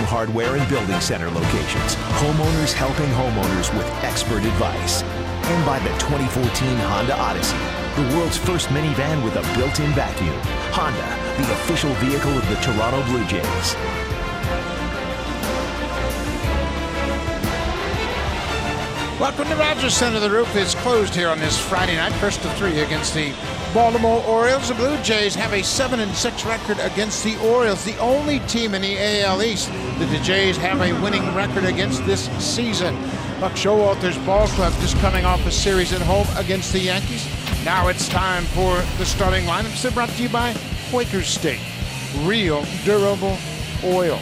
hardware and building center locations. Homeowners helping homeowners with expert advice. And by the 2014 Honda Odyssey, the world's first minivan with a built-in vacuum. Honda, the official vehicle of the Toronto Blue Jays. Welcome to Rogers Center. The roof is closed here on this Friday night, first of 3 against the Baltimore Orioles. The Blue Jays have a 7-6 record against the Orioles, the only team in the AL East that the Jays have a winning record against this season. Buck Showalter's ball club just coming off a series at home against the Yankees. Now it's time for the starting lineups. They're brought to you by Quaker State, real durable oil.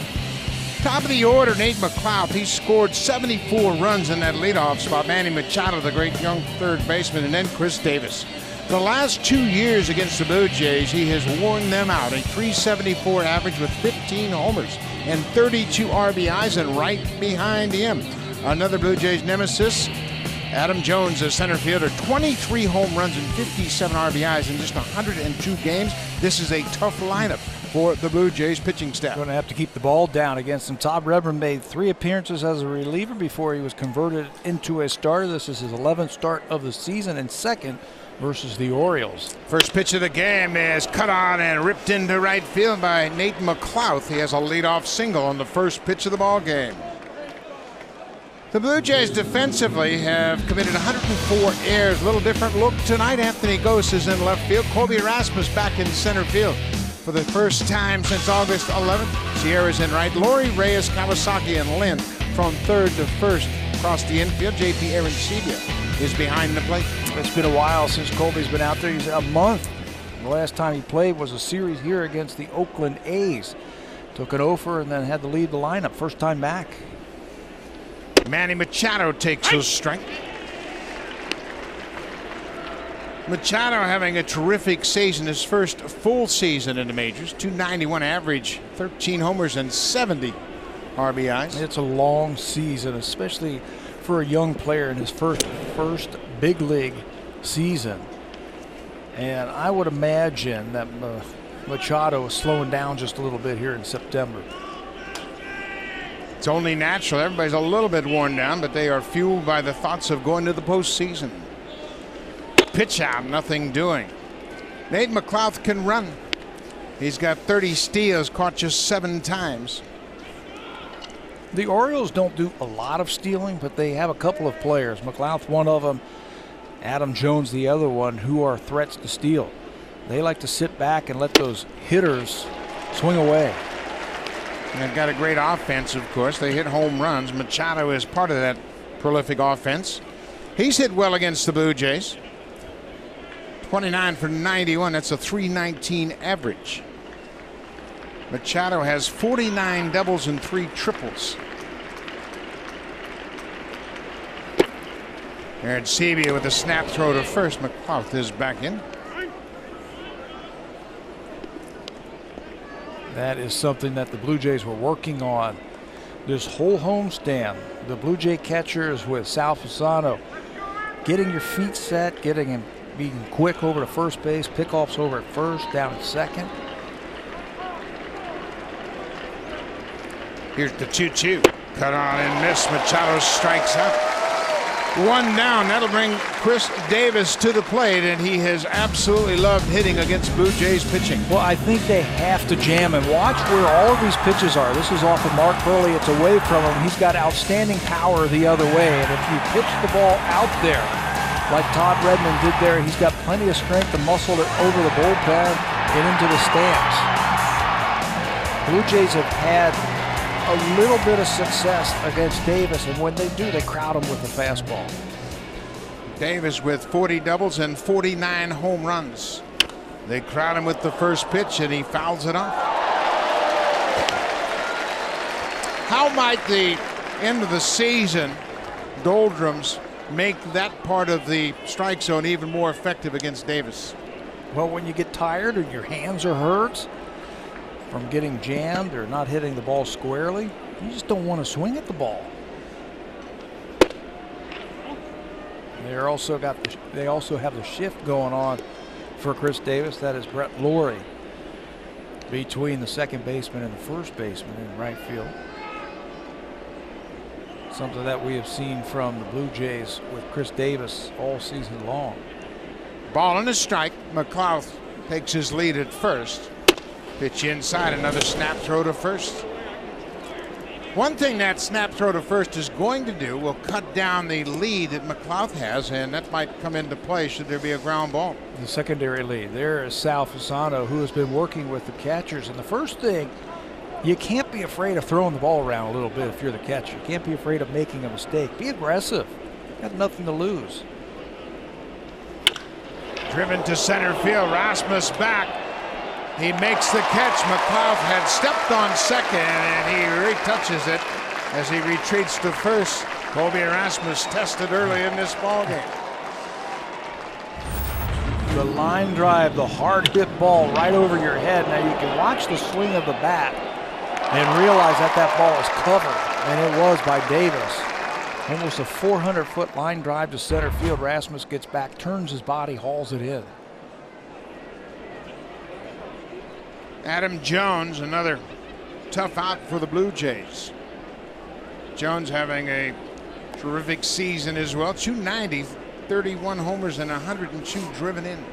Top of the order, Nate McLeod. He scored 74 runs in that leadoff spot. Manny Machado, the great young third baseman, and then Chris Davis. The last 2 years against the Blue Jays, he has worn them out. A .374 average with 15 homers and 32 RBIs, and right behind him, another Blue Jays nemesis, Adam Jones, a center fielder. 23 home runs and 57 RBIs in just 102 games. This is a tough lineup for the Blue Jays pitching staff. Going to have to keep the ball down against him. Todd Redmond made 3 appearances as a reliever before he was converted into a starter. This is his 11th start of the season and second versus the Orioles. First pitch of the game is cut on and ripped into right field by Nate McLeod. He has a leadoff single on the first pitch of the ball game. The Blue Jays defensively have committed 104 errors. A little different look tonight. Anthony Gose is in left field. Colby Rasmus back in center field. For the first time since August 11th, Sierra's in right. Lori Reyes, Kawasaki, and Lynn from third to first across the infield. JP Arancibia is behind the plate. It's been a while since Colby's been out there. He's a month. The last time he played was a series here against the Oakland A's. Took an offer and then had to leave the lineup. First time back. Manny Machado takes a strike. Machado having a terrific season, his first full season in the majors. .291 average, 13 homers and 70 RBIs. It's a long season, especially for a young player in his first big league season. And I would imagine that Machado is slowing down just a little bit here in September. It's only natural. Everybody's a little bit worn down, but they are fueled by the thoughts of going to the postseason. Pitch out, nothing doing. Nate McLeod can run. He's got 30 steals, caught just 7 times. The Orioles don't do a lot of stealing, but they have a couple of players. McLeod's one of them, Adam Jones the other one, who are threats to steal. They like to sit back and let those hitters swing away. And they've got a great offense, of course. They hit home runs. Machado is part of that prolific offense. He's hit well against the Blue Jays. 29 for 91. That's a .319 average. Machado has 49 doubles and 3 triples. Arancibia with a snap throw to first. McLeod is back in. That is something that the Blue Jays were working on this whole homestand. The Blue Jay catchers with Sal Fasano getting your feet set, getting him being quick over to first base, pickoffs over at first, down at second. Here's the 2-2. Cut on and miss. Machado strikes out. 1 down. That'll bring Chris Davis to the plate, and he has absolutely loved hitting against Blue Jays pitching. Well, I think they have to jam and watch where all of these pitches are. This is off of Mark Burley. It's away from him. He's got outstanding power the other way, and if you pitch the ball out there like Todd Redmond did there, he's got plenty of strength to muscle it over the bullpen and into the stands. Blue Jays have had a little bit of success against Davis, and when they do, they crowd him with the fastball. Davis with 40 doubles and 49 home runs. They crowd him with the first pitch, and he fouls it off. How might the end of the season doldrums make that part of the strike zone even more effective against Davis? Well, when you get tired or your hands are hurt from getting jammed or not hitting the ball squarely, you just don't want to swing at the ball. They also have the shift going on for Chris Davis. That is Brett Lawrie between the second baseman and the first baseman in right field. something that we have seen from the Blue Jays with Chris Davis all season long. Ball and a strike. McLeod takes his lead at first. Pitch inside, another snap throw to first. One thing that snap throw to first is going to do will cut down the lead that McLeod has, and that might come into play should there be a ground ball. The secondary lead. There is Sal Fasano, who has been working with the catchers. And the first thing, you can't be afraid of throwing the ball around a little bit if you're the catcher. You can't be afraid of making a mistake. Be aggressive. Got nothing to lose. Driven to center field. Rasmus back. He makes the catch. McLeod had stepped on second, and he retouches it as he retreats to first. Colby Rasmus tested early in this ballgame. The line drive, the hard hit ball right over your head. Now you can watch the swing of the bat and realize that that ball is covered, and it was by Davis. Almost a 400-foot line drive to center field. Rasmus gets back, turns his body, hauls it in. Adam Jones, another tough out for the Blue Jays. Jones having a terrific season as well. 290, 31 homers and 102 driven in.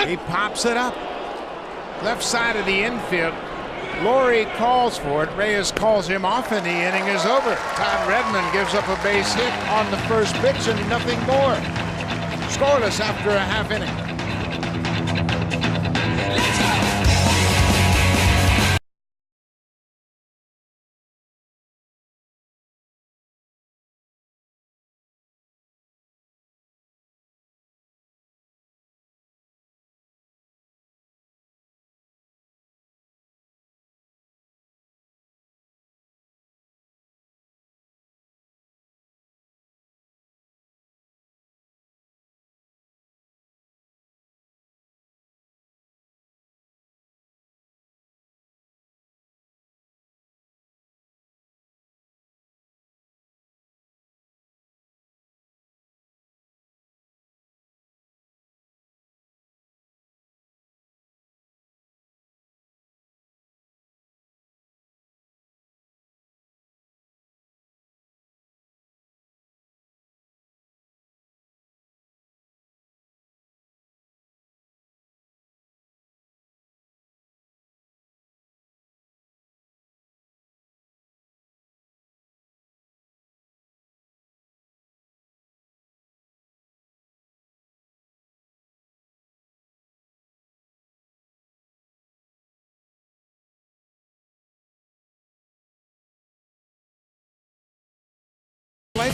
He pops it up. Left side of the infield. Laurie calls for it. Reyes calls him off, and the inning is over. Todd Redmond gives up a base hit on the first pitch and nothing more. Scoreless after a half inning.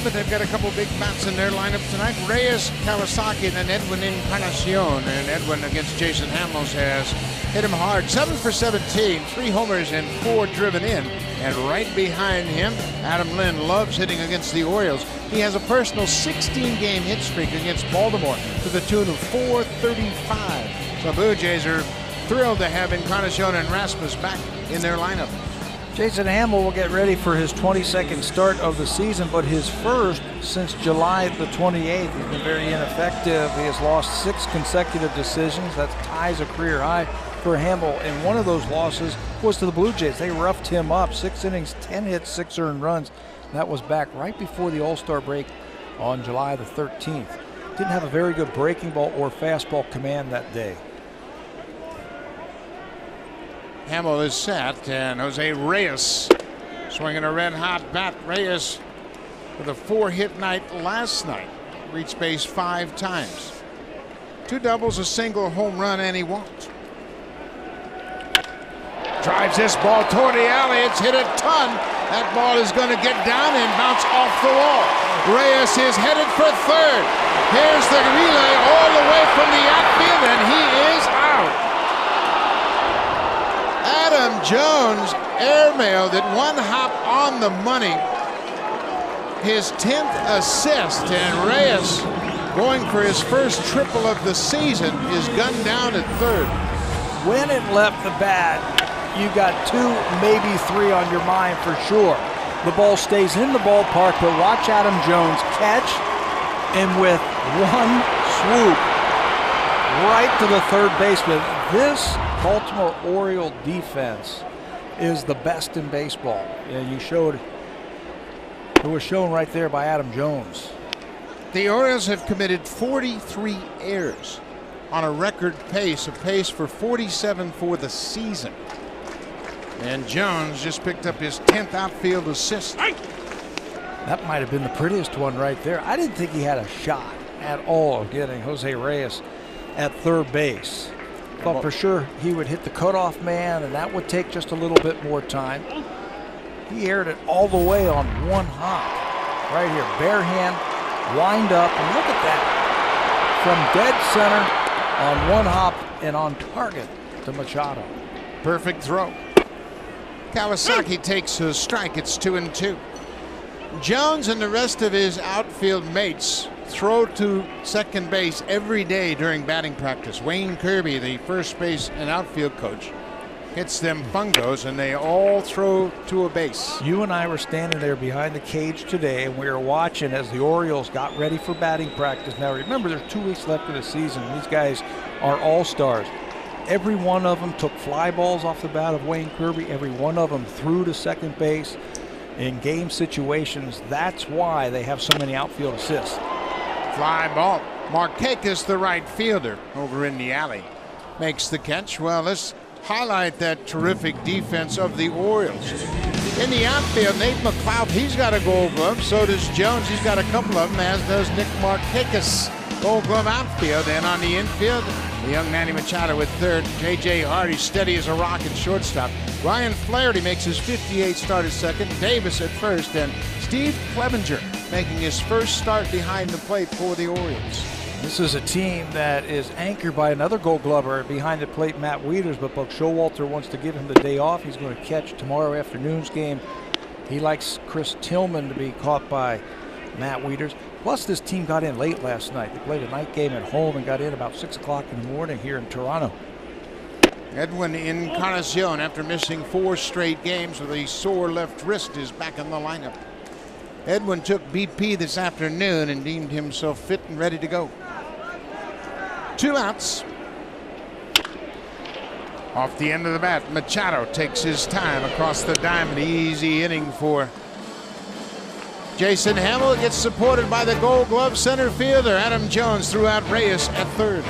But they've got a couple big bats in their lineup tonight. Reyes, Kawasaki, and then Edwin Encarnacion. And Edwin against Jason Hamels has hit him hard. 7 for 17, 3 homers and 4 driven in. And right behind him, Adam Lynn loves hitting against the Orioles. He has a personal 16-game hit streak against Baltimore to the tune of 435. So Blue Jays are thrilled to have Encarnacion and Rasmus back in their lineup. Jason Hamill will get ready for his 22nd start of the season, but his first since July the 28th. He's been very ineffective. He has lost 6 consecutive decisions. That ties a career high for Hamill, and one of those losses was to the Blue Jays. They roughed him up. 6 innings, 10 hits, 6 earned runs. That was back right before the All-Star break on July the 13th. Didn't have a very good breaking ball or fastball command that day. Hamill is set, and Jose Reyes swinging a red-hot bat. Reyes with a 4-hit night last night. Reached base 5 times. 2 doubles, a single, home run, and he walked. Drives this ball toward the alley. It's hit a ton. That ball is going to get down and bounce off the wall. Reyes is headed for third. Here's the relay all the way from the outfield, and he is out. Adam Jones airmailed it, 1 hop on the money. His 10th assist, and Reyes, going for his first triple of the season, is gunned down at third. When it left the bat, you got 2, maybe 3 on your mind for sure. The ball stays in the ballpark, but watch Adam Jones catch, and with 1 swoop right to the third baseman. This Baltimore Oriole defense is the best in baseball. It was shown right there by Adam Jones. The Orioles have committed 43 errors on a record pace, a pace for 47 for the season. And Jones just picked up his 10th outfield assist. That might have been the prettiest one right there. I didn't think he had a shot at all of getting Jose Reyes at third base. Thought for sure he would hit the cutoff man, and that would take just a little bit more time. He aired it all the way on one hop. Right here, bare hand, wind up, and look at that. From dead center on one hop and on target to Machado. Perfect throw. Kawasaki takes a strike. It's 2-2. Jones and the rest of his outfield mates throw to second base every day during batting practice. Wayne Kirby, the first base and outfield coach, hits them bungos, and they all throw to a base. You and I were standing there behind the cage today, and we were watching as the Orioles got ready for batting practice. Now remember, there's 2 weeks left of the season. These guys are all-stars. Every one of them took fly balls off the bat of Wayne Kirby. Every one of them threw to second base in game situations. That's why they have so many outfield assists. Fly ball. Markakis, the right fielder, over in the alley, makes the catch. Well, let's highlight that terrific defense of the Orioles. In the outfield, Nate McLeod, he's got a Gold Glove. So does Jones. He's got a couple of them, as does Nick Markakis. Gold Glove outfield. And on the infield, the young Manny Machado with third. J.J. Hardy steady as a rock at shortstop. Ryan Flaherty makes his 58th start at second. Davis at first. And Steve Clevenger making his first start behind the plate for the Orioles. This is a team that is anchored by another Gold Glover behind the plate, Matt Wieters, but Buck Showalter wants to give him the day off. He's going to catch tomorrow afternoon's game. He likes Chris Tillman to be caught by Matt Wieters. Plus, this team got in late last night. They played a night game at home and got in about 6 o'clock in the morning here in Toronto. Edwin Encarnacion, after missing 4 straight games with a sore left wrist, is back in the lineup. Edwin took BP this afternoon and deemed himself fit and ready to go. 2 outs. Off the end of the bat, Machado takes his time across the diamond. Easy inning for Jason Hamill. Gets supported by the Gold Glove center fielder Adam Jones. Threw out Reyes at third.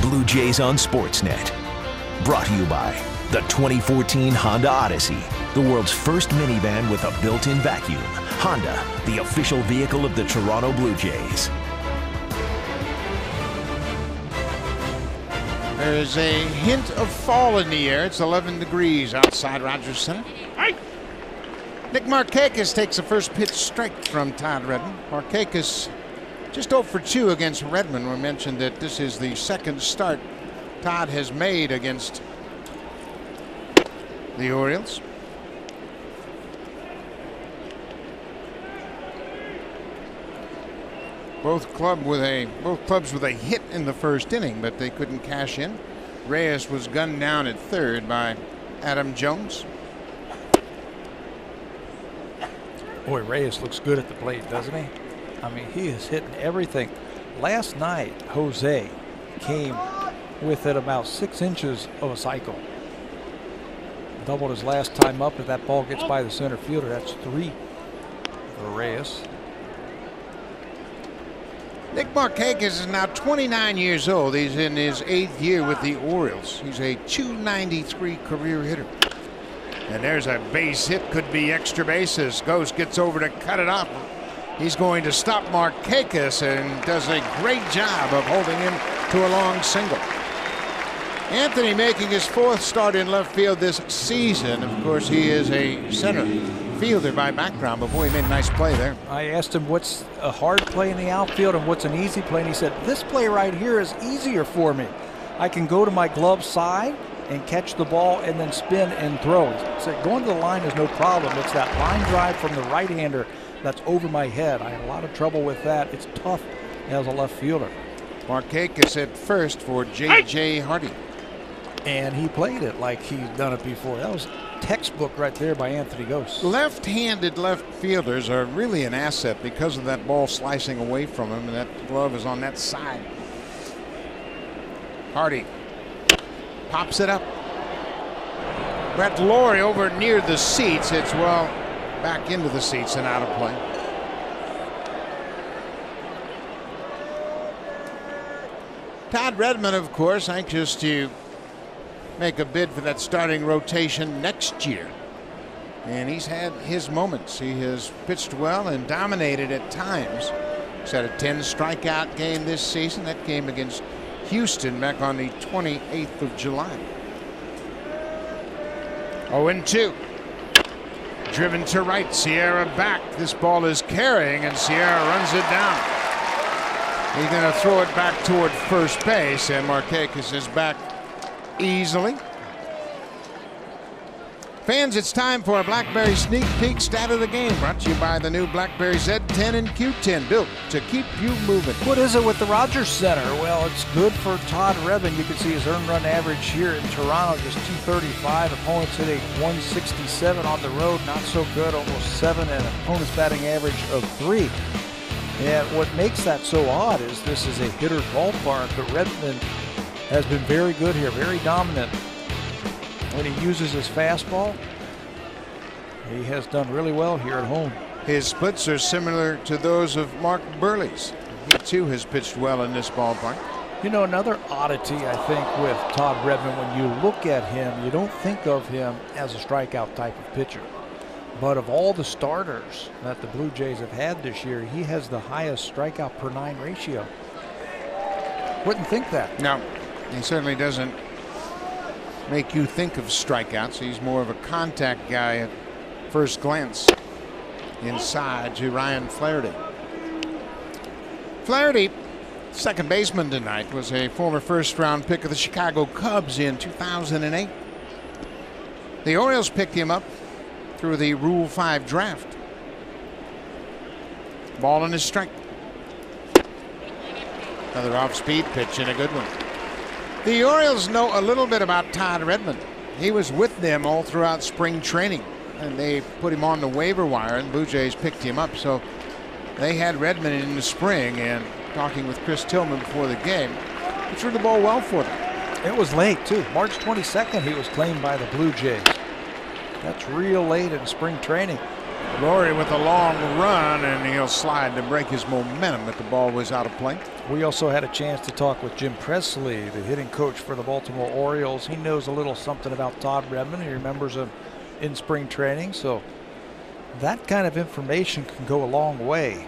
Blue Jays on Sportsnet. Brought to you by the 2014 Honda Odyssey, the world's first minivan with a built-in vacuum. Honda, the official vehicle of the Toronto Blue Jays. There's a hint of fall in the air. It's 11 degrees outside Rogers Center. Nick Markakis takes a first pitch strike from Todd Redmond. Markakis just 0 for 2 against Redmond. We mentioned that this is the second start Todd has made against the Orioles. Both clubs with a hit in the first inning, but they couldn't cash in. Reyes was gunned down at third by Adam Jones. Boy, Reyes looks good at the plate, doesn't he? I mean, he is hitting everything. Last night, Jose came with it about 6 inches of a cycle. Doubled his last time up. If that ball gets by the center fielder, that's 3 for Reyes. Nick Markakis is now 29 years old. He's in his 8th year with the Orioles. He's a .293 career hitter. And there's a base hit, could be extra bases. Ghost gets over to cut it off. He's going to stop Markakis and does a great job of holding him to a long single. Anthony making his 4th start in left field this season. Of course, he is a center fielder by background, but boy, he made a nice play there. I asked him what's a hard play in the outfield and what's an easy play, and he said, this play right here is easier for me. I can go to my glove side and catch the ball and then spin and throw. He said, going to the line is no problem. It's that line drive from the right-hander that's over my head. I had a lot of trouble with that. It's tough as a left fielder. Markakis at first for J.J. Hardy. And he played it like he's done it before. That was textbook right there by Anthony Ghost. Left-handed left fielders are really an asset because of that ball slicing away from him, and that glove is on that side. Hardy pops it up. Brett Laurie over near the seats. It's well back into the seats and out of play. Todd Redmond, of course, anxious to make a bid for that starting rotation next year. And he's had his moments. He has pitched well and dominated at times. He's had a 10 strikeout game this season. That game against Houston back on the 28th of July. 0-2. Driven to right. Sierra back. This ball is carrying, and Sierra runs it down. He's going to throw it back toward first base, and Markakis is back easily. Fans, it's time for a BlackBerry Sneak Peek Stat of the Game, brought to you by the new BlackBerry Z10 and Q10, built to keep you moving. What is it with the Rogers Center? Well, it's good for Todd Redmond. You can see his earned run average here in Toronto, just 235. Opponents hit a 167 on the road, not so good, almost 7, and opponent's batting average of 3. And what makes that so odd is this is a hitter's ballpark, but Redmond has been very good here, very dominant. When he uses his fastball, he has done really well here at home. His splits are similar to those of Mark Burley's. He too has pitched well in this ballpark. You know, another oddity I think with Todd Redmond, when you look at him, you don't think of him as a strikeout type of pitcher. But of all the starters that the Blue Jays have had this year, he has the highest strikeout per 9 ratio. Wouldn't think that. No, he certainly doesn't make you think of strikeouts. He's more of a contact guy at first glance. Inside to Ryan Flaherty. Flaherty, second baseman tonight, was a former first-round pick of the Chicago Cubs in 2008. The Orioles picked him up through the Rule 5 draft. Ball and a strike. Another off-speed pitch and a good one. The Orioles know a little bit about Todd Redmond. He was with them all throughout spring training, and they put him on the waiver wire, and Blue Jays picked him up. So they had Redmond in the spring, and talking with Chris Tillman before the game, he threw the ball well for them. It was late, too. March 22nd, he was claimed by the Blue Jays. That's real late in spring training. Laurie with a long run, and he'll slide to break his momentum, but the ball was out of play. We also had a chance to talk with Jim Presley, the hitting coach for the Baltimore Orioles. He knows a little something about Todd Redmond. He remembers him in spring training, so that kind of information can go a long way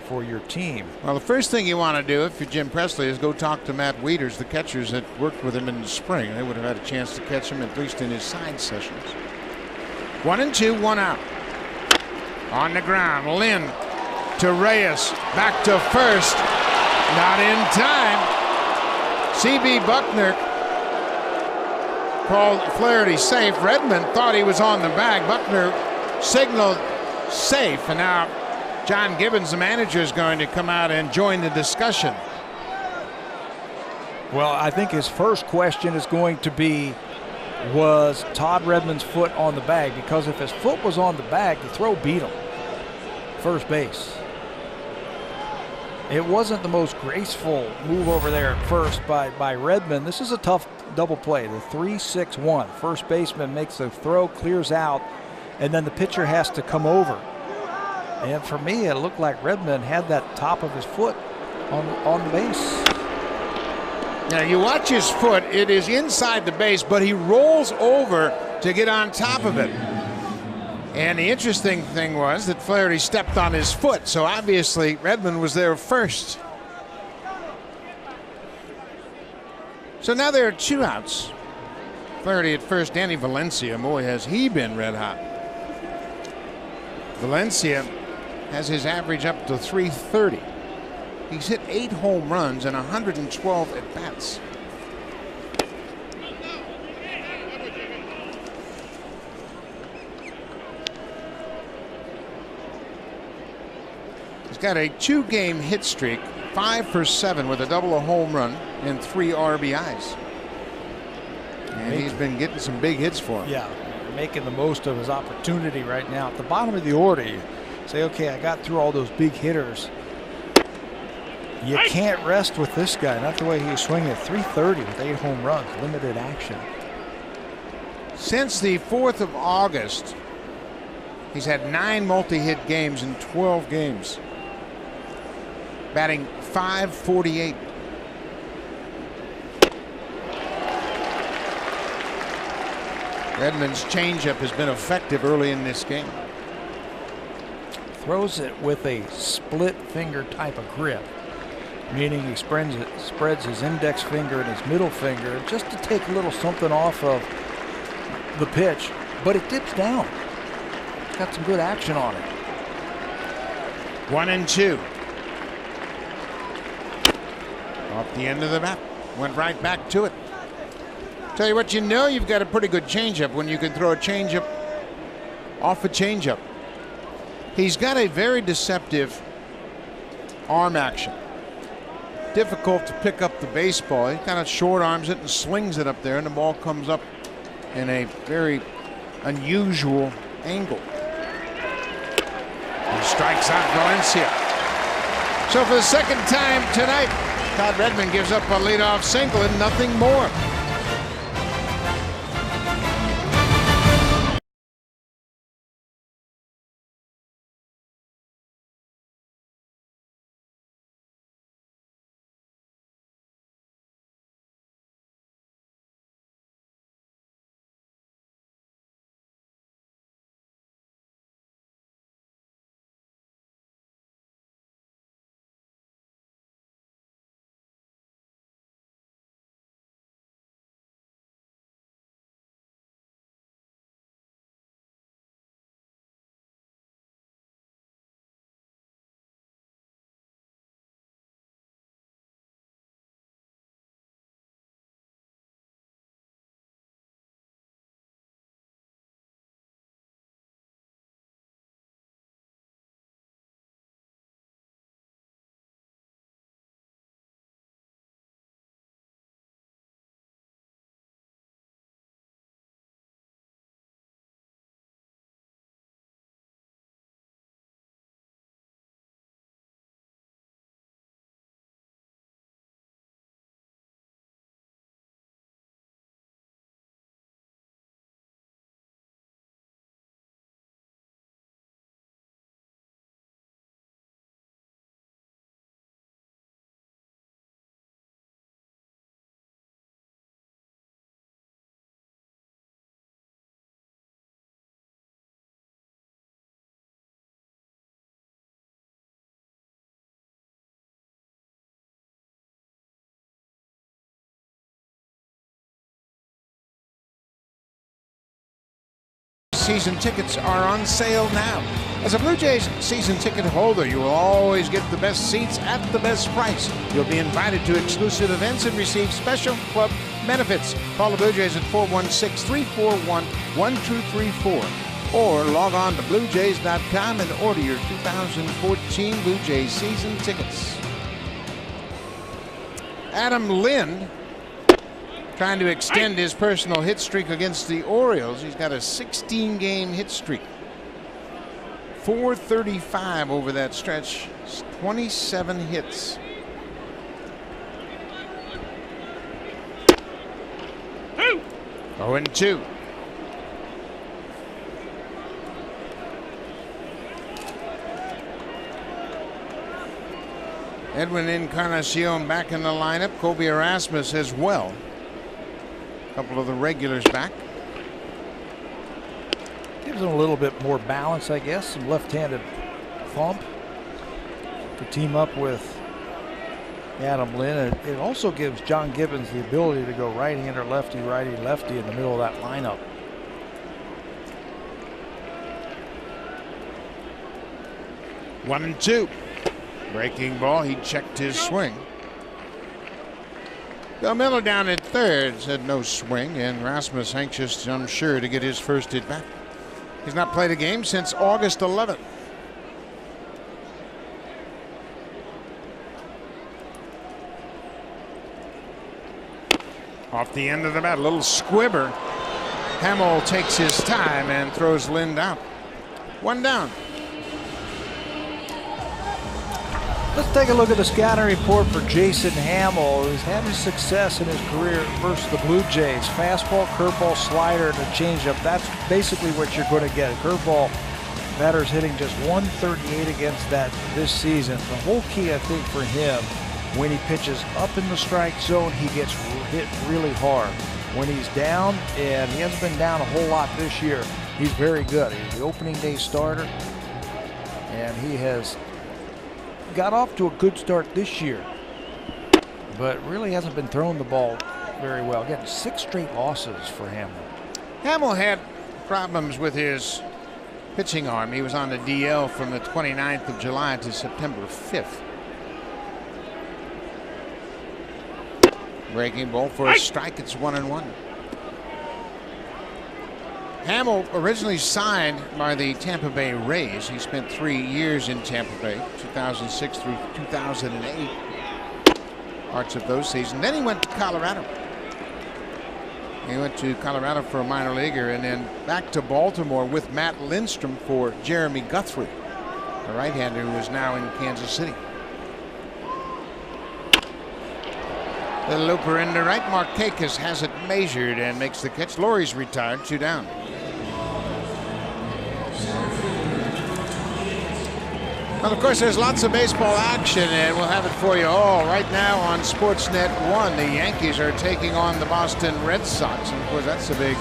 for your team. Well, the first thing you want to do if you're Jim Presley is go talk to Matt Wieters, the catchers that worked with him in the spring. They would have had a chance to catch him at least in his side sessions. 1-2, 1 out. On the ground, Lynn to Reyes, back to first, not in time. C.B. Buckner called Flaherty safe. Redmond thought he was on the bag. Buckner signaled safe, and now John Gibbons, the manager, is going to come out and join the discussion. Well, I think his first question is going to be, was Todd Redmond's foot on the bag? Because if his foot was on the bag, the throw beat him. First base. It wasn't the most graceful move over there at first by Redmond. This is a tough double play, the 3-6-1. First baseman makes the throw, clears out, and then the pitcher has to come over. And for me, it looked like Redmond had that top of his foot on the base. Now you watch his foot, it is inside the base, but he rolls over to get on top of it. And the interesting thing was that Flaherty stepped on his foot, so obviously Redmond was there first. So now there are 2 outs. Flaherty at first, Danny Valencia. Boy, has he been red hot. Valencia has his average up to 330. He's hit 8 home runs and 112 at-bats. He's got a 2-game hit streak, 5 for 7 with a double, a home run, and 3 RBIs. And he's been getting some big hits for him. Yeah, making the most of his opportunity right now. At the bottom of the order, you say, okay, I got through all those big hitters. You can't rest with this guy. Not the way he was swinging at 330 with 8 home runs, limited action. Since the 4th of August, he's had 9 multi-hit games in 12 games. Batting .548. Redmond's changeup has been effective early in this game. Throws it with a split finger type of grip, meaning he spreads his index finger and his middle finger just to take a little something off of the pitch, but it dips down. It's got some good action on it. 1-2. Off the end of the bat. Went right back to it. Tell you what, you know you've got a pretty good changeup when you can throw a changeup off a changeup. He's got a very deceptive arm action. Difficult to pick up the baseball. He kind of short arms it and slings it up there, and the ball comes up in a very unusual angle. He strikes out Valencia. So for the second time tonight, Todd Redmond gives up a leadoff single and nothing more. Season tickets are on sale now. As a Blue Jays season ticket holder, you will always get the best seats at the best price. You'll be invited to exclusive events and receive special club benefits. Call the Blue Jays at 416-341-1234. or log on to BlueJays.com and order your 2014 Blue Jays season tickets. Adam Lind trying to extend his personal hit streak against the Orioles. He's got a 16-game hit streak. 435 over that stretch, 27 hits. Hey. 0-2. Edwin Encarnacion back in the lineup. Colby Rasmus as well. A couple of the regulars back. Gives him a little bit more balance, I guess. Some left-handed thump to team up with Adam Lind. It also gives John Gibbons the ability to go right-hander, lefty, righty, lefty in the middle of that lineup. One and two. Breaking ball. He checked his swing. Bill Miller down at third said no swing, and Rasmus anxious, I'm sure, to get his first at bat. He's not played a game since August 11th. Off the end of the bat, a little squibber. Hamill takes his time and throws Lind out. One down. Let's take a look at the scouting report for Jason Hamill, who's having success in his career versus the Blue Jays. Fastball, curveball, slider, and a changeup. That's basically what you're going to get. A curveball, batter's hitting just 138 against that this season. The whole key, I think, for him, when he pitches up in the strike zone, he gets hit really hard. When he's down, and he hasn't been down a whole lot this year, he's very good. He's the opening day starter, and he has got off to a good start this year, but really hasn't been throwing the ball very well. Again, 6 straight losses for Hamill. Hamill had problems with his pitching arm. He was on the DL from the 29th of July to September 5th. Breaking ball for a strike. It's 1-1. Hamill originally signed by the Tampa Bay Rays. He spent 3 years in Tampa Bay, 2006 through 2008. Parts of those seasons. Then he went to Colorado. He went to Colorado for a minor leaguer, and then back to Baltimore with Matt Lindstrom for Jeremy Guthrie, a right-hander who is now in Kansas City. The looper into right. Markakis has it measured and makes the catch. Laurie's retired, 2 down. Well, of course, there's lots of baseball action, and we'll have it for you all right now on Sportsnet 1. The Yankees are taking on the Boston Red Sox, and of course, that's a big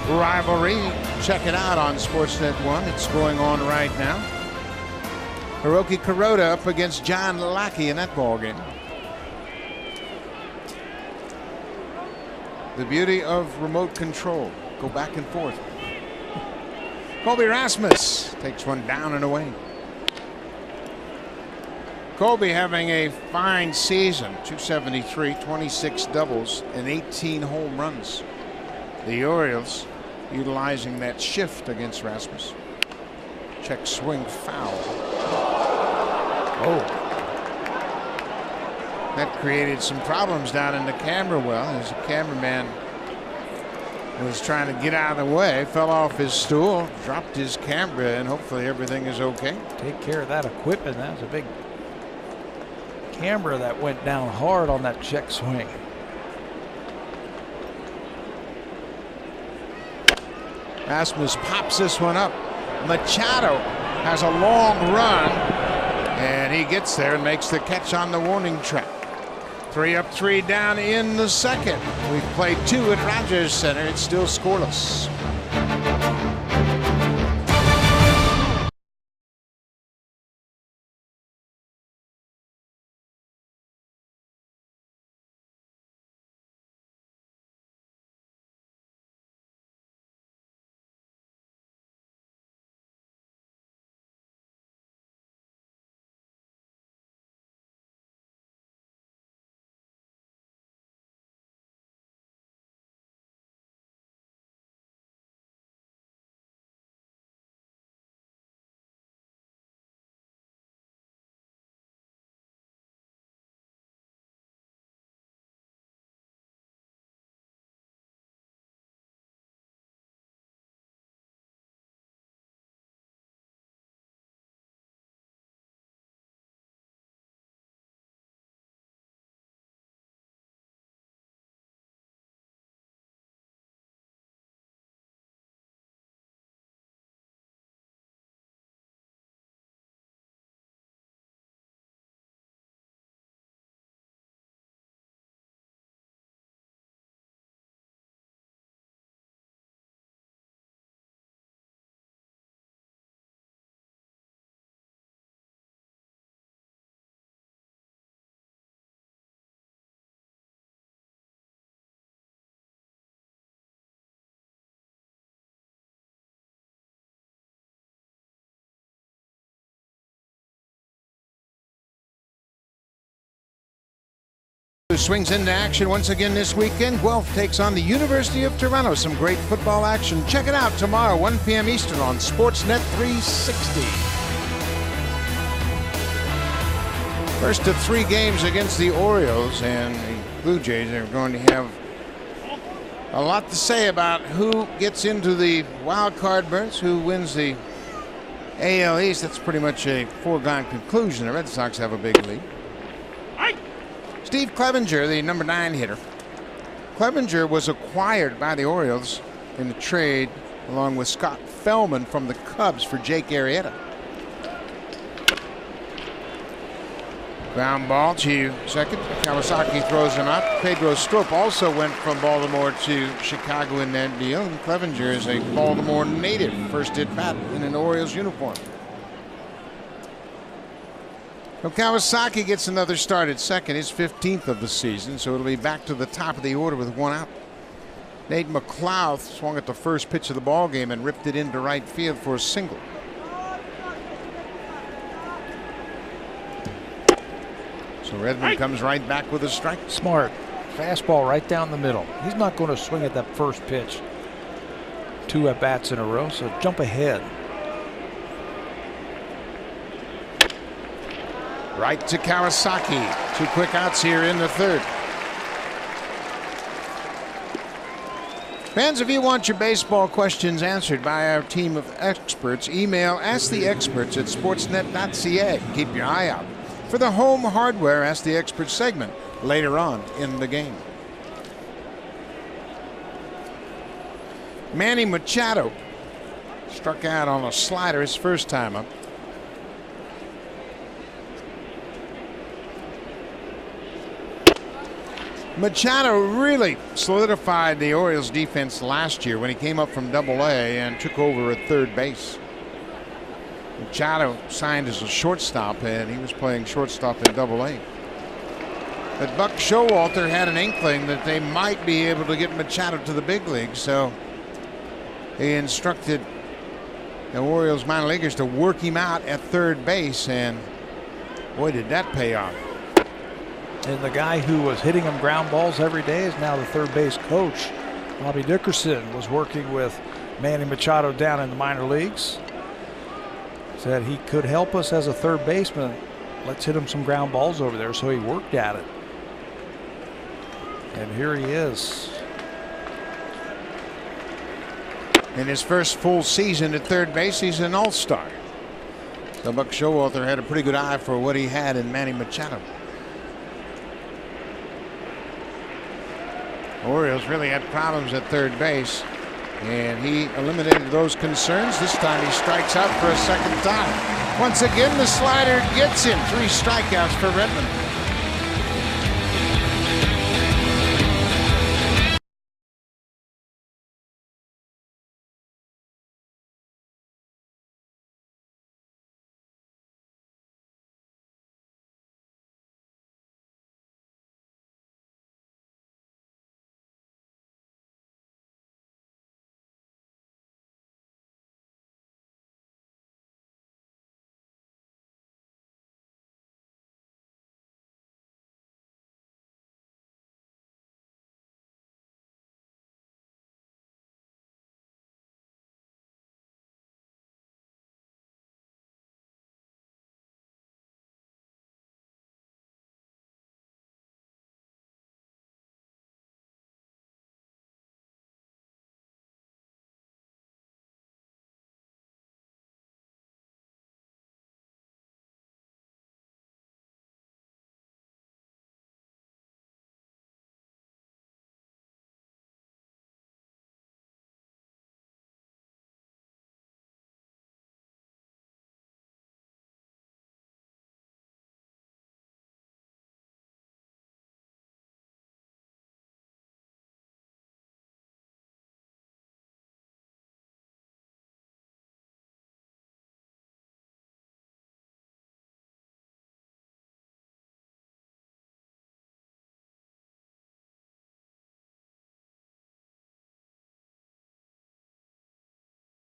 rivalry. Check it out on Sportsnet 1. It's going on right now. Hiroki Kuroda up against John Lackey in that ball game. The beauty of remote control. Go back and forth. Colby Rasmus takes one down and away. Colby having a fine season. 273, 26 doubles, and 18 home runs. The Orioles utilizing that shift against Rasmus. Check swing foul. Oh. That created some problems down in the camera well as the cameraman was trying to get out of the way, fell off his stool, dropped his camera, and hopefully everything is okay. Take care of that equipment. That was a big camera that went down hard on that check swing. Rasmus pops this one up. Machado has a long run, and he gets there and makes the catch on the warning track. 3 up, 3 down in the second. We've played 2 at Rogers Center. It's still scoreless. Swings into action once again this weekend. Guelph takes on the University of Toronto. Some great football action. Check it out tomorrow, 1 p.m. Eastern on Sportsnet 360. First of 3 games against the Orioles, and the Blue Jays are going to have a lot to say about who gets into the wild card berths, who wins the AL East. That's pretty much a foregone conclusion. The Red Sox have a big lead. Steve Clevenger, the number 9 hitter. Clevenger was acquired by the Orioles in the trade along with Scott Feldman from the Cubs for Jake Arrieta. Ground ball to second. Kawasaki throws him out. Pedro Strop also went from Baltimore to Chicago in that deal. And Clevenger is a Baltimore native. First at bat in an Orioles uniform. So Kawasaki gets another start at second, his 15th of the season, so it'll be back to the top of the order with 1 out. Nate McLeod swung at the first pitch of the ball game and ripped it into right field for a single. So Redmond comes right back with a strike. Smart. Fastball right down the middle. He's not going to swing at that first pitch 2 at-bats in a row, so jump ahead. Right to Kawasaki. 2 quick outs here in the 3rd. Fans, if you want your baseball questions answered by our team of experts, email asktheexperts@sportsnet.ca. Keep your eye out for the home hardware Ask the Experts segment later on in the game. Manny Machado struck out on a slider his first time up. Machado really solidified the Orioles defense last year when he came up from Double-A and took over at third base. Machado signed as a shortstop, and he was playing shortstop in Double-A. But Buck Showalter had an inkling that they might be able to get Machado to the big leagues, so he instructed the Orioles minor leaguers to work him out at third base, and boy, did that pay off. And the guy who was hitting him ground balls every day is now the third base coach. Bobby Dickerson was working with Manny Machado down in the minor leagues. Said he could help us as a third baseman. Let's hit him some ground balls over there. So he worked at it. And here he is. In his first full season at third base, he's an all-star. So Buck Showalter had a pretty good eye for what he had in Manny Machado. Orioles really had problems at third base, and he eliminated those concerns. This time he strikes out for a second time. Once again, the slider gets him. 3 strikeouts for Redmond.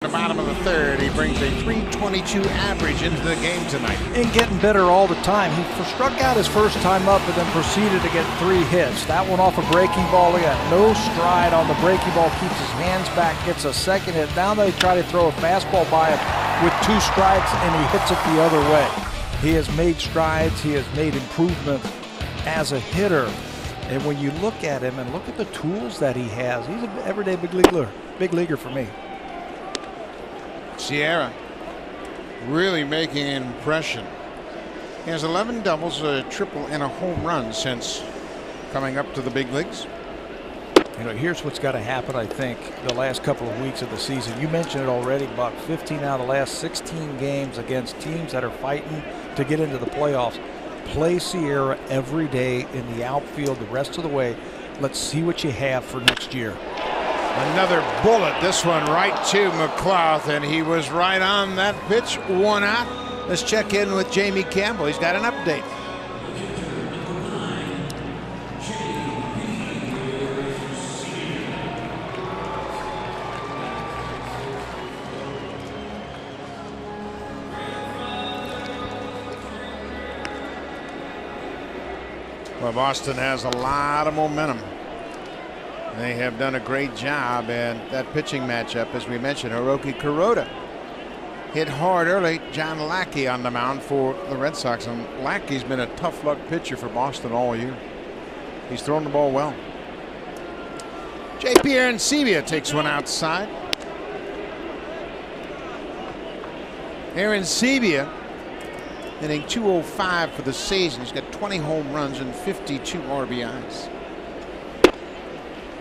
The bottom of the third, he brings a .322 average into the game tonight. And getting better all the time. He struck out his first time up and then proceeded to get 3 hits. That one off a breaking ball. He got no stride on the breaking ball, keeps his hands back, gets a second hit. Now they try to throw a fastball by him with 2 strikes, and he hits it the other way. He has made strides. He has made improvements as a hitter. And when you look at him and look at the tools that he has, he's an everyday big leaguer for me. Sierra really making an impression. He has 11 doubles, a triple, and a home run since coming up to the big leagues. You know, here's what's got to happen, I think, the last couple of weeks of the season. You mentioned it already, Buck. 15 out of the last 16 games against teams that are fighting to get into the playoffs. Play Sierra every day in the outfield the rest of the way. Let's see what you have for next year. Another bullet, this one right to McClough, and he was right on that pitch. 1 out. Let's check in with Jamie Campbell. He's got an update. Well, Boston has a lot of momentum. They have done a great job, and that pitching matchup, as we mentioned, Hiroki Kuroda hit hard early. John Lackey on the mound for the Red Sox, and Lackey's been a tough luck pitcher for Boston all year. He's thrown the ball well. J.P. Arancibia takes one outside. Arancibia hitting .205 for the season. He's got 20 home runs and 52 RBIs.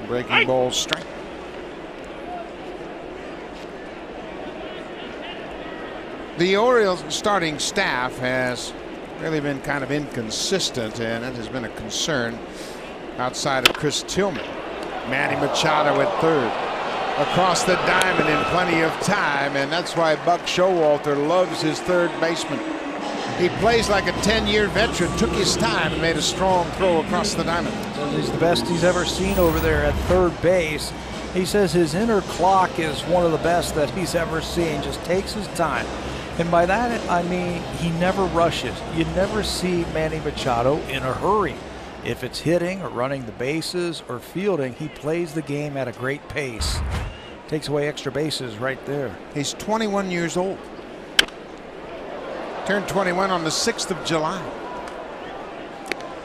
Breaking ball strike. The Orioles starting staff has really been kind of inconsistent, and it has been a concern outside of Chris Tillman. Manny Machado at third. Across the diamond in plenty of time, and that's why Buck Showalter loves his third baseman. He plays like a 10-year veteran, took his time and made a strong throw across the diamond. He's the best he's ever seen over there at third base. He says his inner clock is one of the best that he's ever seen, just takes his time. And by that, I mean he never rushes. You never see Manny Machado in a hurry. If it's hitting or running the bases or fielding, he plays the game at a great pace. Takes away extra bases right there. He's 21 years old. Turned 21 on the 6th of July.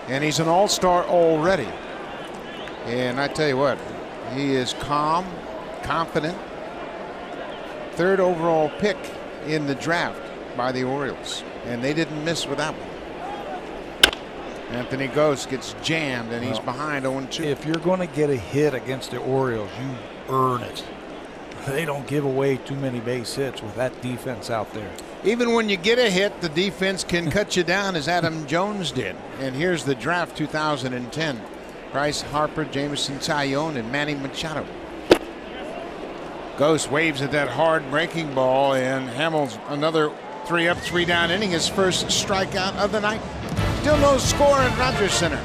And he's an all-star already. And I tell you what, he is calm, confident. 3rd overall pick in the draft by the Orioles. And they didn't miss with that one. Anthony Ghost gets jammed, and he's behind 0-2. If you're going to get a hit against the Orioles, you earn it. They don't give away too many base hits with that defense out there. Even when you get a hit, the defense can cut you down, as Adam Jones did. And here's the draft 2010. Bryce Harper, Jameson Taillon, and Manny Machado. Ghost waves at that hard breaking ball, and Hamels another 3 up, 3 down inning, his first strikeout of the night. Still no score at Rogers Center.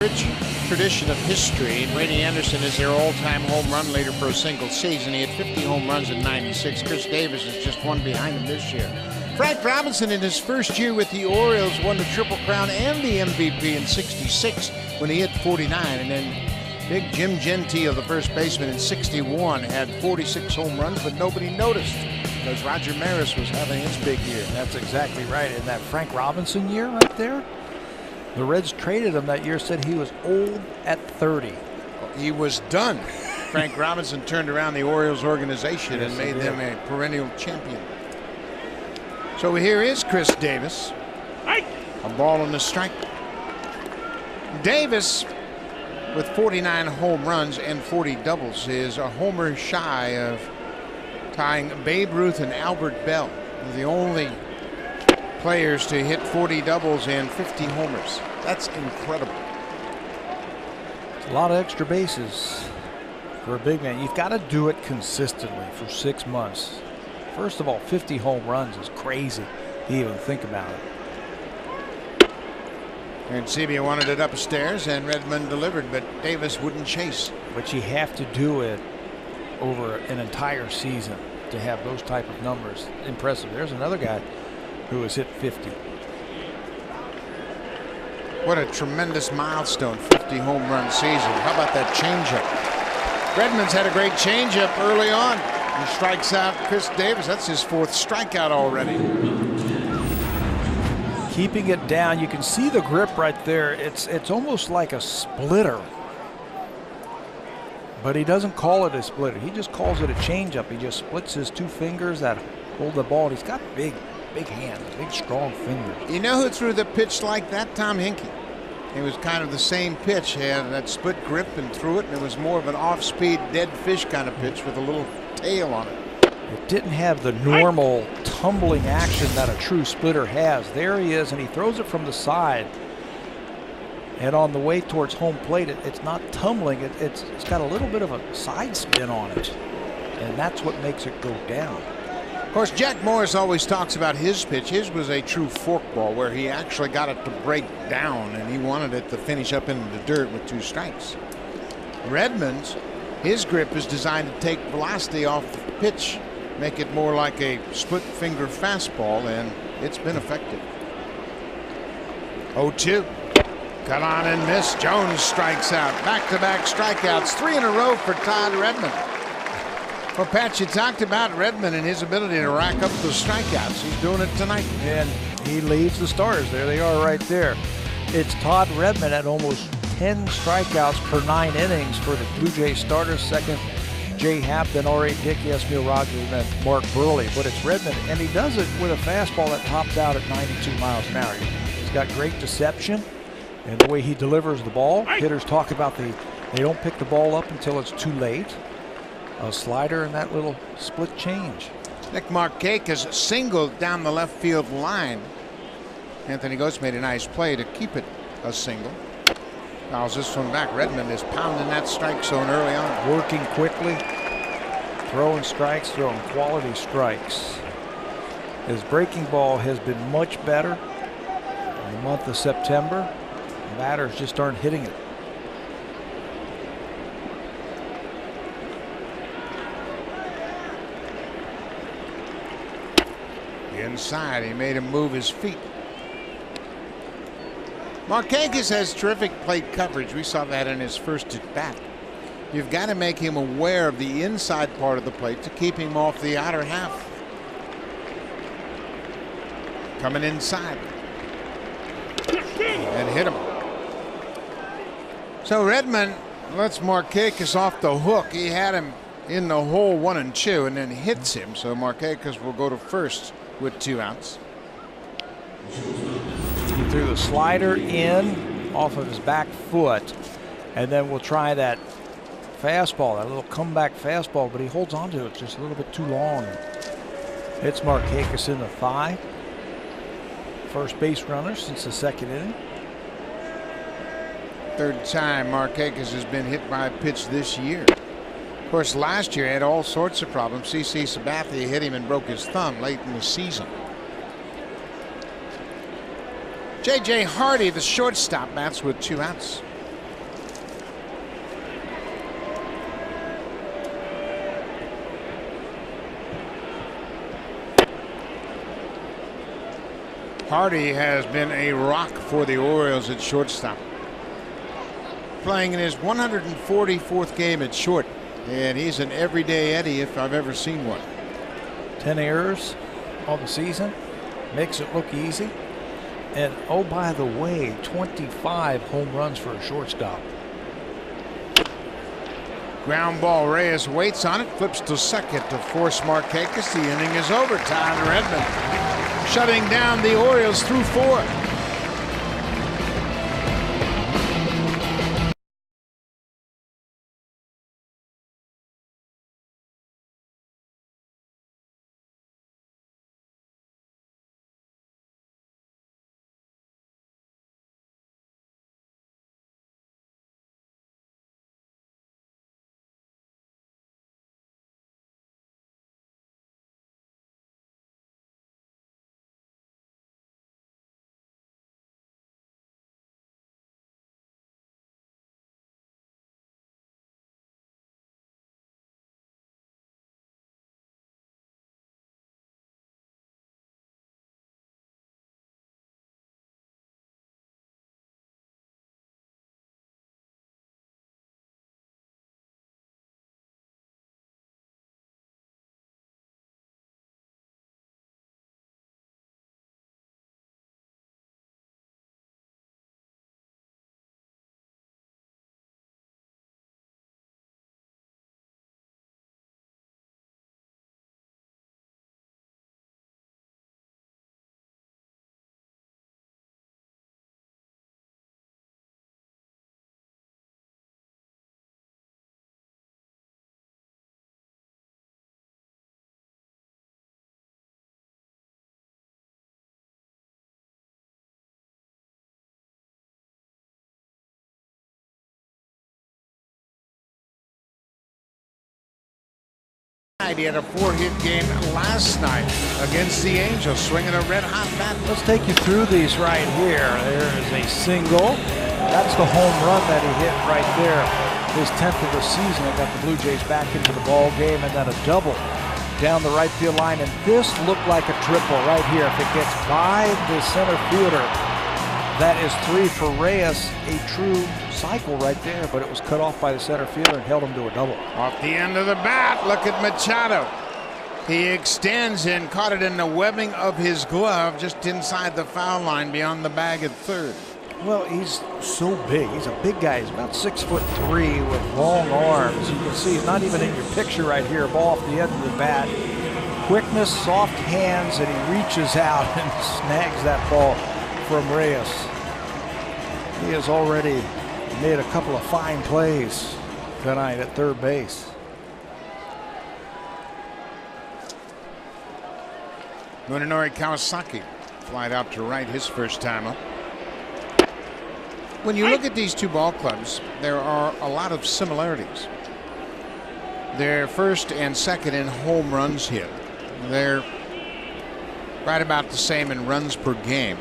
Rich tradition of history. Brady Anderson is their all-time home run leader for a single season. He had 50 home runs in '96. Chris Davis is just one behind him this year. Frank Robinson in his first year with the Orioles won the Triple Crown and the MVP in '66 when he hit 49. And then big Jim Gentile, the first baseman in '61, had 46 home runs, but nobody noticed because Roger Maris was having his big year. That's exactly right. In that Frank Robinson year right there, the Reds traded him that year, said he was old at 30. He was done. Frank Robinson turned around the Orioles organization Yes, and made he did. them a perennial champion. So here is Chris Davis. A ball and a strike. Davis, with 49 home runs and 40 doubles, is a homer shy of tying Babe Ruth and Albert Bell. They're the only players to hit 40 doubles and 50 homers. That's incredible. A lot of extra bases for a big man. You've got to do it consistently for 6 months. First of all, 50 home runs is crazy to even think about it. And Sebia wanted it upstairs, and Redmond delivered, but Davis wouldn't chase. But you have to do it over an entire season to have those type of numbers. Impressive. There's another guy who has hit 50. What a tremendous milestone, 50 home run season. How about that changeup? Redmond's had a great changeup early on. He strikes out Chris Davis. That's his 4th strikeout already. Keeping it down, you can see the grip right there. It's almost like a splitter. But he doesn't call it a splitter. He just calls it a changeup. He just splits his 2 fingers that hold the ball. He's got big hands, big strong fingers. You know who threw the pitch like that? Tom Hinkie. It was kind of the same pitch. He had that split grip and threw it, and it was more of an off-speed dead fish kind of pitch with a little tail on it. It didn't have the normal tumbling action that a true splitter has. There he is, and he throws it from the side. And on the way towards home plate, it's not tumbling. It's got a little bit of a side spin on it. And that's what makes it go down. Of course, Jack Morris always talks about his pitch. His was a true forkball where he actually got it to break down, and he wanted it to finish up into the dirt with 2 strikes. Redmond's, his grip is designed to take velocity off the pitch, make it more like a split finger fastball, and it's been effective. 0-2. Cut on and miss. Jones strikes out. Back-to-back strikeouts, 3 in a row for Todd Redmond. Well, Pat, you talked about Redmond and his ability to rack up those strikeouts. He's doing it tonight. And he leads the starters. There they are right there. It's Todd Redmond at almost 10 strikeouts per 9 innings for the Blue Jays starters. Second, Jay Happ, then R.A. Dickey, Esmil Rogers, and then Mark Burley. But it's Redmond, and he does it with a fastball that tops out at 92 miles an hour. He's got great deception, and the way he delivers the ball. Hitters talk about they don't pick the ball up until it's too late. A slider and that little split change. Nick Markakis singled down the left field line. Anthony Goetz made a nice play to keep it a single. Fouls this one back. Redmond is pounding that strike zone early on. Working quickly, throwing strikes, throwing quality strikes. His breaking ball has been much better in the month of September. Batters just aren't hitting it. Inside, he made him move his feet. Markakis has terrific plate coverage. We saw that in his first at bat. You've got to make him aware of the inside part of the plate to keep him off the outer half. Coming inside. And hit him. So Redmond lets Markakis off the hook. He had him in the hole 1 and 2 and then hits him. So Markakis will go to first with 2 outs. He threw the slider in off of his back foot, and then we'll try that fastball, that little comeback fastball, but he holds on to it just a little bit too long. Hits Markakis in the thigh. First base runner since the 2nd inning. 3rd time Markakis has been hit by a pitch this year. Of course, last year he had all sorts of problems. CC Sabathia hit him and broke his thumb late in the season. J.J. Hardy, the shortstop, bats with 2 outs. Hardy has been a rock for the Orioles at shortstop, playing in his 144th game at short, and he's an everyday Eddie if I've ever seen one. 10 errors on the season makes it look easy. And oh, by the way, 25 home runs for a shortstop. Ground ball. Reyes waits on it, flips to second to force Markakis. The inning is over. Tyler Redmond shutting down the Orioles through 4. He had a 4-hit game last night against the Angels, swinging a red-hot bat. Let's take you through these right here. There is a single. That's the home run that he hit right there. His 10th of the season. It got the Blue Jays back into the ball game, and then a double down the right field line. And this looked like a triple right here. If it gets by the center fielder, that is 3 for Reyes. A true cycle right there, but it was cut off by the center fielder and held him to a double. Off the end of the bat, look at Machado. He extends and caught it in the webbing of his glove just inside the foul line beyond the bag at third. Well, he's so big. He's a big guy. He's about 6'3" with long arms. You can see he's not even in your picture right here. Ball off the end of the bat. Quickness, soft hands, and he reaches out and snags that ball from Reyes. He has already made a couple of fine plays tonight at third base. Munenori Kawasaki flied out to right his first time up. When you look at these two ball clubs, there are a lot of similarities. They're first and second in home runs hit. They're right about the same in runs per game.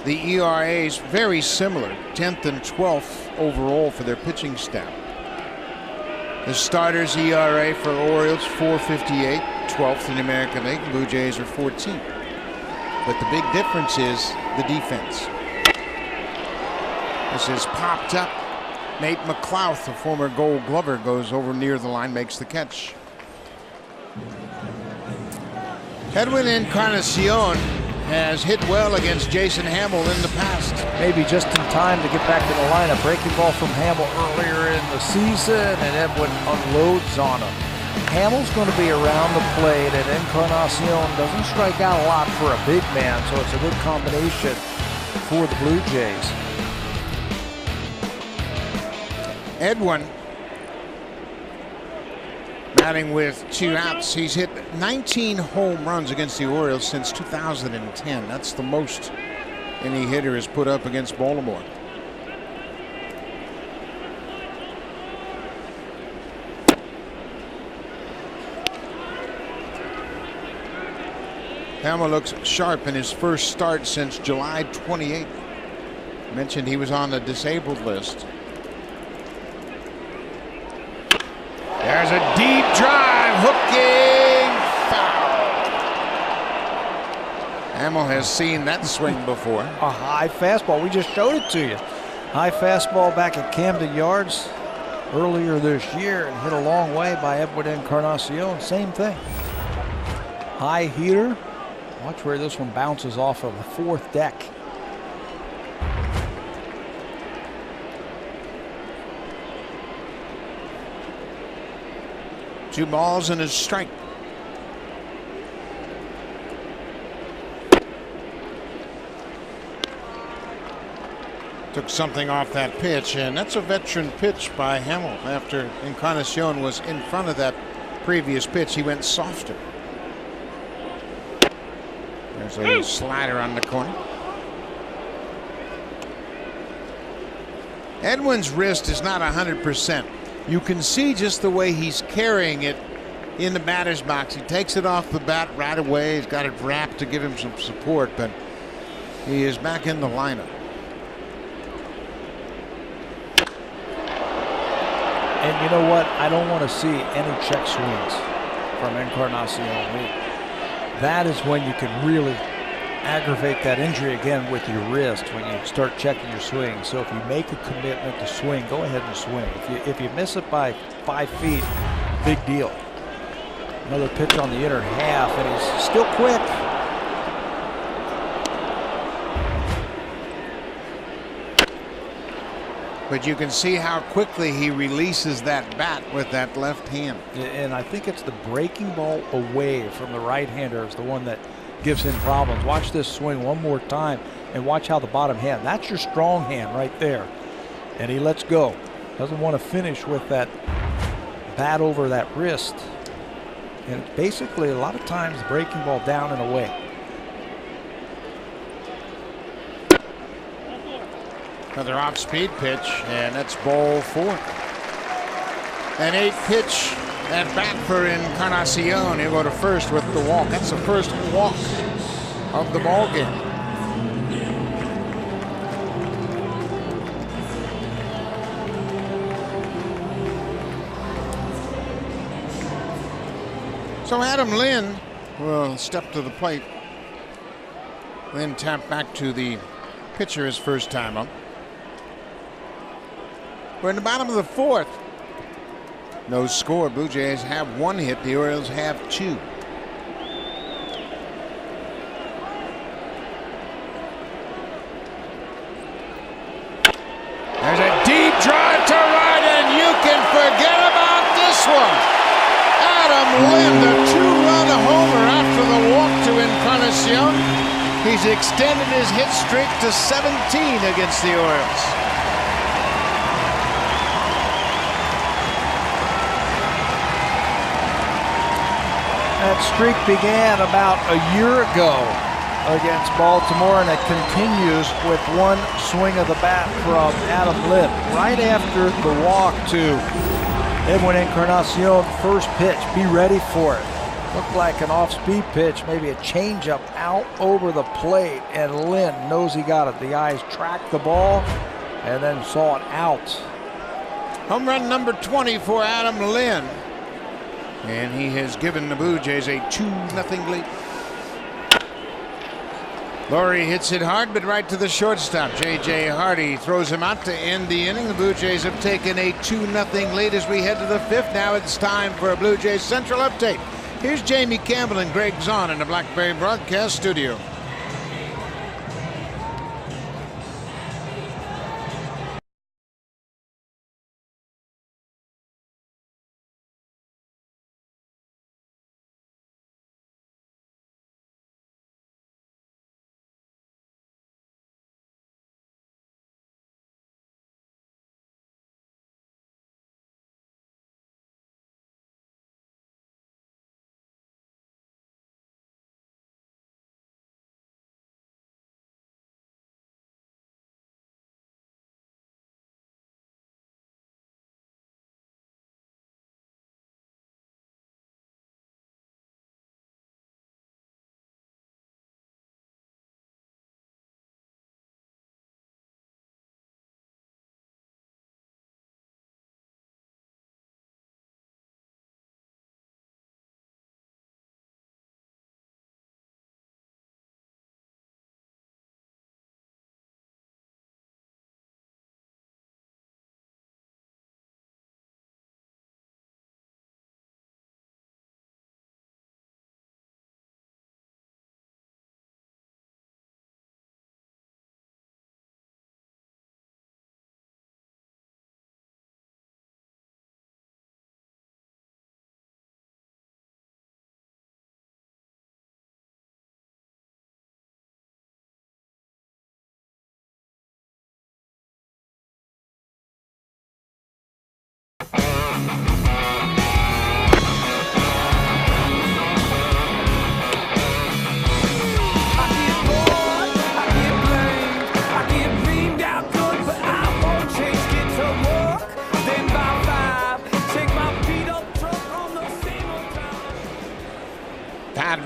The ERAs very similar, 10th and 12th overall for their pitching staff. The starters ERA for Orioles 4.58, 12th in the American League. Blue Jays are 14th. But the big difference is the defense. This is popped up. Nate McLouth, a former Gold Glover, goes over near the line, makes the catch. Edwin Encarnacion has hit well against Jason Hamill in the past. Maybe just in time to get back to the lineup. Breaking ball from Hamill earlier in the season, and Edwin unloads on him. Hamill's going to be around the plate, and Encarnacion doesn't strike out a lot for a big man, so it's a good combination for the Blue Jays. Edwin batting with 2 outs. He's hit 19 home runs against the Orioles since 2010. That's the most any hitter has put up against Baltimore. Hamill looks sharp in his first start since July 28th. Mentioned he was on the disabled list. There's a deep drive, hooking foul. Hamill has seen that swing before. A high fastball. We just showed it to you. High fastball back at Camden Yards earlier this year and hit a long way by Edwin Encarnacion. Same thing. High heater. Watch where this one bounces off of the fourth deck. Two balls and a strike. Took something off that pitch, and that's a veteran pitch by Hamill. After Encarnacion was in front of that previous pitch, he went softer. There's a slider on the corner. Edwin's wrist is not 100%. You can see just the way he's carrying it in the batter's box. He takes it off the bat right away. He's got it wrapped to give him some support, but he is back in the lineup. And you know what? I don't want to see any check swings from Encarnacion. That is when you can really aggravate that injury again with your wrist when you start checking your swing. So if you make a commitment to swing, go ahead and swing. If you miss it by 5 feet, big deal. Another pitch on the inner half, and he's still quick. But you can see how quickly he releases that bat with that left hand. And I think it's the breaking ball away from the right-hander is the one that gives him problems. Watch this swing one more time and watch how the bottom hand, that's your strong hand right there. And he lets go. Doesn't want to finish with that bat over that wrist. And it's basically a lot of times the breaking ball down and away. Another off-speed pitch, and that's ball 4. An 8-pitch at bat for Encarnacion. He'll go to first with the walk. That's the first walk of the ball game. So Adam Lynn will step to the plate. Lynn tapped back to the pitcher his first time up. We're in the bottom of the 4th. No score. Blue Jays have 1 hit. The Orioles have 2. There's a deep drive to right, and you can forget about this one. Adam Lynn, the 2-run homer after the walk to Encarnacion. He's extended his hit streak to 17 against the Orioles. That streak began about a year ago against Baltimore, and it continues with one swing of the bat from Adam Lynn. Right after the walk to Edwin Encarnacion, first pitch, be ready for it. Looked like an off-speed pitch, maybe a changeup out over the plate, and Lynn knows he got it. The eyes tracked the ball and then saw it out. Home run number 20 for Adam Lynn. And he has given the Blue Jays a 2-0 lead. Laurie hits it hard, but right to the shortstop. J.J. Hardy throws him out to end the inning. The Blue Jays have taken a 2-0 lead as we head to the 5th. Now it's time for a Blue Jays Central update. Here's Jamie Campbell and Greg Zahn in the Blackberry Broadcast Studio.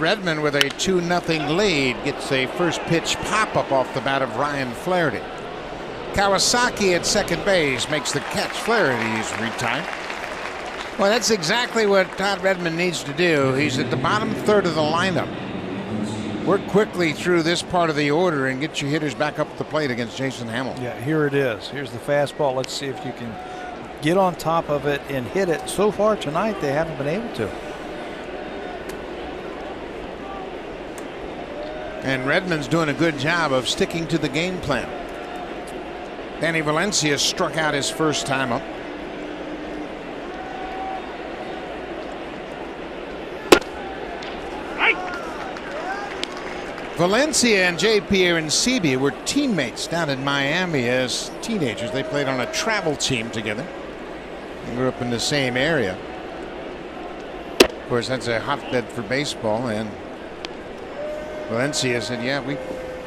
Redmond with a 2-0 lead gets a first pitch pop-up off the bat of Ryan Flaherty. Kawasaki at second base makes the catch. Flaherty's retired. Well, that's exactly what Todd Redmond needs to do. He's at the bottom third of the lineup. Work quickly through this part of the order and get your hitters back up at the plate against Jason Hamill. Yeah, here it is. Here's the fastball. Let's see if you can get on top of it and hit it. So far tonight, they haven't been able to. And Redmond's doing a good job of sticking to the game plan. Danny Valencia struck out his first time up. Valencia and J.P. Arancibia were teammates down in Miami as teenagers. They played on a travel team together. They grew up in the same area. Of course, that's a hotbed for baseball, and Valencia said, yeah, we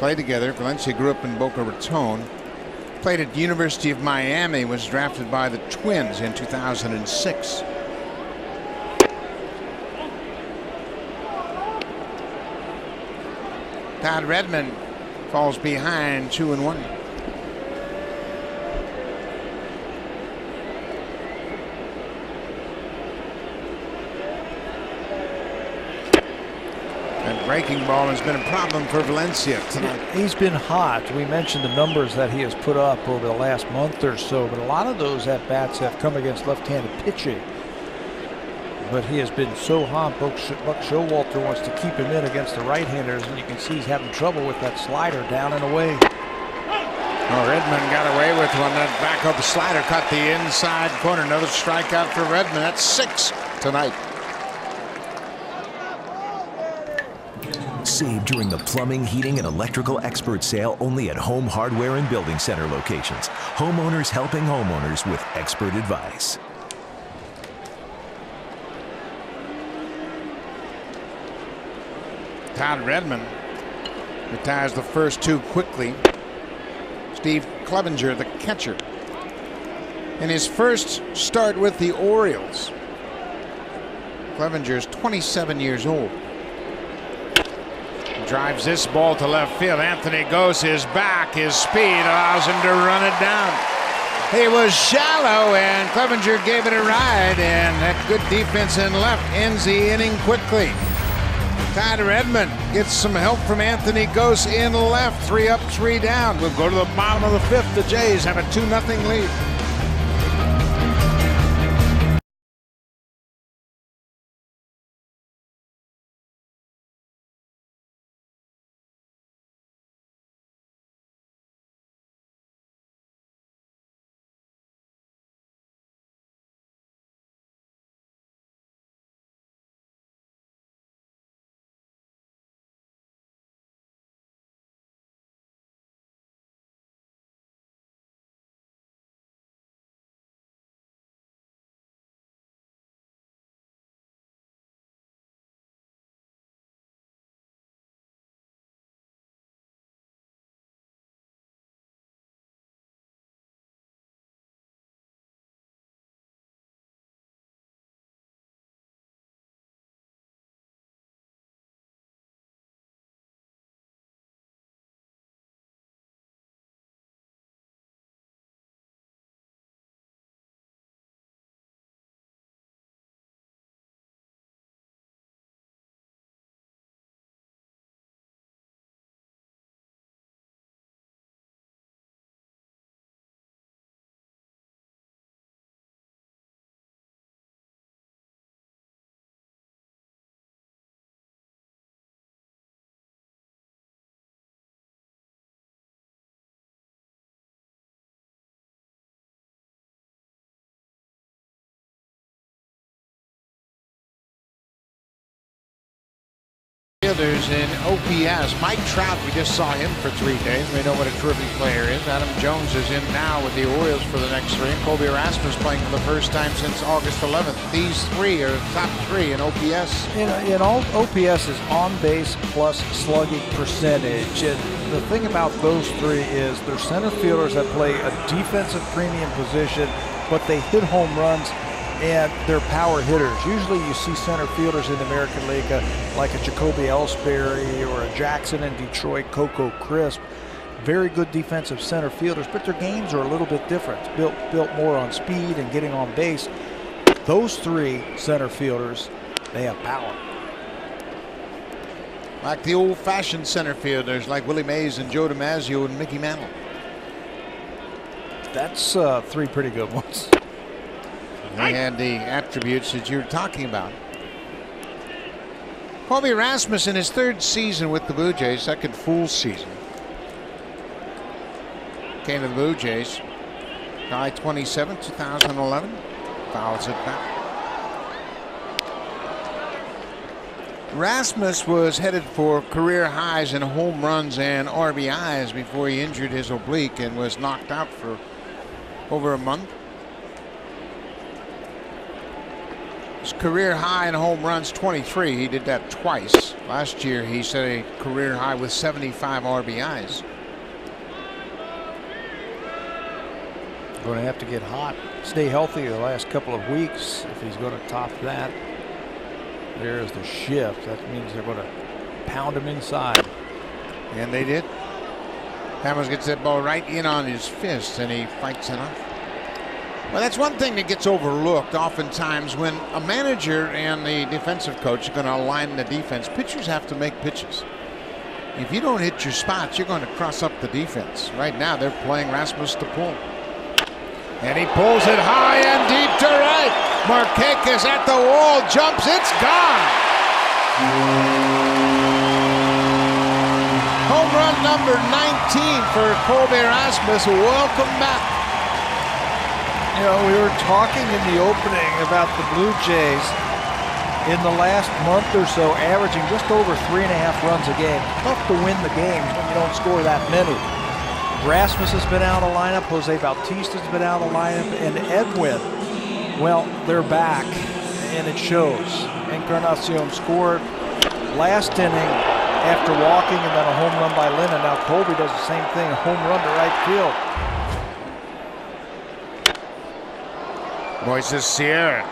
played together. Valencia grew up in Boca Raton. Played at the University of Miami, was drafted by the Twins in 2006. Todd Redmond falls behind 2-1. And breaking ball has been a problem for Valencia tonight. He's been hot. We mentioned the numbers that he has put up over the last month or so, but a lot of those at-bats have come against left-handed pitching. But he has been so hot. Buck Showalter wants to keep him in against the right-handers, and you can see he's having trouble with that slider down and away. Oh, Redmond got away with one. That back of the slider caught the inside corner. Another strikeout for Redmond. That's 6 tonight. Save during the plumbing, heating, and electrical expert sale only at Home Hardware and Building Center locations. Homeowners helping homeowners with expert advice. Todd Redmond retires the first 2 quickly. Steve Clevenger, the catcher, in his first start with the Orioles. Clevenger is 27 years old. Drives this ball to left field. Anthony Gose is back. His speed allows him to run it down. He was shallow, and Clevenger gave it a ride, and that good defense in left ends the inning quickly. Todd Redmond gets some help from Anthony Gose in left. 3 up, 3 down. We'll go to the bottom of the 5th. The Jays have a 2-0 lead. Fielders in OPS. Mike Trout, we just saw him for 3 days. We know what a terrific player is. Adam Jones is in now with the Orioles for the next 3. And Colby Rasmus playing for the first time since August 11th. These 3 are top 3 in OPS. In all, OPS is on base plus slugging percentage. And the thing about those 3 is they're center fielders that play a defensive premium position, but they hit home runs and they're power hitters. Usually you see center fielders in the American League like a Jacoby Ellsbury or a Jackson in Detroit, Coco Crisp. Very good defensive center fielders, but their games are a little bit different. It's built more on speed and getting on base. Those three center fielders, they have power. Like the old-fashioned center fielders like Willie Mays and Joe DiMaggio and Mickey Mantle. That's three pretty good ones. They had the attributes that you're talking about. Colby Rasmus in his third season with the Blue Jays, second full season. Came to the Blue Jays July 27, 2011. Fouls it back. Rasmus was headed for career highs in home runs and RBIs before he injured his oblique and was knocked out for over a month. His career high in home runs 23. He did that twice. Last year he set a career high with 75 RBIs. Going to have to get hot, stay healthy the last couple of weeks if he's going to top that. There's the shift. That means they're going to pound him inside. And they did. Hammers gets that ball right in on his fist and he fights it off. Well, that's one thing that gets overlooked oftentimes when a manager and the defensive coach are going to align the defense. Pitchers have to make pitches. If you don't hit your spots, you're going to cross up the defense. Right now, they're playing Rasmus to pull. And he pulls it high and deep to right. Markakis at the wall, jumps, it's gone. Home run number 19 for Colby Rasmus. Welcome back. You know, we were talking in the opening about the Blue Jays in the last month or so averaging just over 3.5 runs a game. Tough to win the games when you don't score that many. Rasmus has been out of the lineup, Jose Bautista's been out of the lineup, and Edwin, well, they're back, and it shows. Encarnacion scored last inning after walking, and then a home run by Lennon. Now Colby does the same thing, a home run to right field. Moises Sierra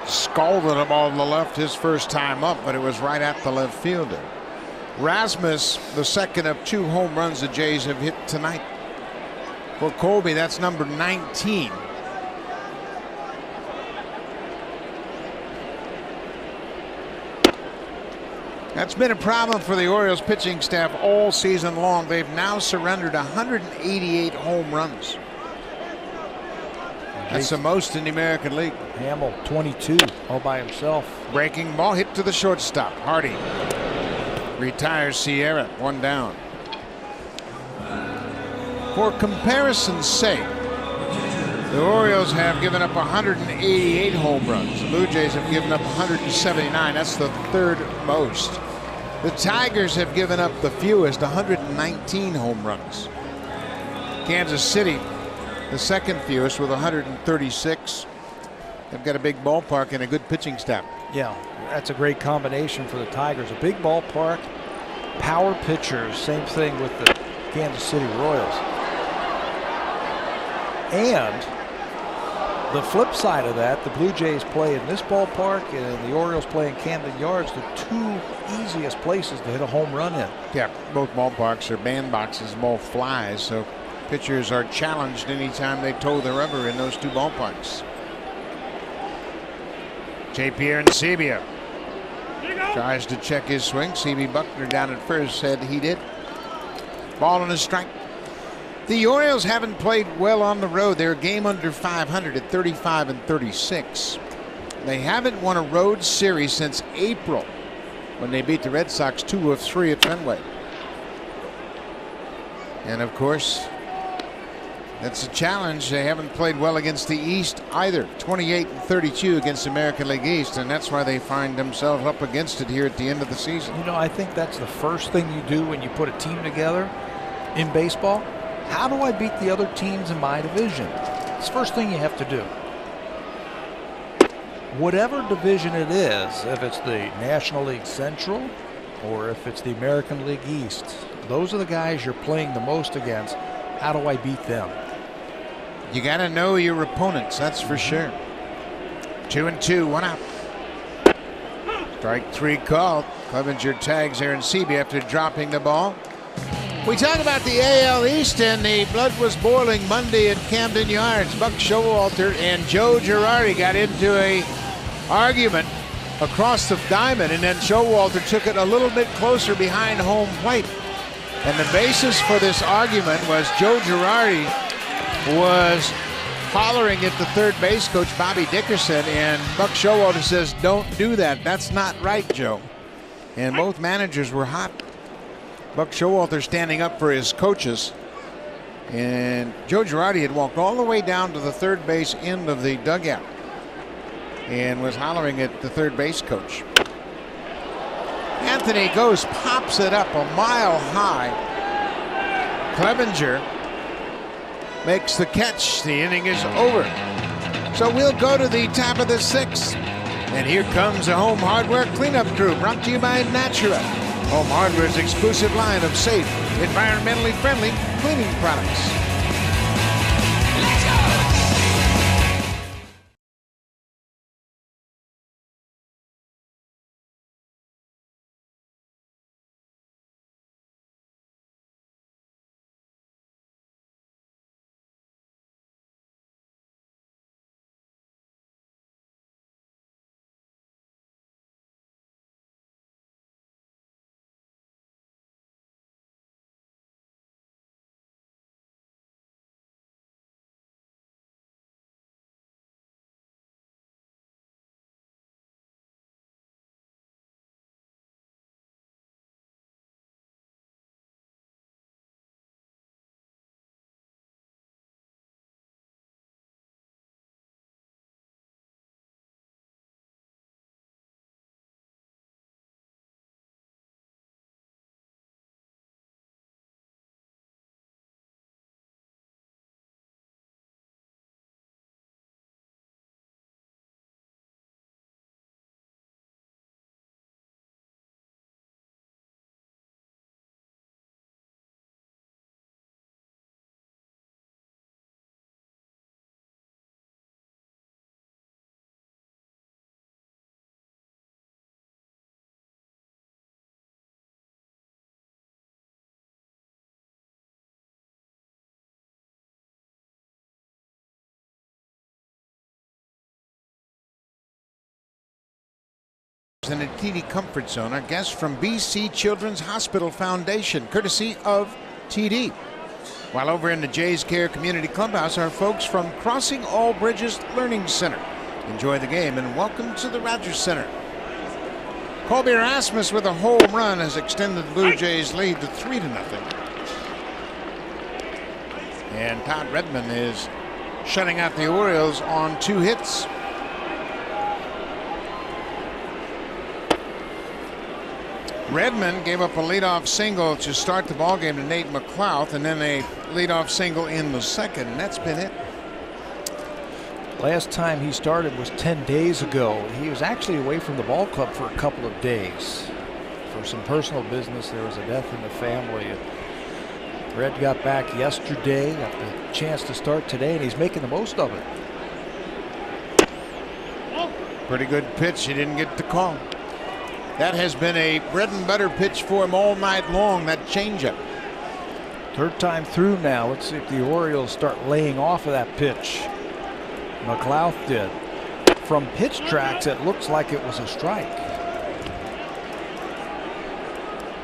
scalded him on the left his first time up, but it was right at the left fielder. Rasmus, the second of 2 home runs the Jays have hit tonight. For Colby, that's number 19. That's been a problem for the Orioles pitching staff all season long. They've now surrendered 188 home runs. That's the most in the American League. Hamill, 22, all by himself. Breaking ball hit to the shortstop. Hardy retires Sierra, 1 down. For comparison's sake, the Orioles have given up 188 home runs. The Blue Jays have given up 179. That's the third most. The Tigers have given up the fewest, 119 home runs. Kansas City, the second fewest with 136. They've got a big ballpark and a good pitching staff. Yeah, that's a great combination for the Tigers. A big ballpark, power pitchers, same thing with the Kansas City Royals. And the flip side of that, the Blue Jays play in this ballpark and the Orioles play in Camden Yards, the 2 easiest places to hit a home run in. Yeah, both ballparks are bandboxes, ball flies, so pitchers are challenged anytime they toe the rubber in those 2 ballparks. J. Pierre Ncibia tries to check his swing. C.B. Buckner down at first said he did. Ball on a strike. The Orioles haven't played well on the road. They're a game under 500 at 35-36. They haven't won a road series since April when they beat the Red Sox 2 of 3 at Fenway. And of course, that's a challenge. They haven't played well against the East either. 28-32 against the American League East, and that's why they find themselves up against it here at the end of the season. You know, I think that's the first thing you do when you put a team together in baseball. How do I beat the other teams in my division? It's the first thing you have to do. Whatever division it is, if it's the National League Central or if it's the American League East, those are the guys you're playing the most against. How do I beat them? You got to know your opponents, that's for sure. 2-2, 1 out. Strike 3 called. Clevenger tags Aaron Seaby after dropping the ball. We talk about the AL East, and the blood was boiling Monday at Camden Yards. Buck Showalter and Joe Girardi got into a argument across the diamond, and then Showalter took it a little bit closer behind home plate. And the basis for this argument was Joe Girardi was hollering at the third base coach, Bobby Dickerson, and Buck Showalter says, "Don't do that. That's not right, Joe." And both managers were hot. Buck Showalter standing up for his coaches. And Joe Girardi had walked all the way down to the third base end of the dugout and was hollering at the third base coach. Anthony Ghost pops it up a mile high. Clevenger makes the catch. The inning is over. So we'll go to the top of the 6th. And here comes a Home Hardware cleanup crew, brought to you by Natura. Home Hardware's exclusive line of safe, environmentally friendly cleaning products. In a TD Comfort Zone, our guests from BC Children's Hospital Foundation, courtesy of TD. While over in the Jays Care Community Clubhouse, our folks from Crossing All Bridges Learning Center. Enjoy the game and welcome to the Rogers Center. Colby Rasmus with a home run has extended the Blue Jays lead to 3-0. And Todd Redmond is shutting out the Orioles on 2 hits. Redmond gave up a leadoff single to start the ballgame to Nate McLouth, and then a leadoff single in the second, and that's been it. Last time he started was 10 days ago. He was actually away from the ball club for a couple of days. For some personal business, there was a death in the family. Red got back yesterday, got the chance to start today, and he's making the most of it. Pretty good pitch. He didn't get the call. That has been a bread and butter pitch for him all night long, that changeup. Third time through now. Let's see if the Orioles start laying off of that pitch. McLouth did. From pitch tracks, it looks like it was a strike.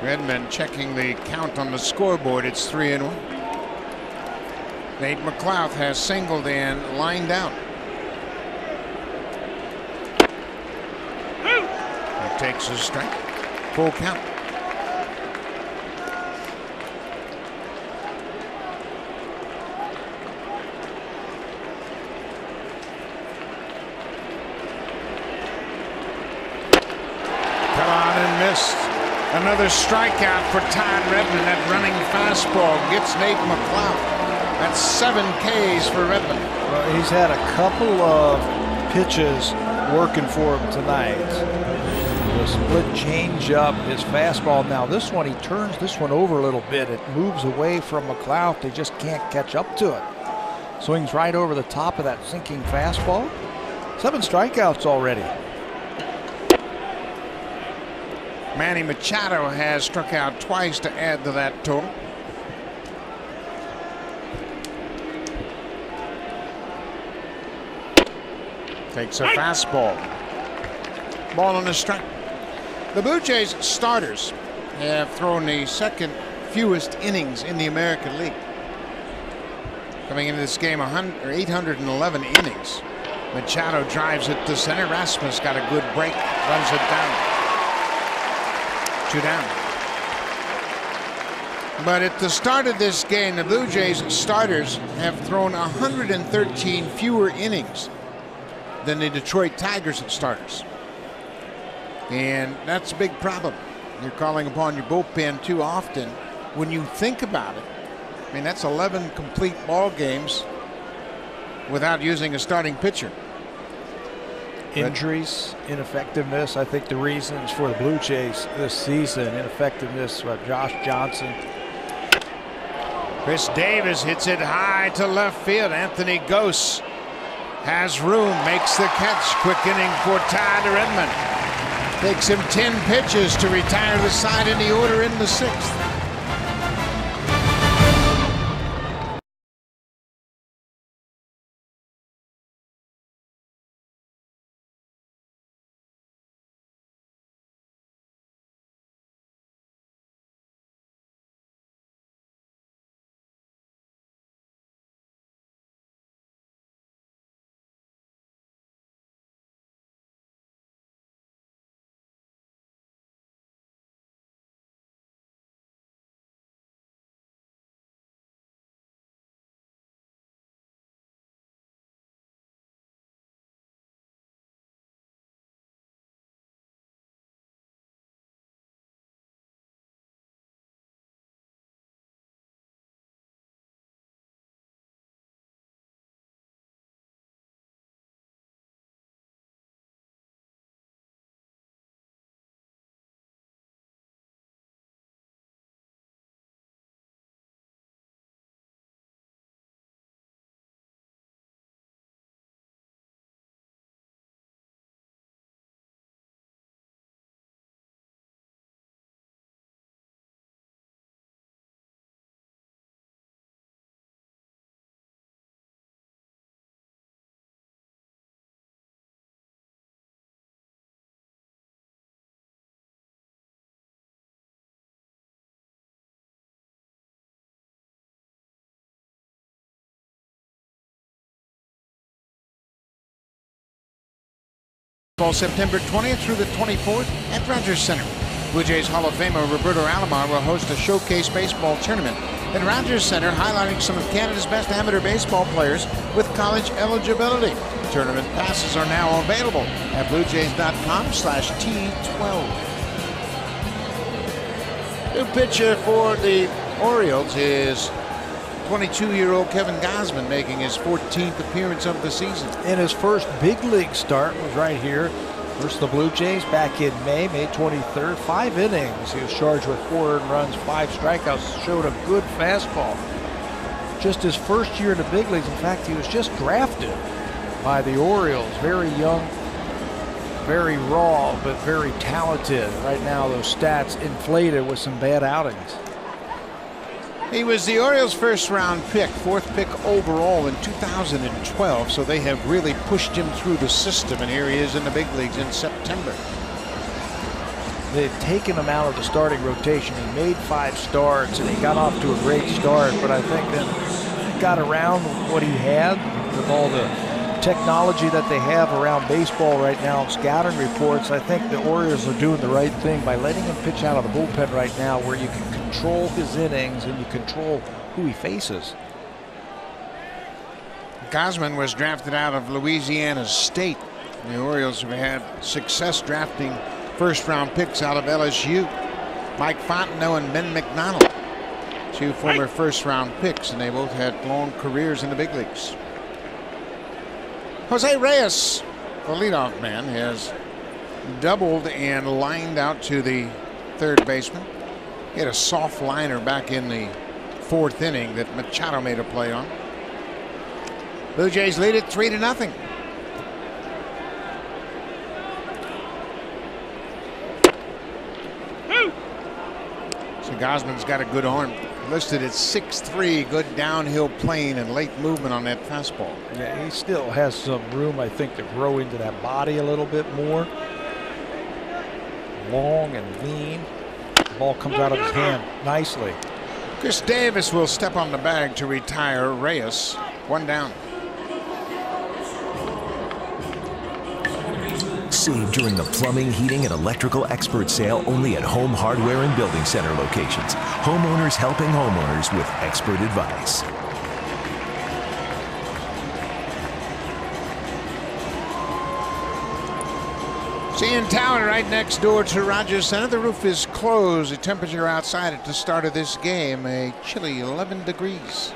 Redmond checking the count on the scoreboard. It's 3-1. Nate McLouth has singled and lined out. He takes a strike. Full count. Come on and missed. Another strikeout for Todd Redmond. That running fastball gets Nate McLouth. That's 7 Ks for Redmond. Well, he's had a couple of pitches working for him tonight. The split changeup, his fastball. Now this one, he turns this one over a little bit. It moves away from McLouth. They just can't catch up to it. Swings right over the top of that sinking fastball. 7 strikeouts already. Manny Machado has struck out twice to add to that total. Takes a fastball. Ball on the strike. The Blue Jays starters have thrown the second fewest innings in the American League. Coming into this game, 811 innings. Machado drives it to center. Rasmus got a good break, runs it down. 2 down. But at the start of this game, the Blue Jays starters have thrown 113 fewer innings than the Detroit Tigers starters. And that's a big problem. You're calling upon your bullpen too often. When you think about it, I mean, that's 11 complete ball games without using a starting pitcher. Injuries, ineffectiveness. I think the reasons for the Blue Jays this season, ineffectiveness by Josh Johnson. Chris Davis hits it high to left field. Anthony Gose has room, makes the catch. Quick inning for Tyler Redmond. Takes him 10 pitches to retire the side in the order in the 6th. September 20th through the 24th at Rogers Center. Blue Jays Hall of Famer Roberto Alomar will host a showcase baseball tournament at Rogers Center, highlighting some of Canada's best amateur baseball players with college eligibility. Tournament passes are now available at bluejays.com/T12. New pitcher for the Orioles is 22-year-old Kevin Gausman, making his 14th appearance of the season. And his first big league start was right here versus the Blue Jays back in May 23rd. 5 innings. He was charged with 4 earned runs, 5 strikeouts, showed a good fastball. Just his first year in the big leagues. In fact, he was just drafted by the Orioles. Very young, very raw, but very talented. Right now, those stats inflated with some bad outings. He was the Orioles' first-round pick, 4th pick overall in 2012, so they have really pushed him through the system, and here he is in the big leagues in September. They've taken him out of the starting rotation. He made 5 starts, and he got off to a great start, but I think then he got around what he had with all the technology that they have around baseball right now, scouting reports. I think the Orioles are doing the right thing by letting him pitch out of the bullpen right now, where you can control his innings and you control who he faces. Gausman was drafted out of Louisiana State. The Orioles have had success drafting first-round picks out of LSU. Mike Fontenot and Ben McDonald, 2 former first-round picks, and they both had long careers in the big leagues. Jose Reyes, the leadoff man, has doubled and lined out to the third baseman. He had a soft liner back in the 4th inning that Machado made a play on. Blue Jays lead it 3-0. Gosman's got a good arm. Listed at 6'3", good downhill plane and late movement on that fastball. Yeah, he still has some room, I think, to grow into that body a little bit more. Long and lean. The ball comes out of his hand nicely. Chris Davis will step on the bag to retire Reyes. 1 down. Save during the plumbing, heating, and electrical expert sale only at Home Hardware and Building Center locations. Homeowners helping homeowners with expert advice. CN Tower right next door to Rogers Center. The roof is closed. The temperature outside at the start of this game, a chilly 11 degrees.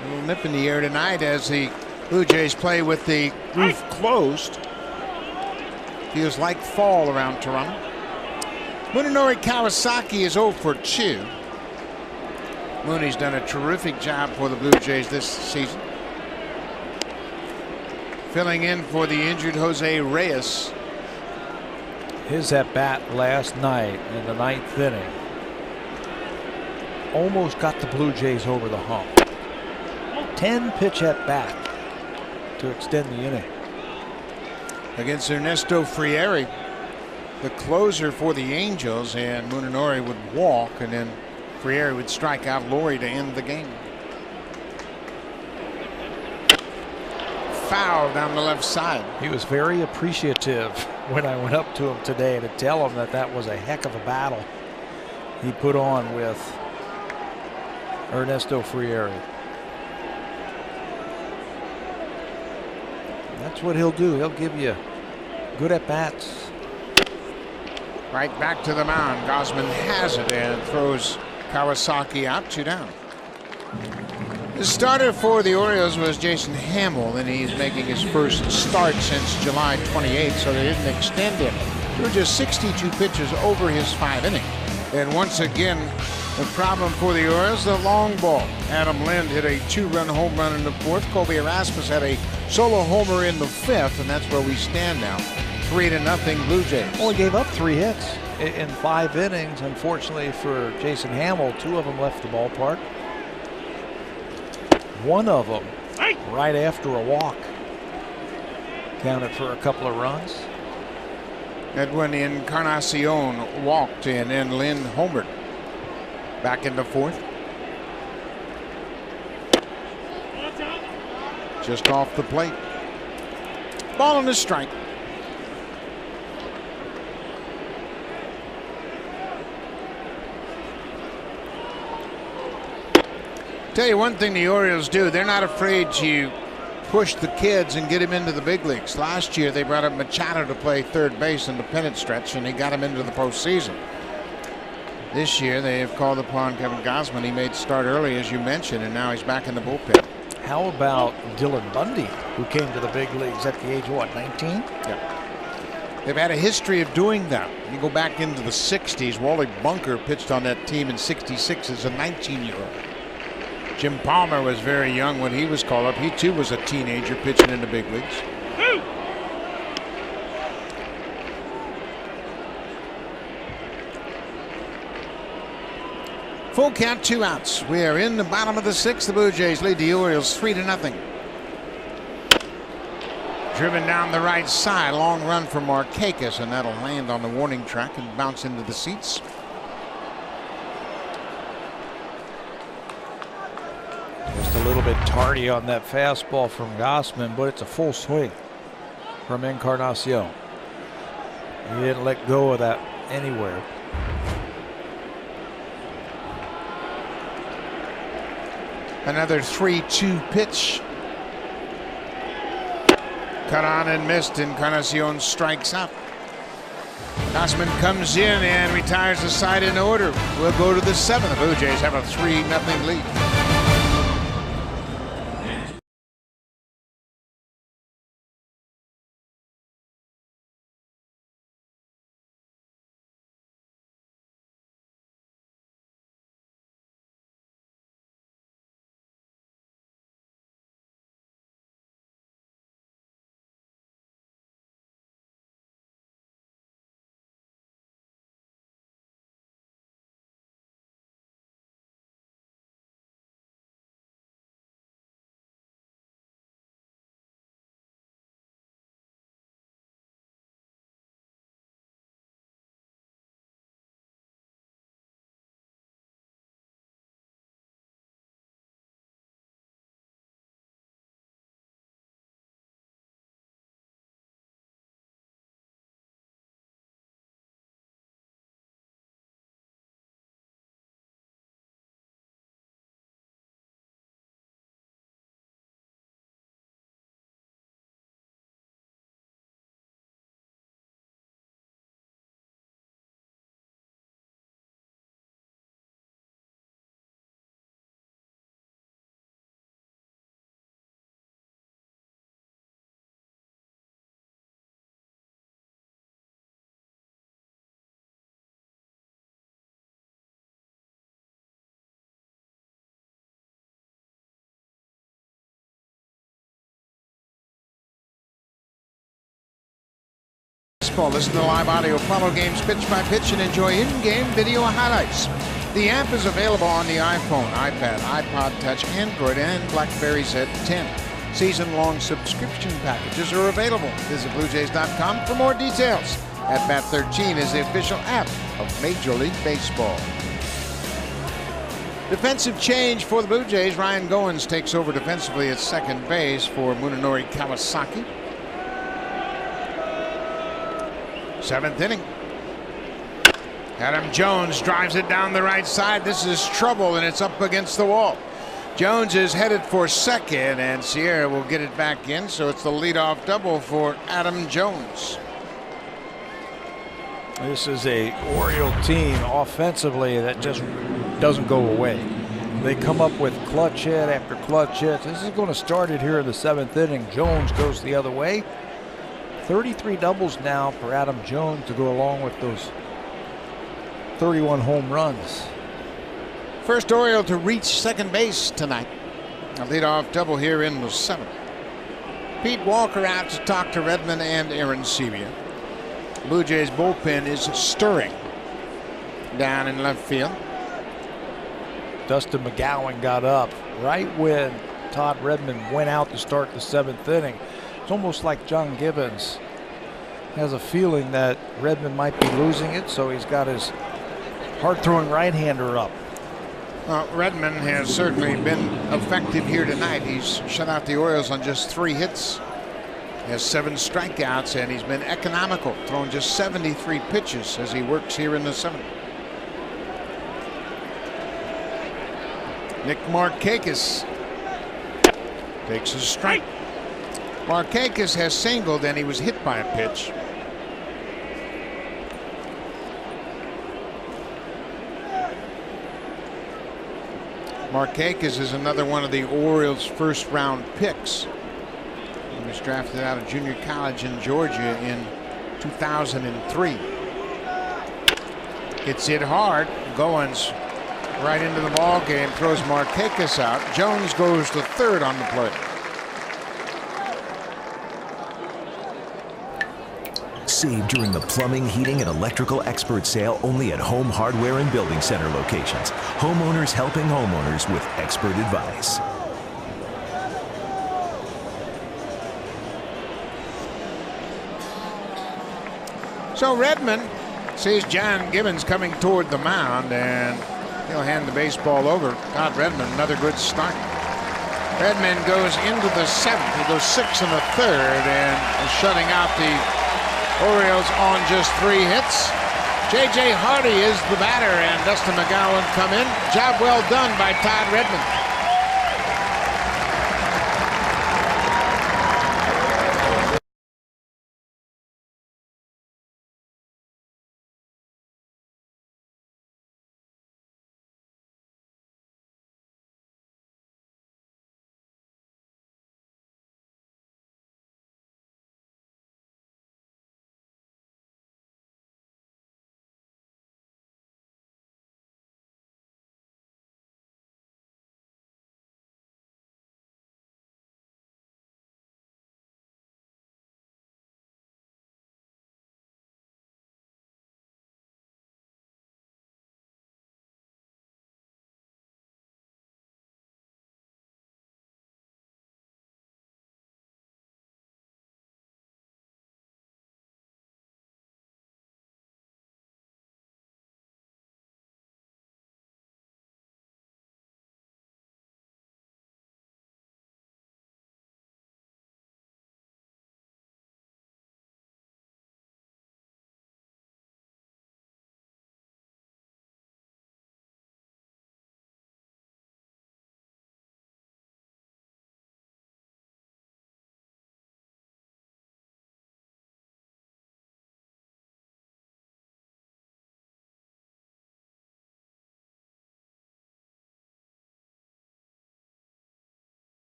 A little nip in the air tonight as the Blue Jays play with the roof closed. Feels like fall around Toronto. Munenori Kawasaki is 0 for 2. Mooney's done a terrific job for the Blue Jays this season. Filling in for the injured Jose Reyes. His at-bat last night in the 9th inning almost got the Blue Jays over the hump. 10-pitch at-bat to extend the inning. Against Ernesto Frieri, the closer for the Angels, and Munenori would walk, and then Frieri would strike out Laurie to end the game. Foul down the left side. He was very appreciative when I went up to him today to tell him that that was a heck of a battle he put on with Ernesto Frieri. That's what he'll do. He'll give you good at-bats. Right back to the mound. Gosman has it and throws Kawasaki out. 2 down. The starter for the Orioles was Jason Hamill, and he's making his first start since July 28th, so they didn't extend him. Threw just 62 pitches over his 5 innings. And once again, the problem for the Orioles, the long ball. Adam Lind hit a 2-run home run in the 4th. Colby Rasmus had a solo homer in the 5th, and that's where we stand now. 3-0 Blue Jays. Only gave up 3 hits in 5 innings. Unfortunately for Jason Hamill, 2 of them left the ballpark. One of them right after a walk. Counted for a couple of runs. Edwin Encarnacion walked in, and Lynn homered. Back in the 4th. Just off the plate. Ball on the strike. Tell you one thing the Orioles do, they're not afraid to push the kids and get him into the big leagues. Last year they brought up Machado to play third base in the pennant stretch, and he got him into the postseason. This year they have called upon Kevin Gosman. He made start early, as you mentioned, and now he's back in the bullpen. How about Dylan Bundy, who came to the big leagues at the age of what, 19? Yeah. They've had a history of doing that. You go back into the 60s, Wally Bunker pitched on that team in 66 as a 19-year-old. Jim Palmer was very young when he was called up. He too was a teenager pitching in the big leagues. Full count, 2 outs. We are in the bottom of the 6th. The Blue Jays lead the Orioles 3-0. Driven down the right side. Long run for Markakis, and that'll land on the warning track and bounce into the seats. Just a little bit tardy on that fastball from Gosman, but it's a full swing from Encarnacion. He didn't let go of that anywhere. Another 3-2 pitch. Cut on and missed. Encarnacion strikes out. Gosman comes in and retires the side in order. We'll go to the 7th. The Blue Jays have a 3-0 lead. baseball. Listen to live audio, follow games pitch by pitch, and enjoy in-game video highlights. The app is available on the iPhone, iPad, iPod Touch, Android, and BlackBerry Z10. Season-long subscription packages are available. Visit BlueJays.com for more details. At Bat 13 is the official app of Major League Baseball. Defensive change for the Blue Jays. Ryan Goins takes over defensively at second base for Munenori Kawasaki. Seventh inning. Adam Jones drives it down the right side. This is trouble, and it's up against the wall. Jones is headed for second, and Sierra will get it back in, so it's the leadoff double for Adam Jones. This is a Oriole team offensively that just doesn't go away. They come up with clutch hit after clutch hit. This is going to start it here in the seventh inning. Jones goes the other way. 33 doubles now for Adam Jones to go along with those 31 home runs. First Oriole to reach second base tonight. A leadoff double here in the seventh. Pete Walker out to talk to Redmond and Aaron Sebia. Blue Jays bullpen is stirring down in left field. Dustin McGowan got up right when Todd Redmond went out to start the seventh inning. It's almost like John Gibbons has a feeling that Redmond might be losing it, so he's got his hard-throwing right-hander up. Redmond has certainly been effective here tonight. He's shut out the Orioles on just 3 hits. He has 7 strikeouts, and he's been economical, throwing just 73 pitches as he works here in the seventh. Nick Markakis takes a strike. Markakis has singled, and he was hit by a pitch. Markakis is another one of the Orioles' first-round picks. He was drafted out of junior college in Georgia in 2003. Gets hit hard. Goins right into the ball game, throws Markakis out. Jones goes to third on the play. Save during the plumbing, heating, and electrical expert sale only at Home Hardware and Building Center locations. Homeowners helping homeowners with expert advice. So Redmond sees John Gibbons coming toward the mound, and he'll hand the baseball over. Todd Redmond, another good start. Redmond goes into the seventh. He goes 6 1/3 and is shutting out the Orioles on just 3 hits. J.J. Hardy is the batter, and Dustin McGowan come in. Job well done by Todd Redmond.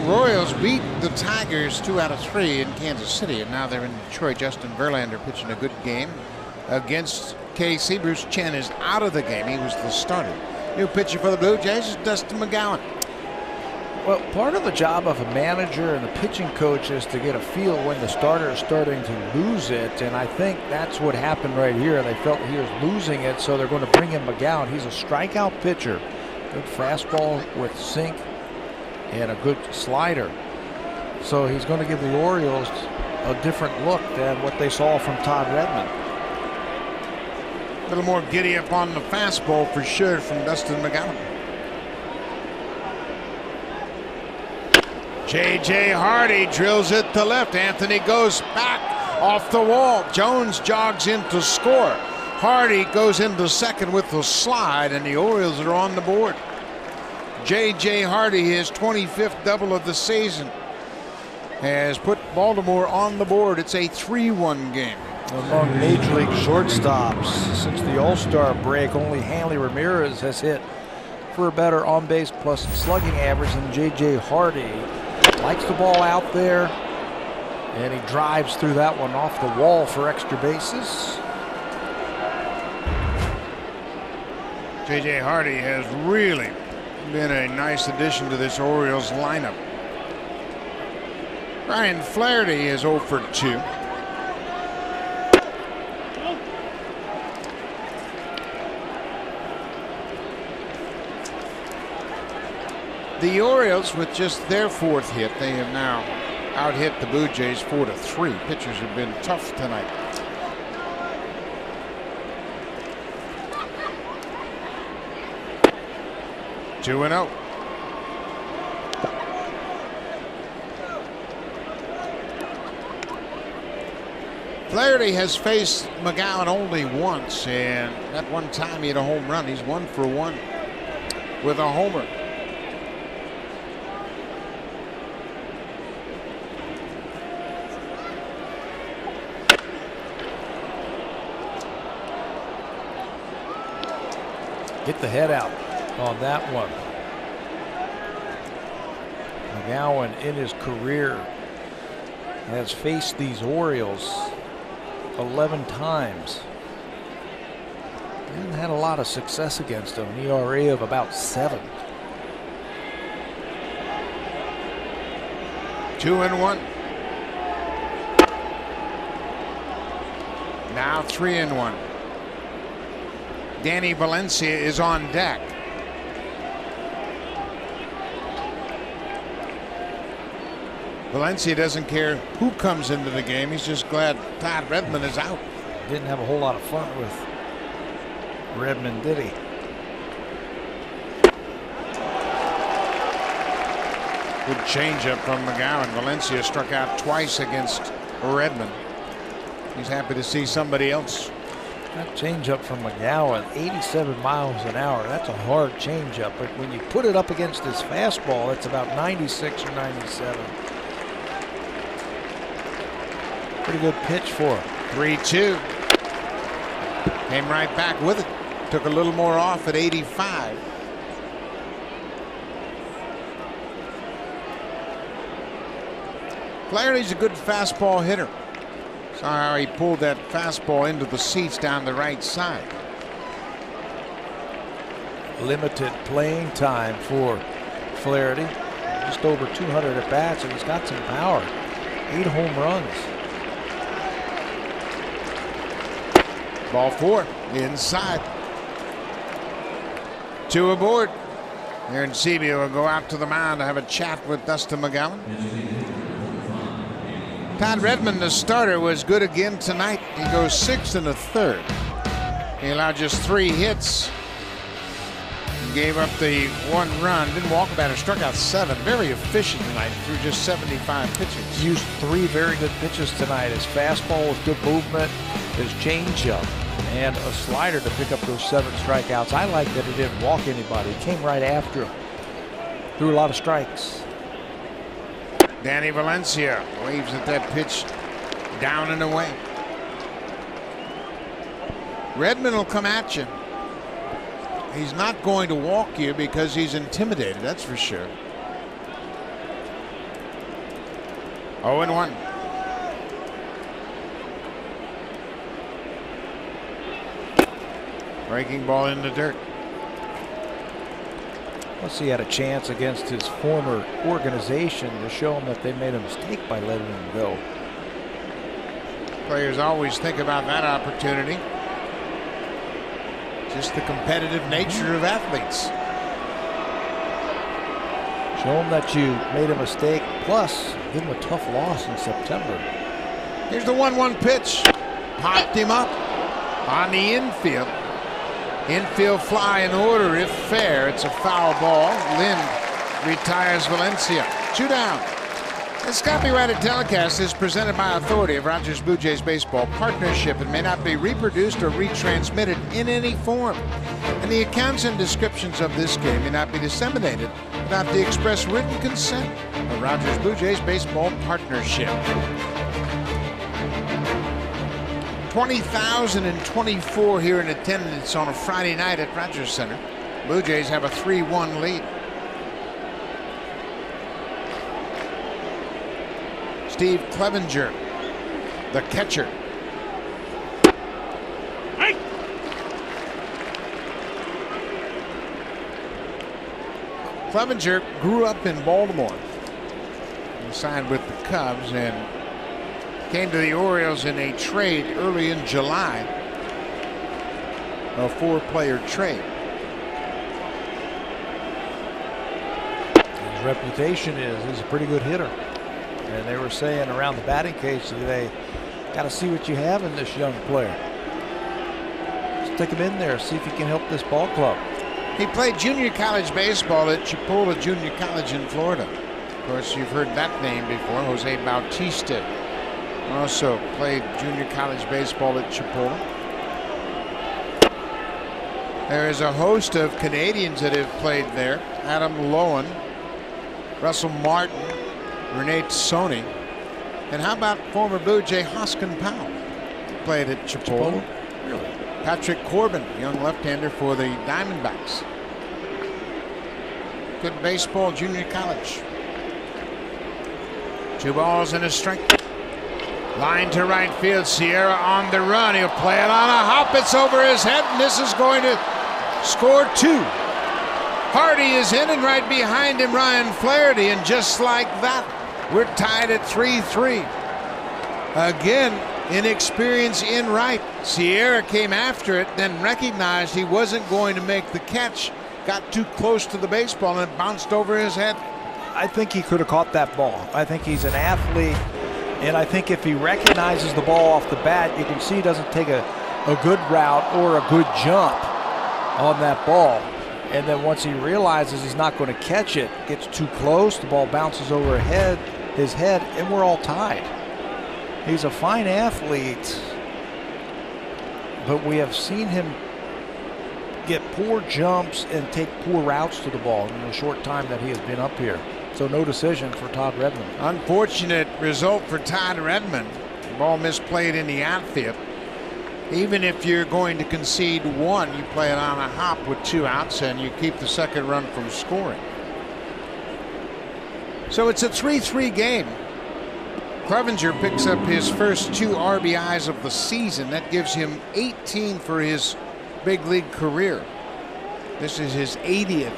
Royals beat the Tigers 2 out of 3 in Kansas City, and now they're in Detroit. Justin Verlander pitching a good game against KC. Bruce Chen is out of the game. He was the starter. New pitcher for the Blue Jays is Dustin McGowan. Well, part of the job of a manager and the pitching coach is to get a feel when the starter is starting to lose it, and I think that's what happened right here. They felt he was losing it, so they're going to bring in McGowan. He's a strikeout pitcher. Good fastball with sink and a good slider. So he's going to give the Orioles a different look than what they saw from Todd Redmond. A little more giddy up on the fastball for sure from Dustin McGowan. J.J. Hardy drills it to left. Anthony goes back off the wall. Jones jogs in to score. Hardy goes into second with the slide, and the Orioles are on the board. J.J. Hardy, his 25th double of the season, has put Baltimore on the board. It's a 3-1 game. Among Major League shortstops since the All-Star break, only Hanley Ramirez has hit for a better on-base plus slugging average than J.J. Hardy. Likes the ball out there, and he drives through that one off the wall for extra bases. J.J. Hardy has really been a nice addition to this Orioles lineup. Ryan Flaherty is 0 for 2. The Orioles, with just their 4th hit, they have now out-hit the Blue Jays 4-3. Pitchers have been tough tonight. Two and 0. Flaherty has faced McGowan only once, and that one time he had a home run. He's 1 for 1 with a homer. Get the head out on that one. McGowan in his career has faced these Orioles 11 times. Hasn't had a lot of success against them. An ERA of about 7. 2-1. Now 3-1. Danny Valencia is on deck. Valencia doesn't care who comes into the game. He's just glad Todd Redmond is out. Didn't have a whole lot of fun with Redmond, did he? Good changeup from McGowan. Valencia struck out twice against Redmond. He's happy to see somebody else. That changeup from McGowan, 87 miles an hour. That's a hard changeup, but when you put it up against his fastball, it's about 96 or 97. Pretty good pitch for him. 3-2. Came right back with it. Took a little more off at 85. Flaherty's a good fastball hitter. Saw how he pulled that fastball into the seats down the right side. Limited playing time for Flaherty. Just over 200 at bats, and he's got some power. 8 home runs. Ball 4 inside. 2 aboard. Aaron Sebia will go out to the mound to have a chat with Dustin McGowan. Todd Redmond, the starter, was good again tonight. He goes 6 1/3. He allowed just 3 hits. He gave up the 1 run. Didn't walk a batter. Struck out 7. Very efficient tonight through just 75 pitches. Used 3 very good pitches tonight. His fastball with good movement, his changeup, and a slider to pick up those 7 strikeouts. I like that he didn't walk anybody. He came right after him. Threw a lot of strikes. Danny Valencia waves at that pitch down and away. Redmond will come at you. He's not going to walk you because he's intimidated, that's for sure. 0-1. Breaking ball in the dirt. Plus, he had a chance against his former organization to show him that they made a mistake by letting him go. Players always think about that opportunity. Just the competitive nature of athletes. Show him that you made a mistake, plus give him a tough loss in September. Here's the 1-1 pitch. Popped him up on the infield. Infield fly in order if fair. It's a foul ball. Lind retires Valencia. 2 down. This copyrighted telecast is presented by authority of Rogers Blue Jays Baseball Partnership and may not be reproduced or retransmitted in any form. And the accounts and descriptions of this game may not be disseminated without the express written consent of Rogers Blue Jays Baseball Partnership. 20,024 here in attendance on a Friday night at Rogers Center. Blue Jays have a 3-1 lead. Steve Clevenger, the catcher. Hey. Clevenger grew up in Baltimore. He signed with the Cubs and came to the Orioles in a trade early in July, a 4-player trade. His reputation is he's a pretty good hitter. And they were saying around the batting cage today, got to see what you have in this young player. Stick him in there, see if he can help this ball club. He played junior college baseball at Chipola Junior College in Florida. Of course, you've heard that name before, Jose Bautista. Also played junior college baseball at Chipola. There is a host of Canadians that have played there. Adam Loewen, Russell Martin, Renee Sony, and how about former Blue Jay Hoskin Powell? Played at Chipola. Really? Patrick Corbin, young left-hander for the Diamondbacks. Good baseball, junior college. 2 balls and a strike. Line to right field. Sierra on the run. He'll play it on a hop. It's over his head, and this is going to score 2. Hardy is in, and right behind him, Ryan Flaherty, and just like that, we're tied at 3-3. Again, inexperience in right. Sierra came after it, then recognized he wasn't going to make the catch. Got too close to the baseball and it bounced over his head. I think he could have caught that ball. I think he's an athlete, and I think if he recognizes the ball off the bat, you can see he doesn't take a good route or a good jump on that ball. And then once he realizes he's not going to catch it, gets too close, the ball bounces over his head, and we're all tied. He's a fine athlete, but we have seen him get poor jumps and take poor routes to the ball in the short time that he has been up here. So no decision for Todd Redmond. Unfortunate result for Todd Redmond. The ball misplayed in the outfield. Even if you're going to concede 1, you play it on a hop with 2 outs and you keep the second run from scoring. So it's a 3-3 game. Clevenger picks up his first 2 RBIs of the season. That gives him 18 for his big league career. This is his 80th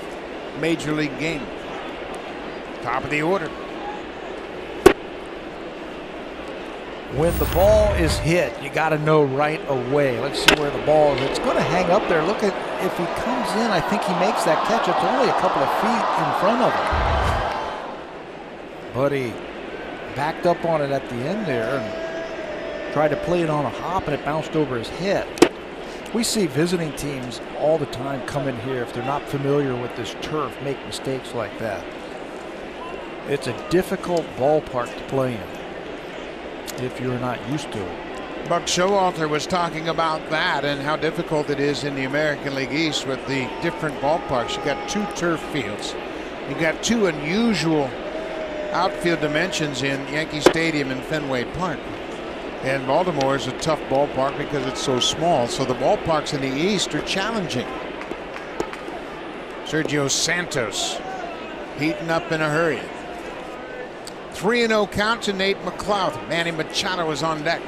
major league game. Top of the order. When the ball is hit, you got to know right away. Let's see where the ball is. It's going to hang up there. Look at, if he comes in, I think he makes that catch. It's only a couple of feet in front of him. But he backed up on it at the end there and tried to play it on a hop, and it bounced over his head. We see visiting teams all the time come in here, if they're not familiar with this turf, make mistakes like that. It's a difficult ballpark to play in if you're not used to it. Buck Showalter was talking about that and how difficult it is in the American League East with the different ballparks. You got 2 turf fields. You got 2 unusual outfield dimensions in Yankee Stadium and Fenway Park. And Baltimore is a tough ballpark because it's so small. So the ballparks in the East are challenging. Sergio Santos heating up in a hurry. 3-0 count to Nate McLeod. Manny Machado is on deck.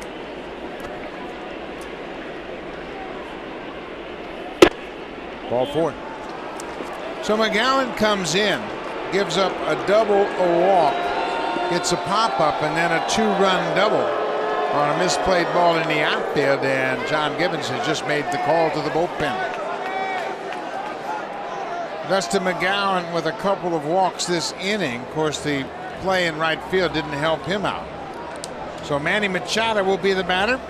Ball 4. So McGowan comes in, gives up a double, a walk, gets a pop-up, and then a 2-run double on a misplayed ball in the outfield, and John Gibbons has just made the call to the bullpen. Dustin McGowan with a couple of walks this inning. Of course, the play in right field didn't help him out. So Manny Machado will be the batter.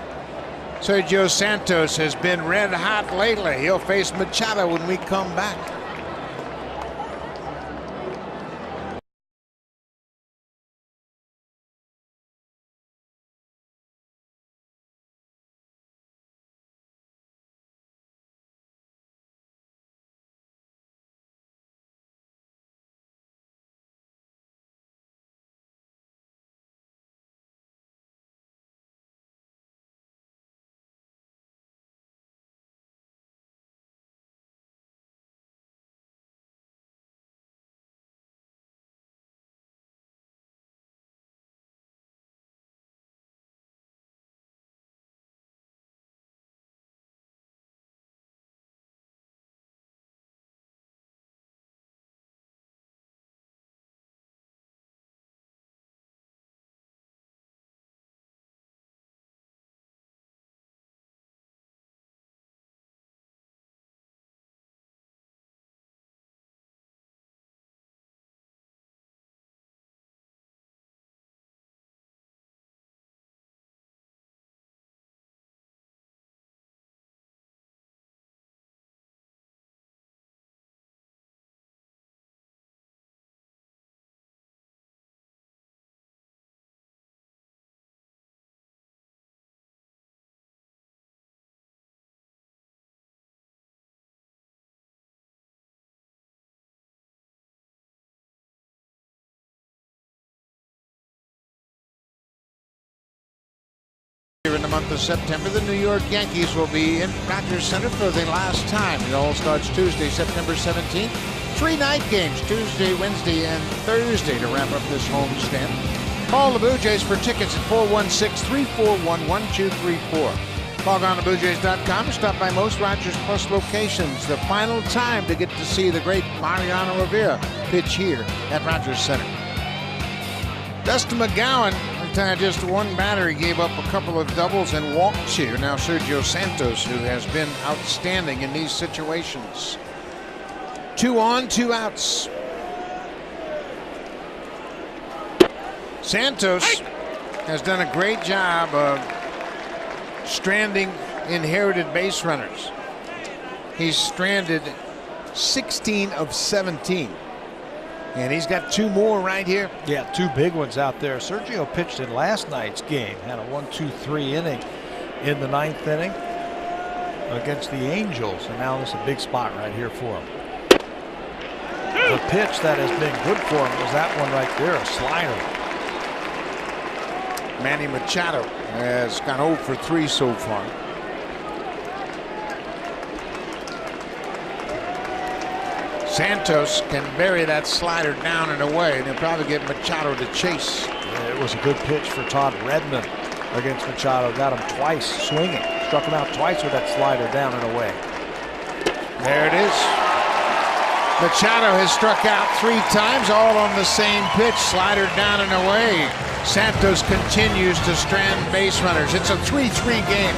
Sergio Santos has been red hot lately. He'll face Machado when we come back. In the month of September, the New York Yankees will be in Rogers Center for the last time. It all starts Tuesday, September 17th. 3 night games, Tuesday, Wednesday, and Thursday to wrap up this homestand. Call the Blue Jays for tickets at 416-341-1234. Log on to BlueJays.com and stop by most Rogers Plus locations. The final time to get to see the great Mariano Rivera pitch here at Rogers Center. Dustin McGowan, just one batter, he gave up a couple of doubles and walks here. Now Sergio Santos, who has been outstanding in these situations. 2 on, 2 outs. Santos has done a great job of stranding inherited base runners. He's stranded 16 of 17. And he's got 2 more right here. Yeah, 2 big ones out there. Sergio pitched in last night's game. Had a 1-2-3 inning in the 9th inning against the Angels. And now this is a big spot right here for him. The pitch that has been good for him was that one right there, a slider. Manny Machado has gone 0 for 3 so far. Santos can bury that slider down and away, and he'll probably get Machado to chase. Yeah, it was a good pitch for Todd Redmond against Machado. Got him twice swinging. Struck him out twice with that slider down and away. There it is. Machado has struck out 3 times, all on the same pitch. Slider down and away. Santos continues to strand base runners. It's a 3-3 game.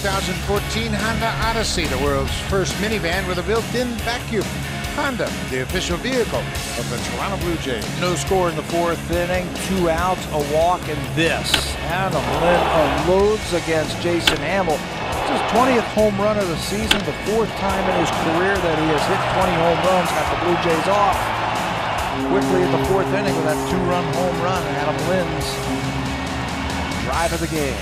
2014 Honda Odyssey, the world's first minivan with a built-in vacuum. Honda, the official vehicle of the Toronto Blue Jays. No score in the fourth inning, 2 outs, a walk, and this. Adam Lynn unloads against Jason Hamill. It's his 20th home run of the season, the 4th time in his career that he has hit 20 home runs, got the Blue Jays off. Quickly in the 4th inning with that 2-run home run, Adam Lynn's drive of the game.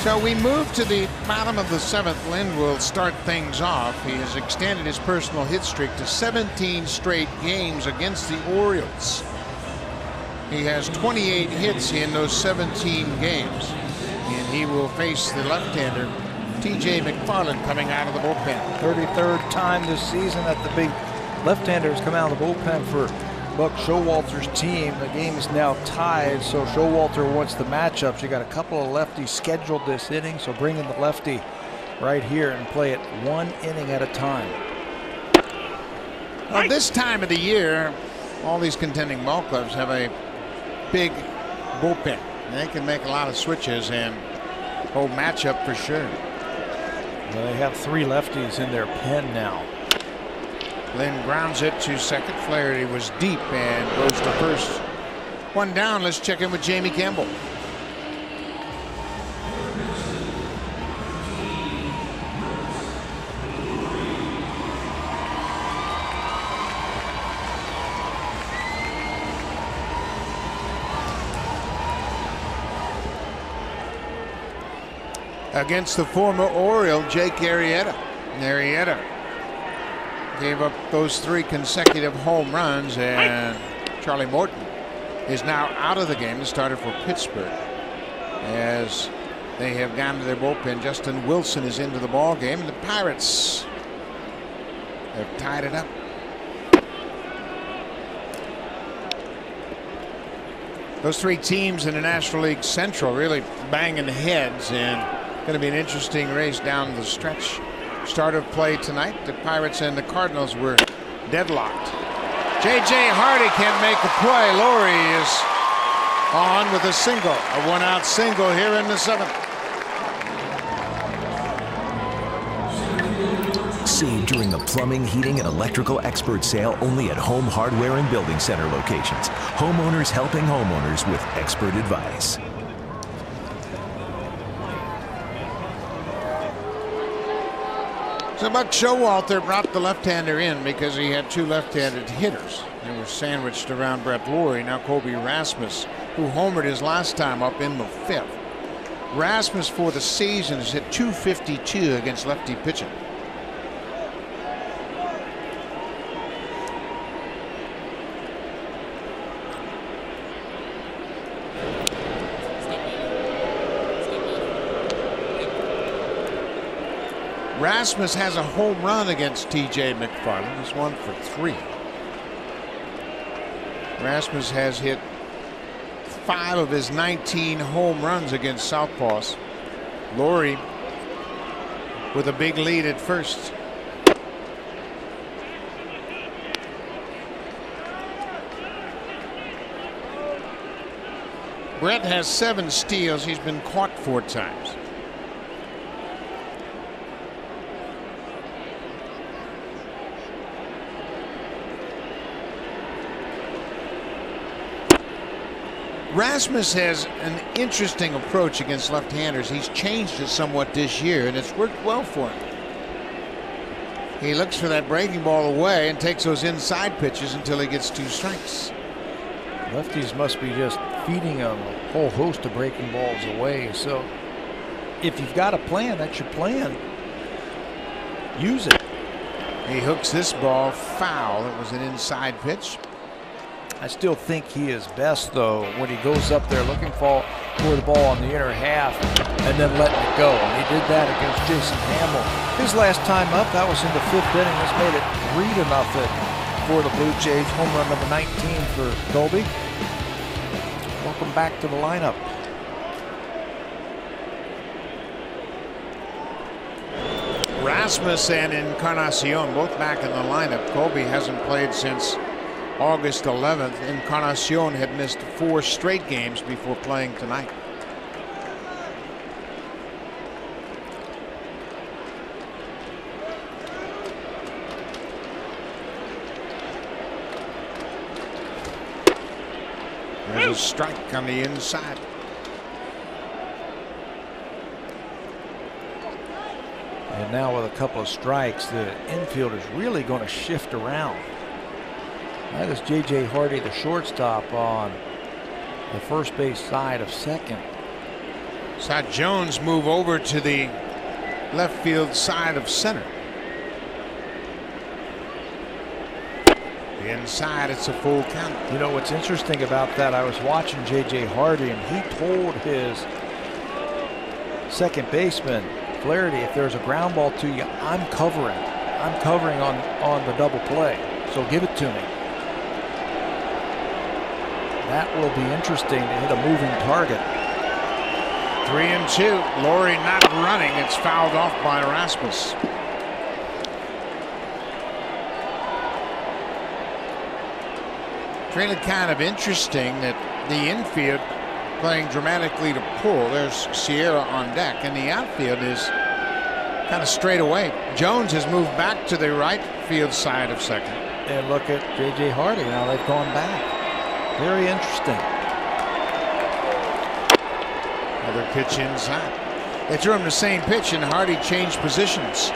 So we move to the bottom of the 7th. Lynn will start things off. He has extended his personal hit streak to 17 straight games against the Orioles. He has 28 hits in those 17 games. And he will face the left-hander, T.J. McFarland, coming out of the bullpen. 33rd time this season that the big left-handers come out of the bullpen for Buck Showalter's team. The game is now tied, so Showalter wants the matchups. You got a couple of lefties scheduled this inning, so bring in the lefty right here and play it 1 inning at a time. Well, this time of the year, all these contending ball clubs have a big bullpen. They can make a lot of switches and hold matchup for sure. Well, they have 3 lefties in their pen now. Lynn grounds it to second. Flaherty was deep and goes to first. 1 down. Let's check in with Jamie Campbell. Against the former Oriole, Jake Arrieta. Arrieta gave up those 3 consecutive home runs, and Charlie Morton is now out of the game. The starter for Pittsburgh, as they have gone to their bullpen. Justin Wilson is into the ball game, and the Pirates have tied it up. Those 3 teams in the National League Central really banging heads, and going to be an interesting race down the stretch. Start of play tonight. The Pirates and the Cardinals were deadlocked. J.J. Hardy can't make a play. Laurie is on with a single. A 1-out single here in the 7th. Save during the plumbing, heating, and electrical expert sale only at Home Hardware and Building Center locations. Homeowners helping homeowners with expert advice. So Buck Showalter brought the left-hander in because he had 2 left-handed hitters. They were sandwiched around Brett Laurie. Now Kobe Rasmus, who homered his last time up in the 5th. Rasmus for the season has hit .252 against lefty pitching. Rasmus has a home run against T.J. McFarland. He's 1 for 3. Rasmus has hit 5 of his 19 home runs against Southpaws. Laurie with a big lead at first. Brett has 7 steals. He's been caught 4 times. Rasmus has an interesting approach against left-handers. He's changed it somewhat this year, and it's worked well for him. He looks for that breaking ball away and takes those inside pitches until he gets 2 strikes. Lefties must be just feeding a whole host of breaking balls away. So if you've got a plan, that's your plan. Use it. He hooks this ball foul. It was an inside pitch. I still think he is best, though, when he goes up there looking for the ball on the inner half and then letting it go. And he did that against Jason Hamill. His last time up, that was in the 5th inning. This made it 3-0 for the Blue Jays. Home run number 19 for Colby. Welcome back to the lineup. Rasmus and Encarnacion both back in the lineup. Colby hasn't played since August 11th. Encarnacion had missed 4 straight games before playing tonight. There's a strike on the inside. And now with a couple of strikes, the infield is really going to shift around. That is J.J. Hardy, the shortstop, on the first base side of second. Saw Jones move over to the left field side of center. The inside, it's a full count. You know what's interesting about that? I was watching J.J. Hardy, and he told his second baseman, Flaherty, if there's a ground ball to you, I'm covering. I'm covering on the double play. So give it to me. That will be interesting to hit a moving target. 3-2. Laurie not running. It's fouled off by Rasmus. It's really kind of interesting that the infield playing dramatically to pull. There's Sierra on deck, and the outfield is kind of straight away. Jones has moved back to the right field side of second. And look at J.J. Hardy. Now they've gone back. Very interesting. Another pitch inside. They threw him the same pitch, and Hardy changed positions.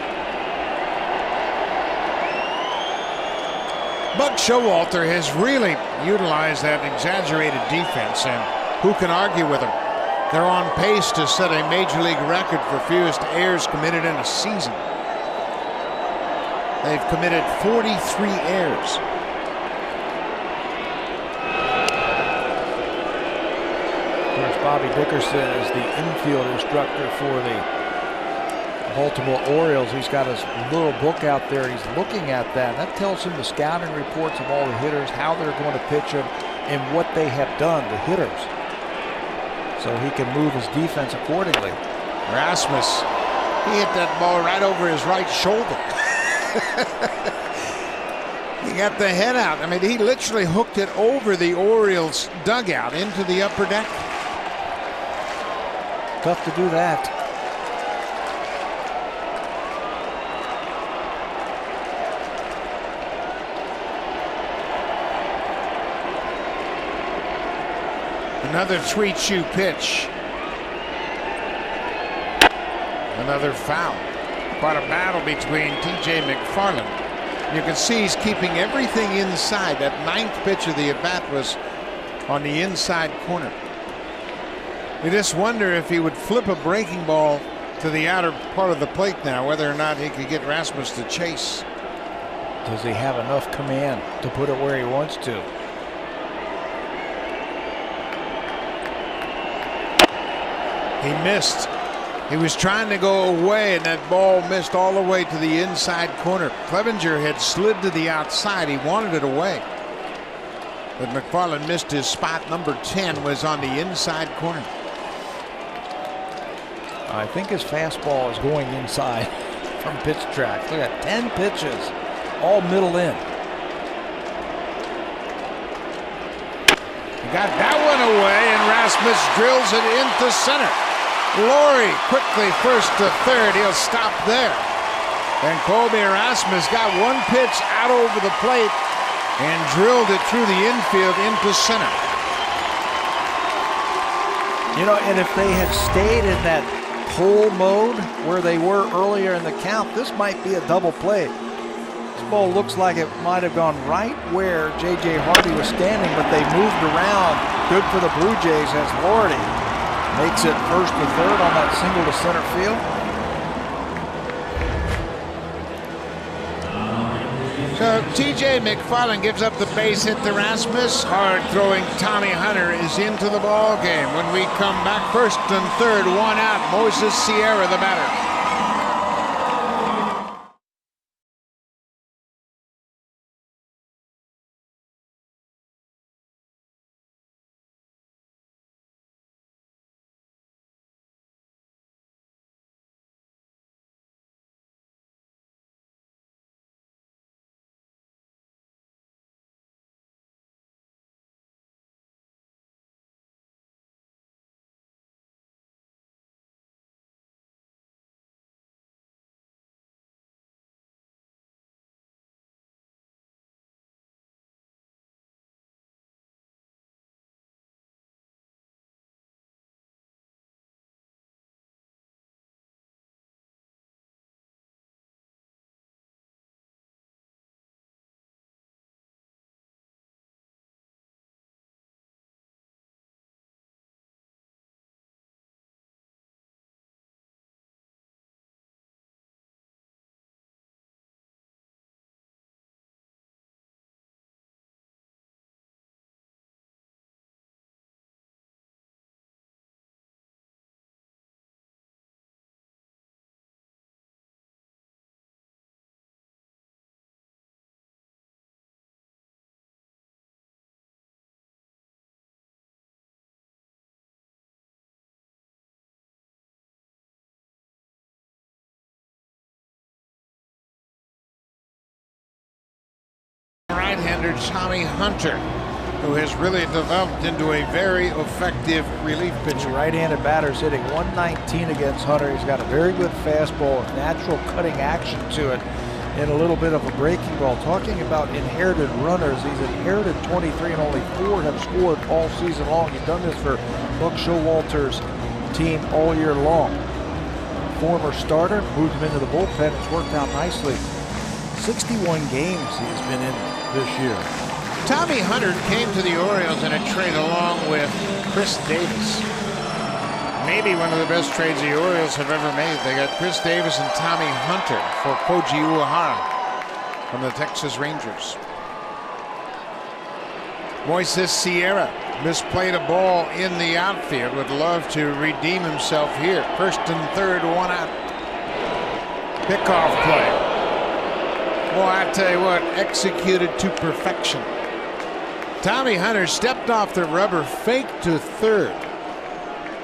Buck Showalter has really utilized that exaggerated defense, and who can argue with him? They're on pace to set a major league record for fewest errors committed in a season. They've committed 43 errors. Bobby Dickerson is the infield instructor for the Baltimore Orioles. He's got his little book out there. He's looking at that. That tells him the scouting reports of all the hitters, how they're going to pitch them, and what they have done, the hitters. So he can move his defense accordingly. Rasmus, he hit that ball right over his right shoulder. He got the head out. I mean, he literally hooked it over the Orioles dugout into the upper deck. Tough to do that. Another 3-2 pitch. Another foul. Quite a battle between T.J. McFarland. You can see he's keeping everything inside. That ninth pitch of the at-bat was on the inside corner. You just wonder if he would flip a breaking ball to the outer part of the plate now, whether or not he could get Rasmus to chase. Does he have enough command to put it where he wants to? He missed. He was trying to go away, and that ball missed all the way to the inside corner. Clevenger had slid to the outside. He wanted it away. But McFarland missed his spot. Number 10 was on the inside corner. I think his fastball is going inside from pitch track. Look at 10 pitches, all middle in. He got that one away, and Rasmus drills it into center. Laurie quickly first to third. He'll stop there. And Colby Rasmus got one pitch out over the plate and drilled it through the infield into center. You know, and if they had stayed in that pull mode where they were earlier in the count, this might be a double play. This ball looks like it might have gone right where J.J. Hardy was standing, but they moved around. Good for the Blue Jays as Laurie makes it first to third on that single to center field. So T.J. McFarland gives up the base hit to Rasmus. Hard throwing Tommy Hunter is into the ball game. When we come back, first and third, one out. Moses Sierra the batter. under Tommy Hunter, who has really developed into a very effective relief pitcher. Right-handed batter's hitting 119 against Hunter. He's got a very good fastball, natural cutting action to it, and a little bit of a breaking ball. Talking about inherited runners, he's inherited 23 and only 4 have scored all season long. He's done this for Buck Showalter's team all year long. Former starter, moved him into the bullpen. It's worked out nicely. 61 games he's been in this year. Tommy Hunter came to the Orioles in a trade along with Chris Davis. Maybe one of the best trades the Orioles have ever made. They got Chris Davis and Tommy Hunter for Koji Uehara from the Texas Rangers. Moises Sierra misplayed a ball in the outfield. Would love to redeem himself here. First and third, 1 out. Pickoff play. Boy, I tell you what, executed to perfection. Tommy Hunter stepped off the rubber, faked to third,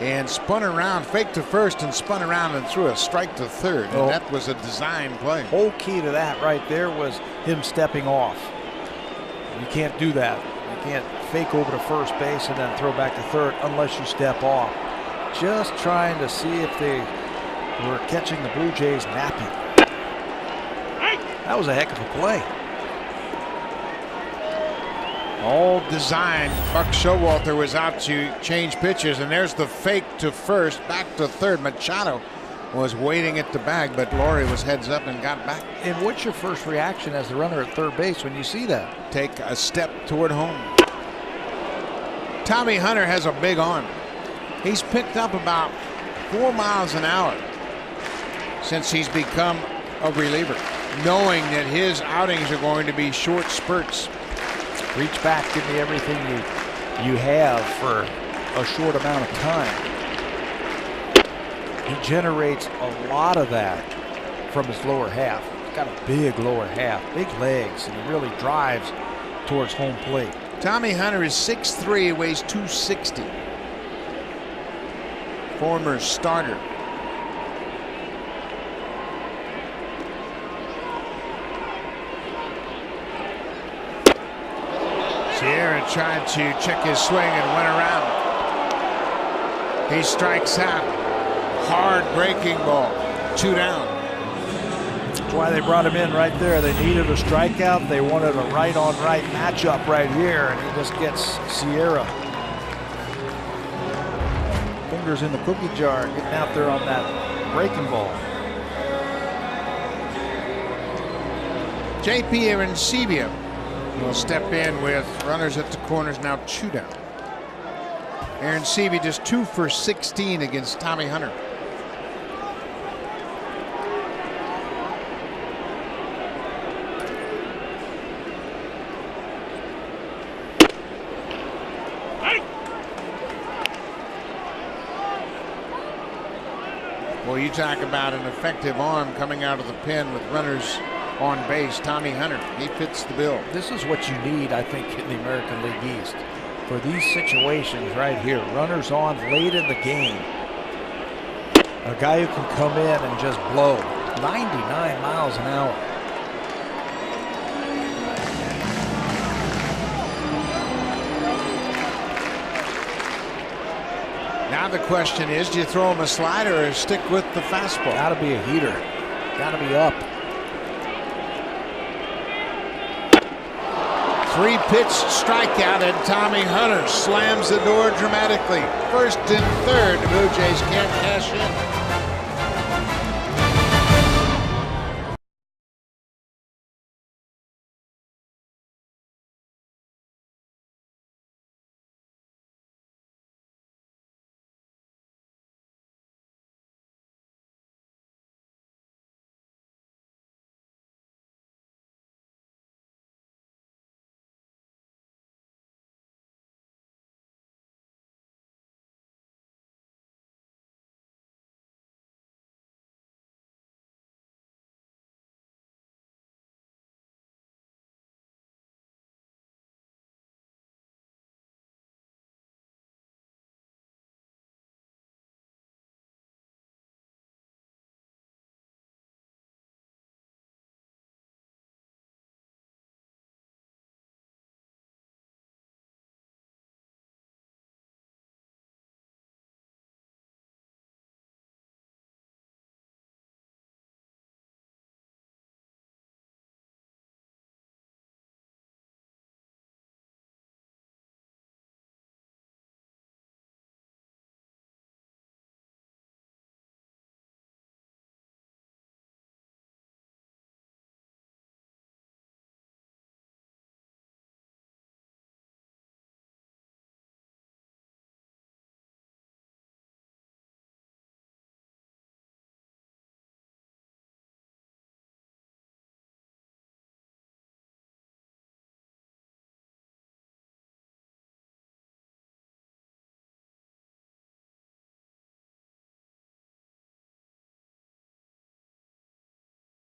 and spun around, faked to first and spun around and threw a strike to third. And that was a design play. Whole key to that right there was him stepping off. You can't do that. You can't fake over to first base and then throw back to third unless you step off. Just trying to see if they were catching the Blue Jays napping. That was a heck of a play. All designed. Buck Showalter was out to change pitches, and there's the fake to first, back to third. Machado was waiting at the bag, but Laurie was heads up and got back. And what's your first reaction as the runner at third base when you see that? Take a step toward home. Tommy Hunter has a big arm. He's picked up about 4 miles an hour since he's become a reliever, knowing that his outings are going to be short spurts. Reach back, give me everything you have for a short amount of time. He generates a lot of that from his lower half. He's got a big lower half, big legs, and he really drives towards home plate. Tommy Hunter is 6'3", weighs 260. Former starter. Sierra tried to check his swing and went around. He strikes out. Hard breaking ball. 2 down. That's why they brought him in right there. They needed a strikeout. They wanted a right-on-right matchup right here, and he just gets Sierra. Fingers in the cookie jar, getting out there on that breaking ball. J.P. Arancibia will step in with runners at the corners, now 2 down. Arancibia just 2 for 16 against Tommy Hunter. Well, you talk about an effective arm coming out of the pen with runners on base. Tommy Hunter, he fits the bill. This is what you need, I think, in the American League East. For these situations right here, runners on late in the game. A guy who can come in and just blow 99 miles an hour. Now the question is, do you throw him a slider or stick with the fastball? Got to be a heater. Got to be up. 3-pitch strikeout, and Tommy Hunter slams the door dramatically. First and third, the Blue Jays can't cash in.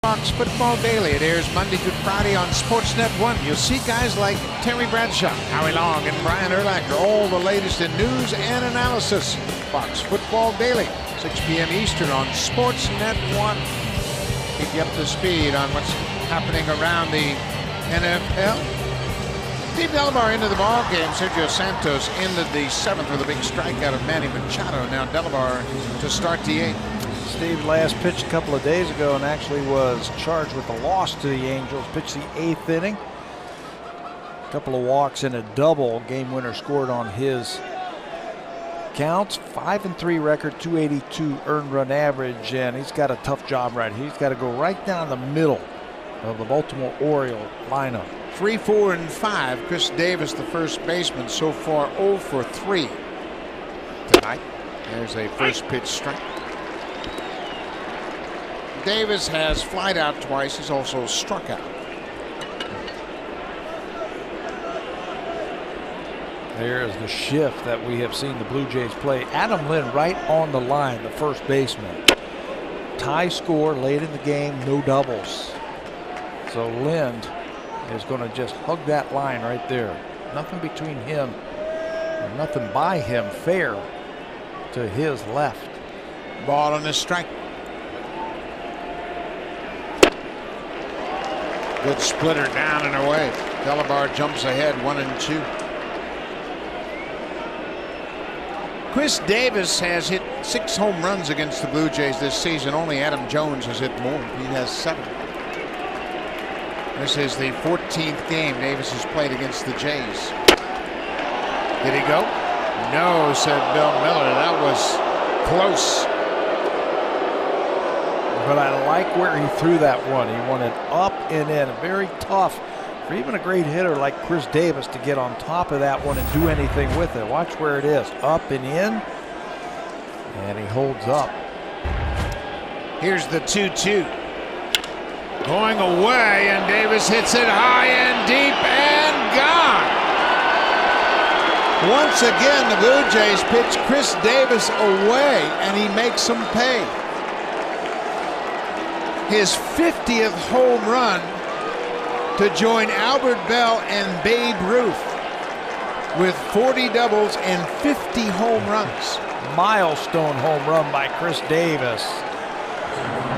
Fox Football Daily. It airs Monday through Friday on Sportsnet 1. You'll see guys like Terry Bradshaw, Howie Long, and Brian Urlacher. All the latest in news and analysis. Fox Football Daily, 6 p.m. Eastern on Sportsnet 1. Keep you up to speed on what's happening around the NFL. Steve Delabar into the ball game. Sergio Santos ended the 7th with a big strikeout of Manny Machado. Now Delabar to start the 8th. Steve last pitched a couple of days ago and actually was charged with a loss to the Angels. Pitched the 8th inning. A couple of walks and a double. Game winner scored on his counts. 5-3 record, 282 earned run average, and he's got a tough job right here. He's got to go right down the middle of the Baltimore Orioles lineup. 3, 4, and 5. Chris Davis, the first baseman, so far 0 for 3 tonight. There's a first pitch strike. Davis has flied out twice. He's also struck out. There's the shift that we have seen the Blue Jays play. Adam Lind right on the line, the first baseman. Tie score late in the game, no doubles. So Lind is going to just hug that line right there. Nothing between him and nothing by him. Fair to his left. Ball on the strike. Good splitter down and away. Delabar jumps ahead 1-2. Chris Davis has hit 6 home runs against the Blue Jays this season. Only Adam Jones has hit more. He has 7. This is the 14th game Davis has played against the Jays. Did he go? No, said Bill Miller. That was close. But I like where he threw that one. He wanted up and in. Very tough for even a great hitter like Chris Davis to get on top of that one and do anything with it. Watch where it is. Up and in. And he holds up. Here's the 2-2. Going away, and Davis hits it high and deep and gone. Once again, the Blue Jays pitch Chris Davis away, and he makes them pay. His 50th home run to join Albert Bell and Babe Ruth with 40 doubles and 50 home runs. Milestone home run by Chris Davis.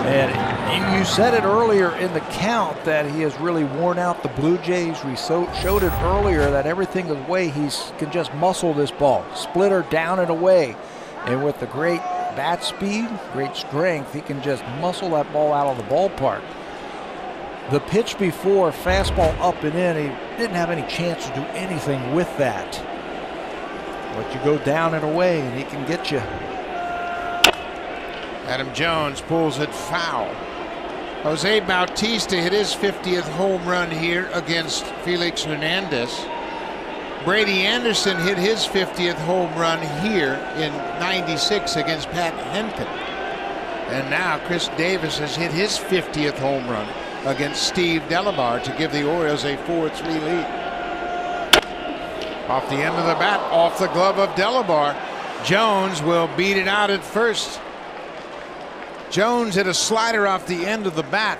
And you said it earlier in the count that he has really worn out the Blue Jays. We showed it earlier that everything is way he can just muscle this ball. Splitter down and away. And with the great bat speed, great strength, he can just muscle that ball out of the ballpark. The pitch before, fastball up and in, he didn't have any chance to do anything with that. But you go down and away and he can get you. Adam Jones pulls it foul. Jose Bautista hit his 50th home run here against Felix Hernandez. Brady Anderson hit his 50th home run here in '96 against Pat Henkin. And now Chris Davis has hit his 50th home run against Steve Delabar to give the Orioles a 4-3 lead. Off the end of the bat, off the glove of Delabar. Jones will beat it out at first. Jones hit a slider off the end of the bat,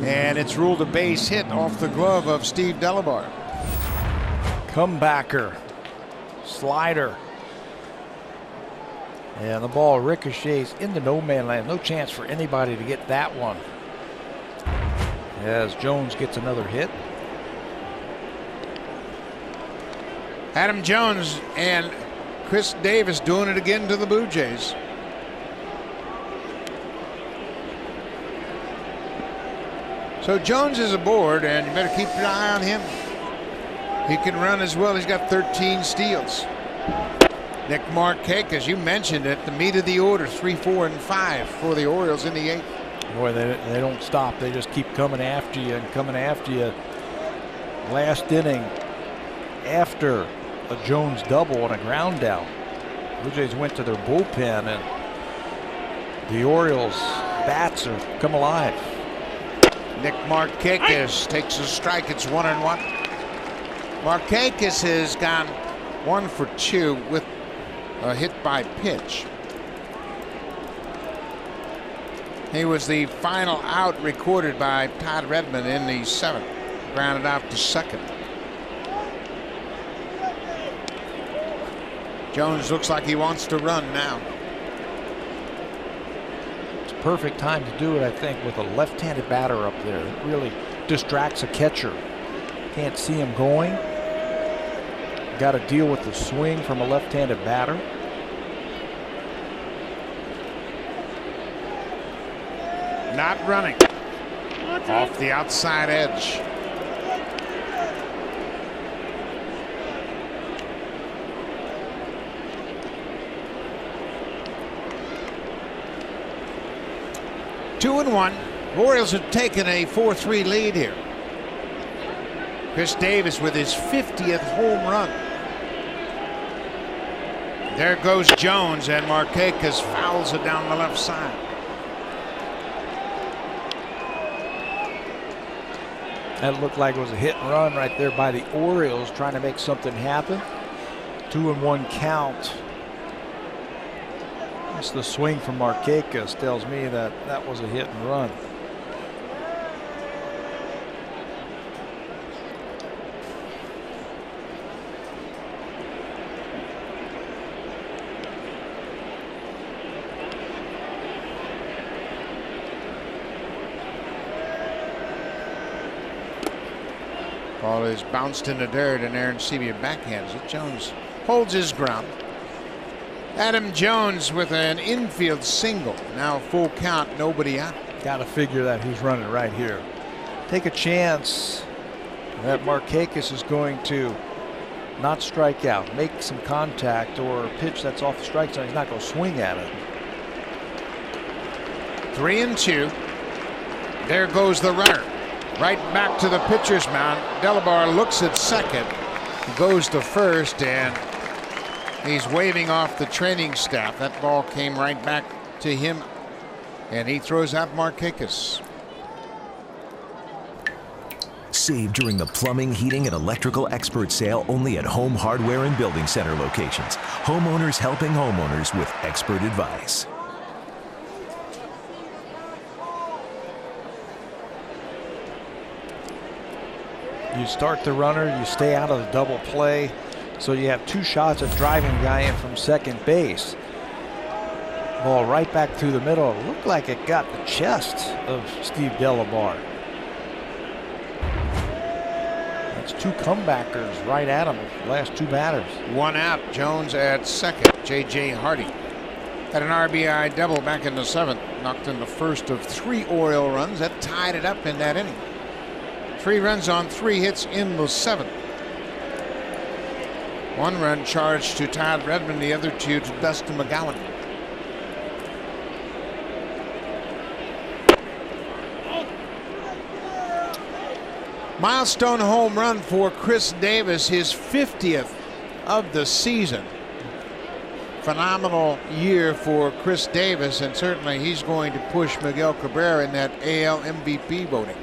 and it's ruled a base hit off the glove of Steve Delabar. Comebacker, slider, and the ball ricochets into no man land. No chance for anybody to get that one as Jones gets another hit. Adam Jones and Chris Davis doing it again to the Blue Jays. So Jones is aboard, and you better keep an eye on him. He can run as well. He's got 13 steals. Nick Markakis, as you mentioned it, the meat of the order, 3, 4, and 5 for the Orioles in the 8th. Boy, they don't stop. They just keep coming after you and coming after you. Last inning, after a Jones double and a ground out, Blue Jays went to their bullpen, and the Orioles bats are come alive. Nick Markakis takes a strike. It's 1-1. Markakis has gone 1 for 2 with a hit by pitch. He was the final out recorded by Todd Redmond in the 7th. Grounded out to second. Jones looks like he wants to run now. It's a perfect time to do it, I think, with a left-handed batter up there. It really distracts a catcher. Can't see him going. Got to deal with the swing from a left-handed batter. Not running. Off the outside edge. Two and one. Orioles have taken a 4-3 lead here. Chris Davis with his 50th home run. There goes Jones, and Markakis fouls it down the left side. That looked like it was a hit and run right there by the Orioles, trying to make something happen. 2-1 count. That's the swing from Markakis tells me that that was a hit and run. Ball is bounced in the dirt, and Aaron Sebia backhands it. Jones holds his ground. Adam Jones with an infield single. Now full count, nobody out. Got to figure that he's running right here. Take a chance that Markakis is going to not strike out, make some contact, or a pitch that's off the strike zone. He's not going to swing at it. 3-2. There goes the runner. Right back to the pitcher's mound. Delabar looks at second. He goes to first, and he's waving off the training staff. That ball came right back to him, and he throws out Markakis. Save during the plumbing, heating, and electrical expert sale only at Home Hardware and Building Center locations. Homeowners helping homeowners with expert advice. You start the runner, you stay out of the double play, so you have two shots at driving the guy in from second base. Ball right back through the middle. It looked like it got the chest of Steve Delabar. That's two comebackers right at him, last two batters. One out, Jones at second. J.J. Hardy had an RBI double back in the 7th. Knocked in the first of 3 Oriole runs. That tied it up in that inning. 3 runs on 3 hits in the 7th. 1 run charged to Todd Redmond, the other 2 to Dustin McGowan. Milestone home run for Chris Davis, his 50th of the season. Phenomenal year for Chris Davis, and certainly he's going to push Miguel Cabrera in that AL MVP voting.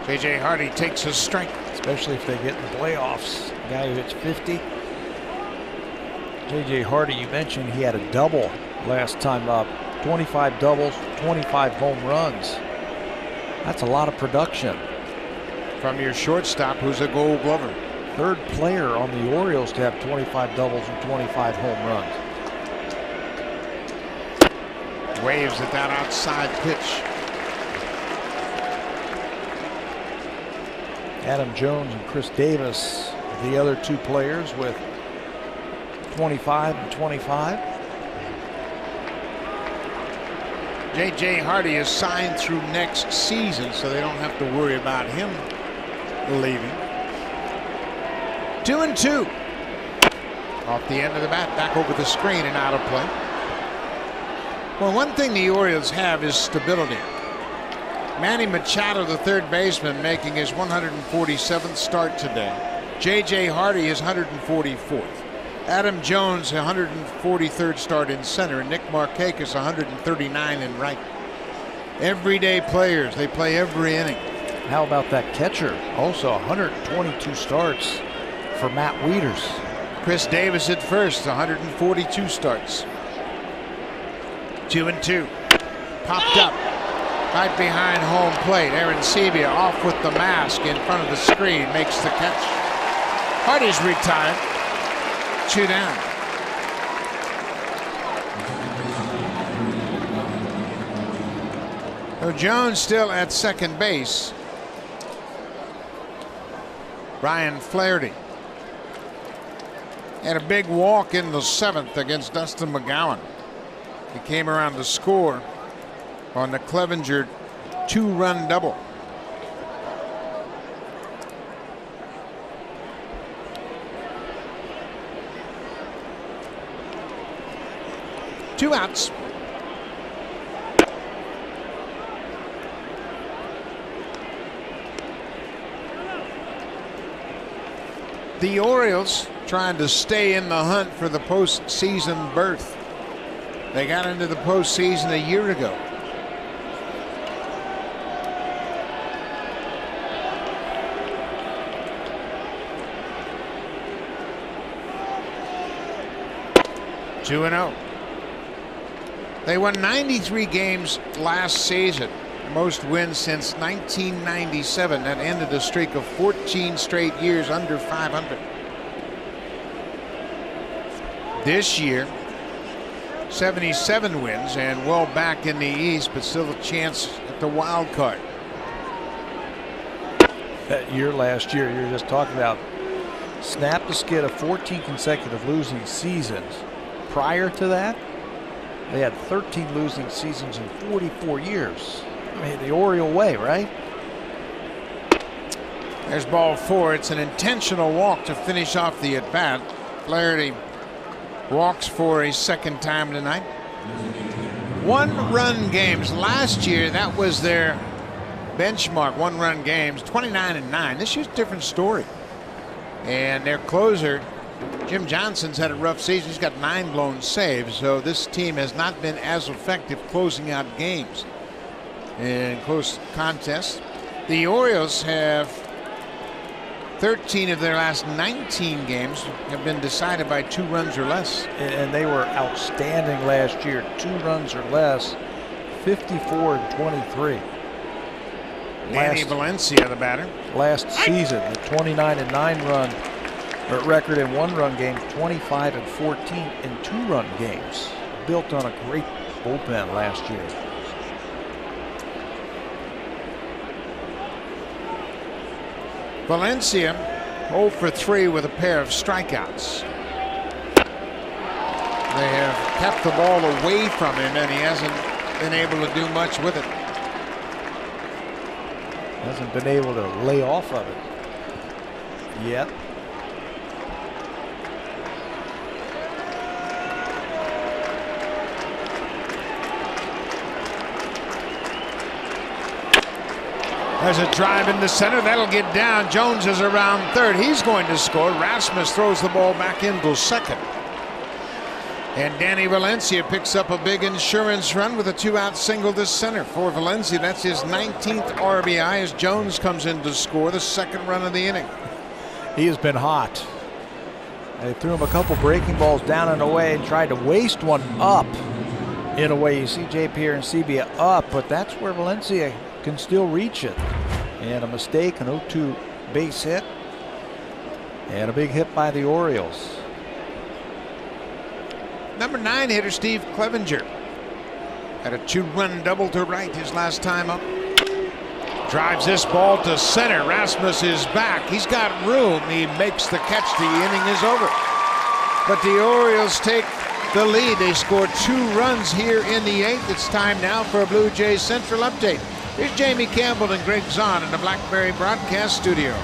J.J. Hardy takes a strike. Especially if they get in the playoffs. The guy who hits 50. J.J. Hardy, you mentioned he had a double last time up. 25 doubles, 25 home runs. That's a lot of production. From your shortstop, who's a Gold Glover. 3rd player on the Orioles to have 25 doubles and 25 home runs. Waves at that outside pitch. Adam Jones and Chris Davis, the other 2 players with 25 and 25. J.J. Hardy is signed through next season, so they don't have to worry about him leaving. 2-2. Off the end of the bat, back over the screen and out of play. Well, one thing the Orioles have is stability. Manny Machado, the 3rd baseman, making his 147th start today. J.J. Hardy is 144th. Adam Jones, 143rd start in center, and Nick Markakis, 139 in right. Everyday players, they play every inning. How about that catcher? Also 122 starts for Matt Wieters. Chris Davis at first, 142 starts. 2-2. Popped up right behind home plate. Aaron Sebia off with the mask in front of the screen, makes the catch. Hardy's retired. 2 down. So Jones still at second base. Brian Flaherty had a big walk in the 7th against Dustin McGowan. He came around to score on the Clevenger 2-run double. Two outs. The Orioles trying to stay in the hunt for the postseason berth. They got into the postseason a year ago. Two and 0. They won 93 games last season. Most wins since 1997. That ended a streak of 14 straight years under 500. This year, 77 wins and well back in the East, but still a chance at the wild card. That year last year, you were just talking about, snapped the skid of 14 consecutive losing seasons. Prior to that, they had 13 losing seasons in 44 years. I mean, the Oriole way, right? There's ball 4. It's an intentional walk to finish off the at-bat. Flaherty walks for a second time tonight. 1-run games. Last year, that was their benchmark, 1-run games, 29-9. This year's a different story. And their closer, Jim Johnson's had a rough season. He's got 9 blown saves, so this team has not been as effective closing out games in close contests. The Orioles have 13 of their last 19 games have been decided by 2 runs or less. And they were outstanding last year. 2 runs or less, 54-23. Danny Valencia, the batter. Last season, the 29-9 run record in 1-run games, 25-14 in 2-run games. Built on a great bullpen last year. Valencia 0 for 3 with a pair of strikeouts. They have kept the ball away from him, and he hasn't been able to do much with it. Hasn't been able to lay off of it yet. There's a drive into center. That'll get down. Jones is around third. He's going to score. Rasmus throws the ball back into second. And Danny Valencia picks up a big insurance run with a 2-out single to center. For Valencia, that's his 19th RBI as Jones comes in to score the second run of the inning. He has been hot. They threw him a couple breaking balls down and away and tried to waste one up. In a way, you see J.P. and Sebia up, but that's where Valencia can still reach it. And a mistake, an 0-2 base hit, and a big hit by the Orioles. Number 9 hitter Steve Clevenger had a 2-run double to right his last time up. Drives this ball to center. Rasmus is back. He's got room. He makes the catch. The inning is over. But the Orioles take the lead. They scored 2 runs here in the 8th. It's time now for a Blue Jays Central update. Here's Jamie Campbell and Greg Zahn in the Blackberry Broadcast Studio.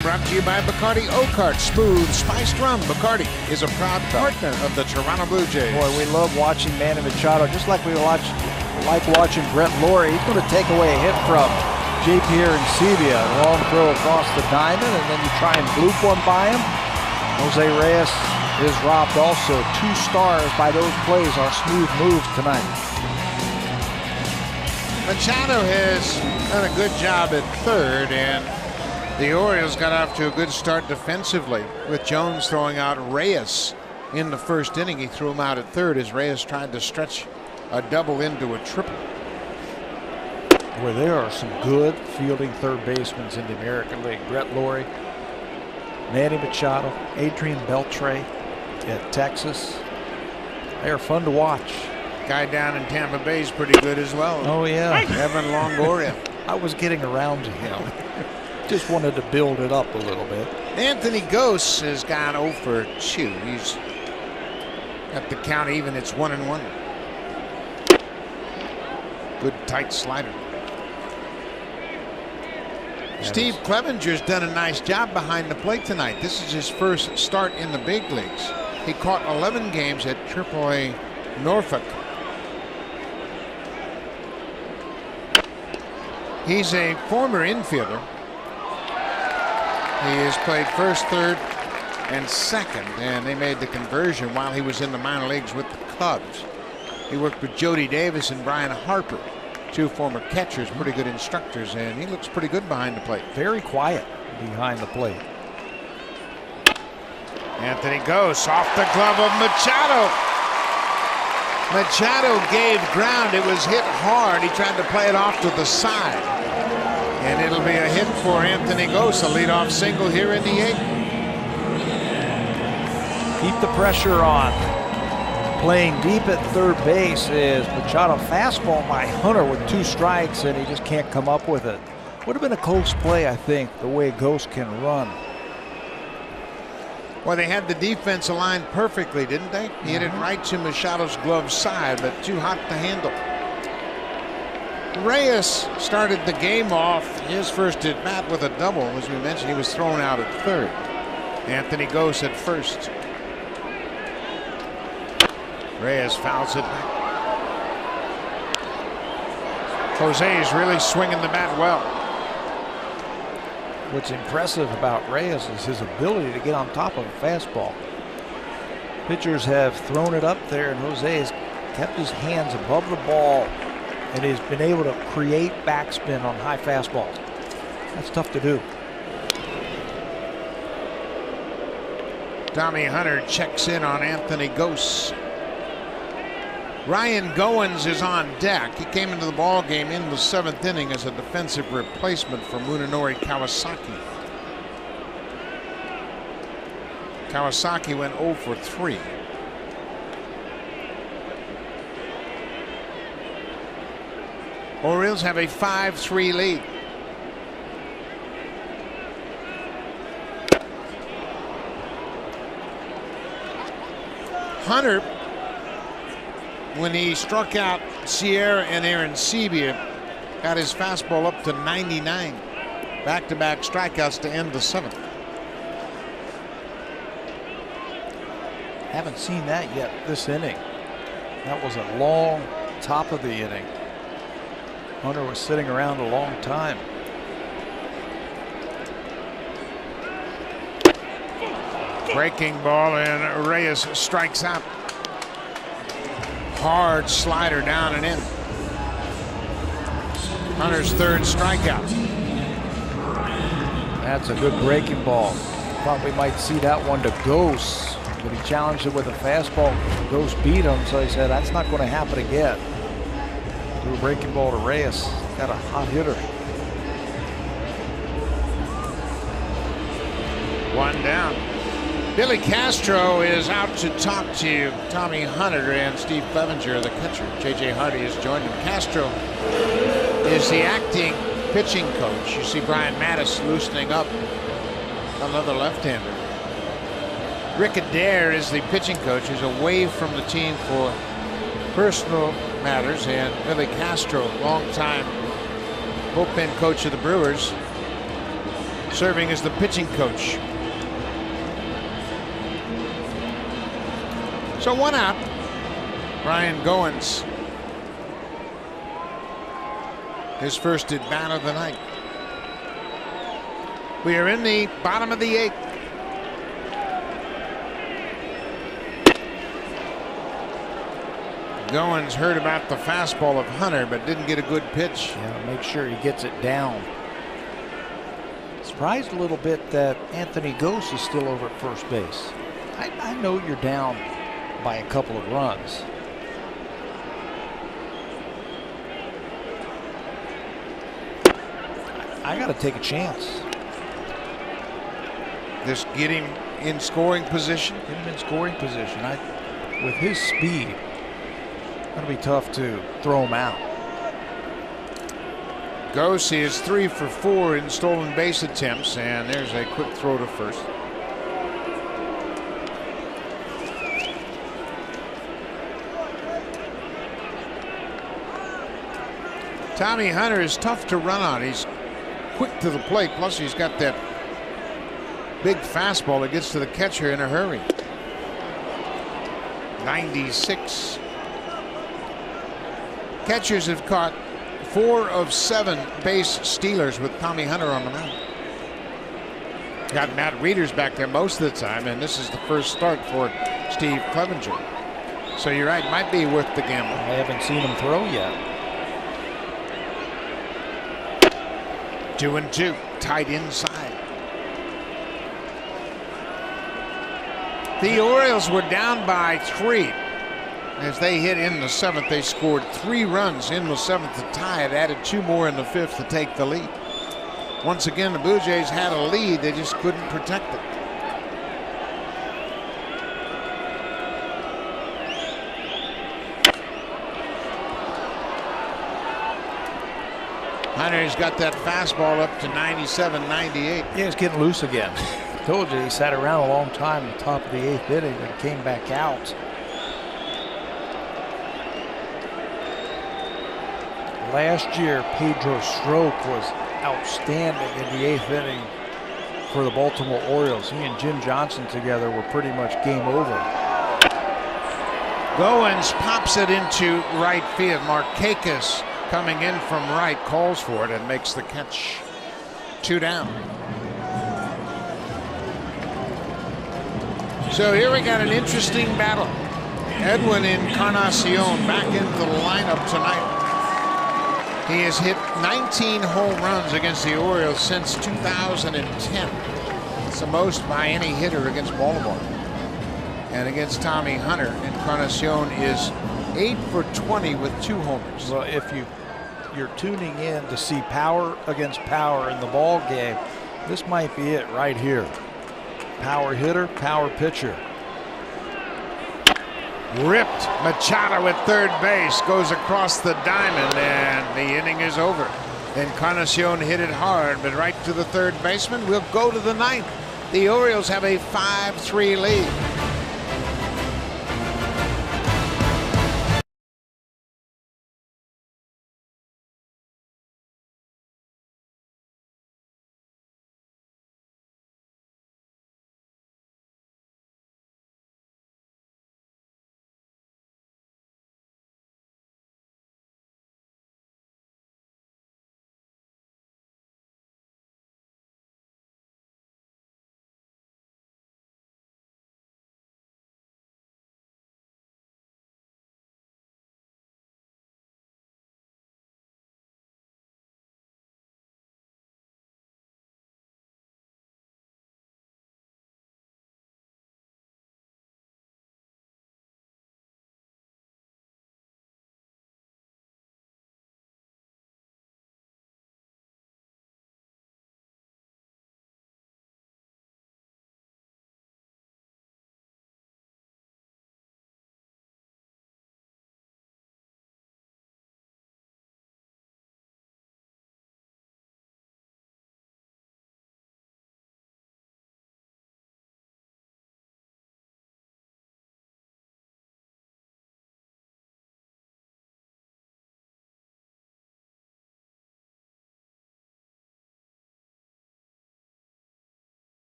Brought to you by Bacardi Oakart Smooth Spiced Rum. Bacardi is a proud partner of the Toronto Blue Jays. Boy, we love watching Manny Machado, just like we like watching Brett Laurie. He's going to take away a hit from J. Pierre and Sebia. Long throw across the diamond, and then you try and bloop one by him. Jose Reyes is robbed also. 2 stars by those plays, our smooth moves tonight. Machado has done a good job at third, and the Orioles got off to a good start defensively with Jones throwing out Reyes in the first inning. He threw him out at third as Reyes tried to stretch a double into a triple. Where there are some good fielding third basemen in the American League. Brett Laurie, Manny Machado, Adrian Beltre at Texas. They are fun to watch. Guy down in Tampa Bay is pretty good as well. Oh, yeah. Evan Longoria. I was getting around to him. Just wanted to build it up a little bit. Anthony Gose has gone 0 for 2. He's got the count even. It's 1-1. Good tight slider. Steve Clevenger's done a nice job behind the plate tonight. This is his first start in the big leagues. He caught 11 games at AAA Norfolk. He's a former infielder. He has played first, third, and second, and they made the conversion while he was in the minor leagues with the Cubs. He worked with Jody Davis and Brian Harper, 2 former catchers, pretty good instructors, and he looks pretty good behind the plate. Very quiet behind the plate. Anthony Gose off the glove of Machado. Machado gave ground. It was hit hard. He tried to play it off to the side. And it'll be a hit for Anthony Gose, a leadoff single here in the 8th. Keep the pressure on. Playing deep at third base is Machado. Fastball by Hunter with 2 strikes, and he just can't come up with it. Would have been a close play, I think, the way Gose can run. Well, they had the defense aligned perfectly, didn't they? He hit it right to Machado's glove side, but too hot to handle. Reyes started the game off his first at bat with a double. As we mentioned, he was thrown out at third. Anthony Gose at first. Reyes fouls it back. Jose is really swinging the bat well. What's impressive about Reyes is his ability to get on top of a fastball. Pitchers have thrown it up there, and Jose has kept his hands above the ball, and he's been able to create backspin on high fastballs. That's tough to do. Tommy Hunter checks in on Anthony Gose. Ryan Goins is on deck. He came into the ball game in the 7th inning as a defensive replacement for Munenori Kawasaki. Kawasaki went 0 for 3. Orioles have a 5-3 lead. Hunter, when he struck out Sierra and Aaron Sebia, got his fastball up to 99. Back-to-back strikeouts to end the 7th. Haven't seen that yet this inning. That was a long top of the inning. Hunter was sitting around a long time. Breaking ball, and Reyes strikes out. Hard slider down and in. Hunter's 3rd strikeout. That's a good breaking ball. Thought we might see that one to Gose, but he challenged it with a fastball. Gose beat him, so he said that's not going to happen again. Threw a breaking ball to Reyes. Got a hot hitter. 1 down. Billy Castro is out to talk to Tommy Hunter and Steve Clevenger, the catcher. J.J. Hardy has joined him. Castro is the acting pitching coach. You see Brian Mattis loosening up, another left-hander. Rick Adair is the pitching coach, who's away from the team for personal matters, and Billy Castro, longtime bullpen coach of the Brewers, serving as the pitching coach. So 1 out. Brian Goins, his first at bat of the night. We are in the bottom of the 8th. Goins heard about the fastball of Hunter, but didn't get a good pitch. Yeah, make sure he gets it down. Surprised a little bit that Anthony Gose is still over at first base. I know you're down by a couple of runs. I got to take a chance. Just get him in scoring position. Get him in scoring position. With his speed, it'll be tough to throw him out. Gose is 3 for 4 in stolen base attempts, and there's a quick throw to first. Tommy Hunter is tough to run on. He's quick to the plate, plus he's got that big fastball that gets to the catcher in a hurry. 96. Catchers have caught 4 of 7 base stealers with Tommy Hunter on the mound. Got Matt Reeders back there most of the time, and this is the first start for Steve Clevenger. So you're right, might be worth the gamble. I haven't seen him throw yet. 2-2, tight inside. The Orioles were down by 3 as they hit in the 7th. They scored 3 runs in the 7th to tie it, added 2 more in the 5th to take the lead. Once again, the Blue Jays had a lead, they just couldn't protect it. Hunter's got that fastball up to 97, 98. Yeah, he's getting loose again. Told you he sat around a long time at the top of the 8th inning and came back out. Last year, Pedro Strop was outstanding in the 8th inning for the Baltimore Orioles. He and Jim Johnson together were pretty much game over. Goins pops it into right field. Markakis coming in from right calls for it and makes the catch. 2 down. So here we got an interesting battle. Edwin Encarnacion back into the lineup tonight. He has hit 19 home runs against the Orioles since 2010. It's the most by any hitter against Baltimore. And against Tommy Hunter, Encarnacion is 8 for 20 with 2 homers. Well, if you're tuning in to see power against power in the ball game, this might be it right here. Power hitter, power pitcher. Ripped. Machado at third base, goes across the diamond, and the inning is over. Encarnacion hit it hard, but right to the third baseman. We'll go to the 9th. The Orioles have a 5-3 lead.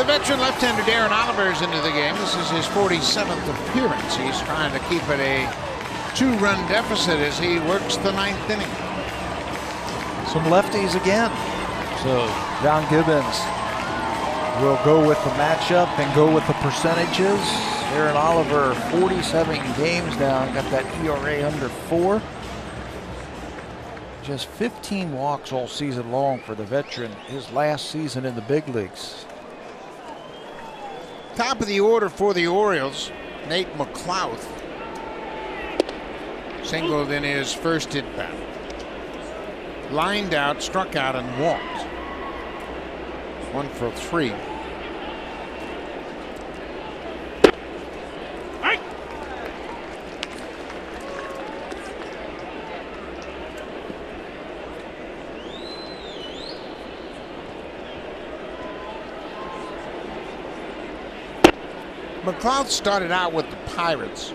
veteran left-hander Darren Oliver is into the game. This is his 47th appearance. He's trying to keep it a 2-run deficit as he works the 9th inning. Some lefties again. So John Gibbons will go with the matchup and go with the percentages. Darren Oliver, 47 games now, got that ERA under 4. Just 15 walks all season long for the veteran, his last season in the big leagues. Top of the order for the Orioles, Nate McLouth. Singled in his first at-bat. Lined out, struck out, and walked. 1 for 3. McLouth started out with the Pirates.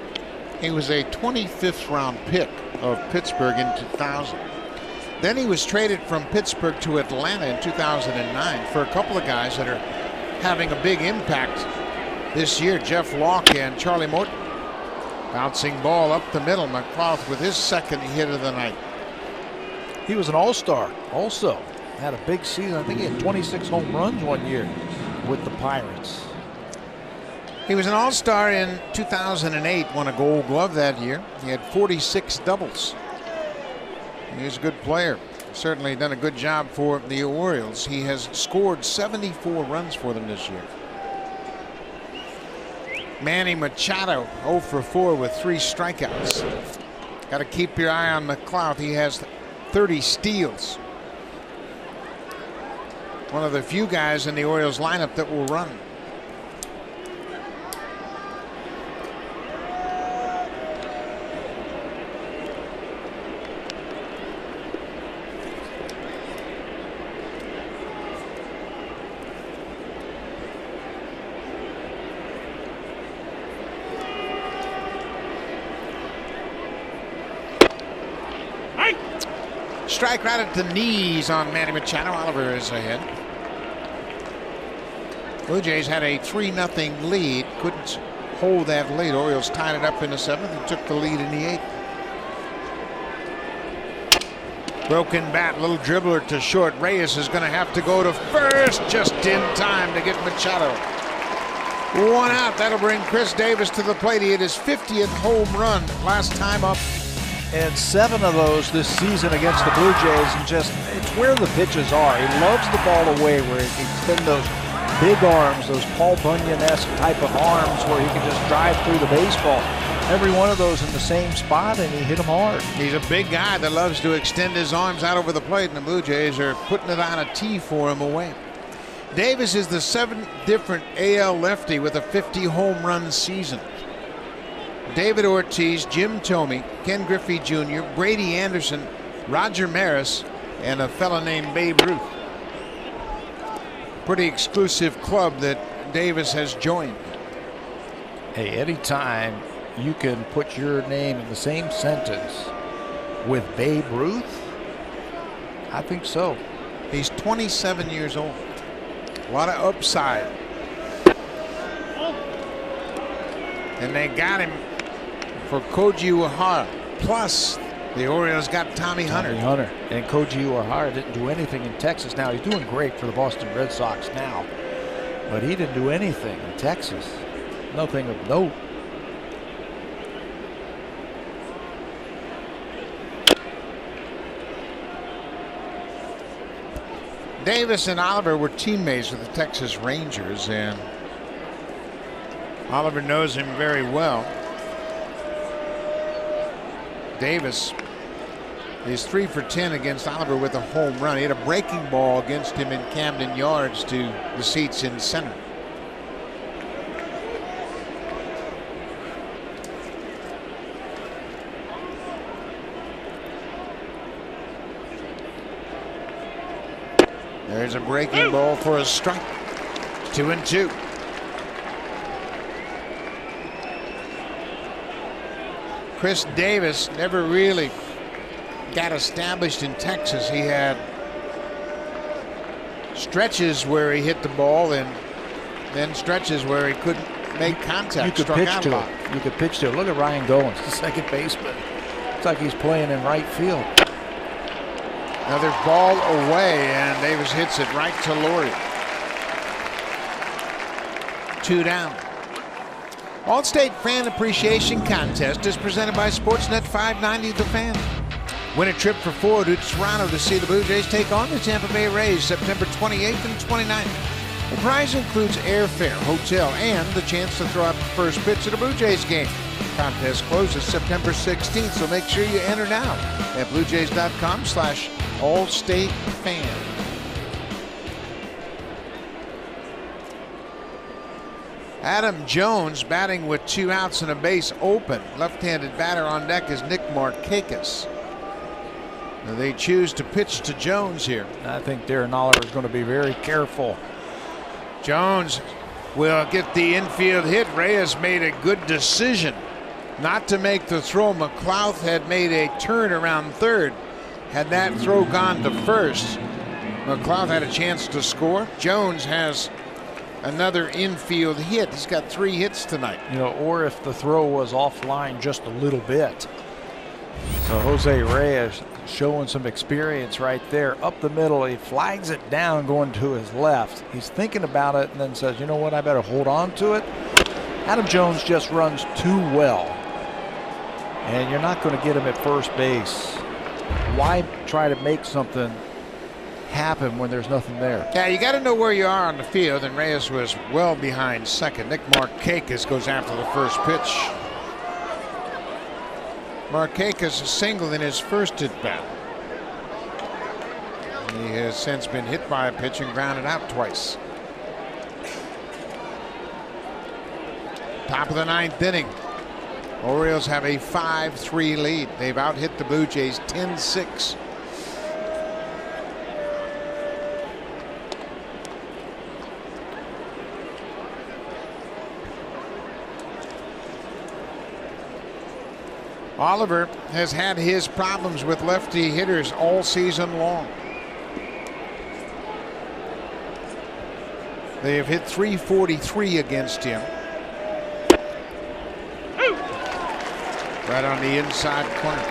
He was a 25th round pick of Pittsburgh in 2000. Then he was traded from Pittsburgh to Atlanta in 2009 for a couple of guys that are having a big impact this year. Jeff Locke and Charlie Morton. Bouncing ball up the middle. McLouth with his second hit of the night. He was an all-star also. Had a big season. I think he had 26 home runs one year with the Pirates. He was an all-star in 2008, won a Gold Glove that year. He had 46 doubles. He's a good player. Certainly done a good job for the Orioles. He has scored 74 runs for them this year. Manny Machado 0 for 4 with 3 strikeouts. Got to keep your eye on McLouth. He has 30 steals. One of the few guys in the Orioles lineup that will run. Strike right at the knees on Manny Machado. Oliver is ahead. Blue Jays had a 3-0 lead. Couldn't hold that lead. Orioles tied it up in the 7th and took the lead in the 8th. Broken bat, little dribbler to short. Reyes is going to have to go to first just in time to get Machado. 1 out. That'll bring Chris Davis to the plate. He hit his 50th home run last time up. And 7 of those this season against the Blue Jays, and just it's where the pitches are. He loves the ball away where he can extend those big arms, those Paul Bunyan-esque type of arms where he can just drive through the baseball. Every one of those in the same spot, and he hit them hard. He's a big guy that loves to extend his arms out over the plate, and the Blue Jays are putting it on a tee for him away. Davis is the 7th different AL lefty with a 50 home run season. David Ortiz, Jim Thome, Ken Griffey Jr., Brady Anderson, Roger Maris, and a fella named Babe Ruth. Pretty exclusive club that Davis has joined. Hey, anytime you can put your name in the same sentence with Babe Ruth, I think so. He's 27 years old. A lot of upside. And they got him for Koji Uehara. Plus, the Orioles got Tommy Hunter. And Koji Uehara didn't do anything in Texas. Now, he's doing great for the Boston Red Sox now. But he didn't do anything in Texas. Nothing of note. Davis and Oliver were teammates with the Texas Rangers, and Oliver knows him very well. Davis is 3 for 10 against Oliver with a home run. He had a breaking ball against him in Camden Yards to the seats in center. There's a breaking ball for a strike. 2-2. Chris Davis never really got established in Texas. He had stretches where he hit the ball and then stretches where he couldn't make contact. You could struck pitch out to a lot. it. You could pitch to it. Look at Ryan Goins, the second baseman. It's like he's playing in right field. Another ball away, and Davis hits it right to Laurie. 2 down. All-State Fan Appreciation Contest is presented by Sportsnet 590 The Fan. Win a trip for 4 to Toronto to see the Blue Jays take on the Tampa Bay Rays September 28th and 29th. The prize includes airfare, hotel, and the chance to throw out the first pitch at a Blue Jays game. Contest closes September 16th, so make sure you enter now at bluejays.com/allstatefan. Adam Jones batting with 2 outs and a base open. Left-handed batter on deck is Nick Markakis. They choose to pitch to Jones here. I think Darren Oliver is going to be very careful. Jones will get the infield hit. Reyes made a good decision not to make the throw. McLeod had made a turn around third. Had that throw gone to first, McLeod had a chance to score. Jones has another infield hit. He's got 3 hits tonight. You know, or if the throw was offline just a little bit. So Jose Reyes showing some experience right there. Up the middle, he flags it down going to his left. He's thinking about it and then says, you know what, I better hold on to it. Adam Jones just runs too well. And you're not going to get him at first base. Why try to make something happen when there's nothing there? Yeah, you got to know where you are on the field, and Reyes was well behind second. Nick Markakis goes after the first pitch. Markakis a single in his first at bat. He has since been hit by a pitch and grounded out twice. Top of the 9th inning. Orioles have a 5-3 lead. They've out-hit the Blue Jays 10-6. Oliver has had his problems with lefty hitters all season long. They have hit .343 against him. Right on the inside corner.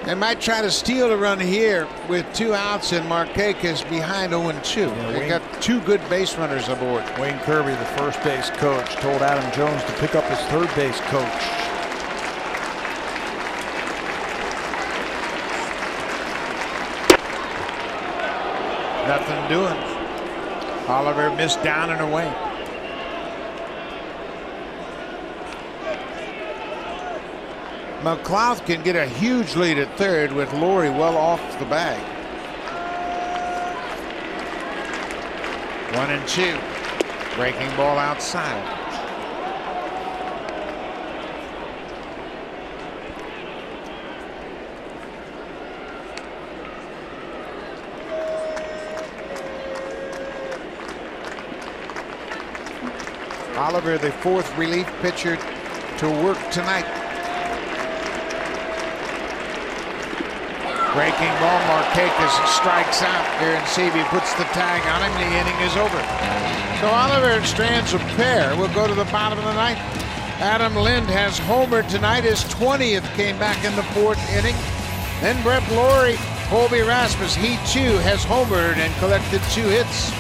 They might try to steal a run here with 2 outs and Markakis behind 0-2. Yeah, They've got 2 good base runners aboard. Wayne Kirby, the first base coach, told Adam Jones to pick up his third base coach. Nothing doing. Oliver missed down and away. McLeod can get a huge lead at third with Laurie well off the bag. 1-2. Breaking ball outside. Oliver, the 4th relief pitcher to work tonight. Breaking ball, Markakis strikes out. Aaron Seavey puts the tag on him. The inning is over. So Oliver strands a pair. We'll go to the bottom of the 9th. Adam Lind has homered tonight. His 20th came back in the 4th inning. Then Brett Laurie, Colby Rasmus, he too has homered and collected 2 hits.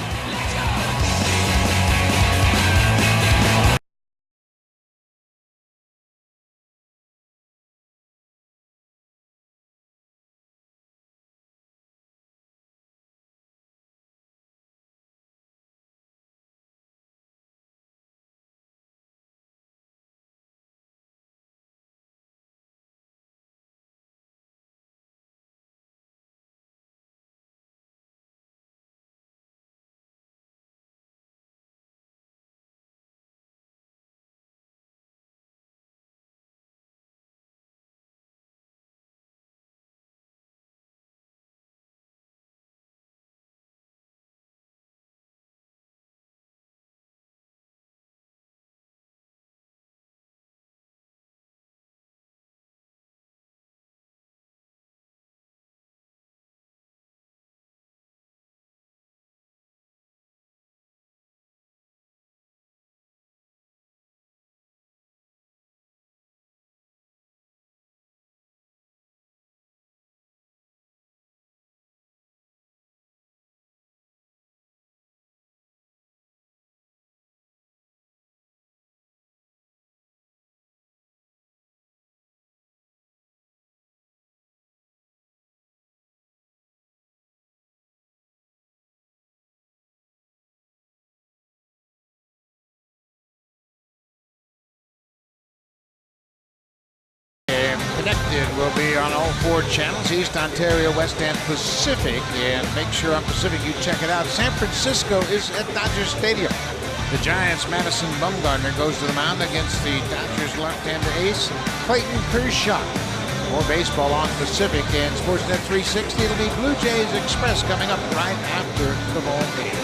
Connected will be on all 4 channels, East, Ontario, West, and Pacific. And make sure on Pacific you check it out. San Francisco is at Dodger Stadium. The Giants' Madison Bumgarner goes to the mound against the Dodgers' left-hander ace, Clayton Kershaw. More baseball on Pacific and Sportsnet 360. It'll be Blue Jays Express coming up right after the ball game.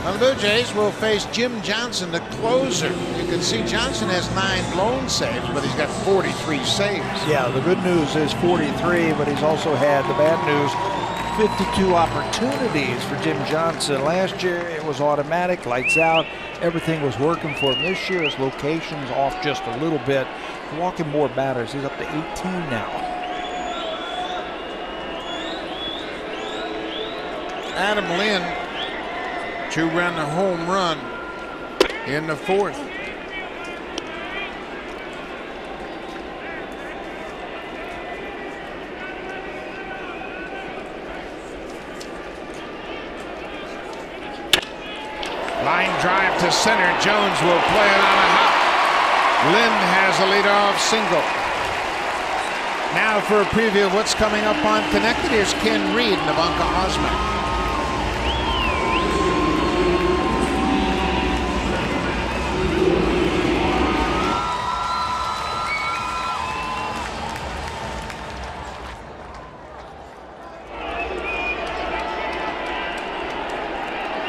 Now the Blue Jays will face Jim Johnson, the closer. You can see Johnson has 9 blown saves, but he's got 43 saves. Yeah, the good news is 43, but he's also had the bad news. 52 opportunities for Jim Johnson. Last year it was automatic, lights out. Everything was working for him. This year his location's off just a little bit. Walking more batters. He's up to 18 now. Adam Lynn, 2-run home run in the 4th. Line drive to center. Jones will play it on a hop. Lynn has a leadoff single. Now for a preview of what's coming up on Connected. Here's Ken Reed and Ivanka Osman.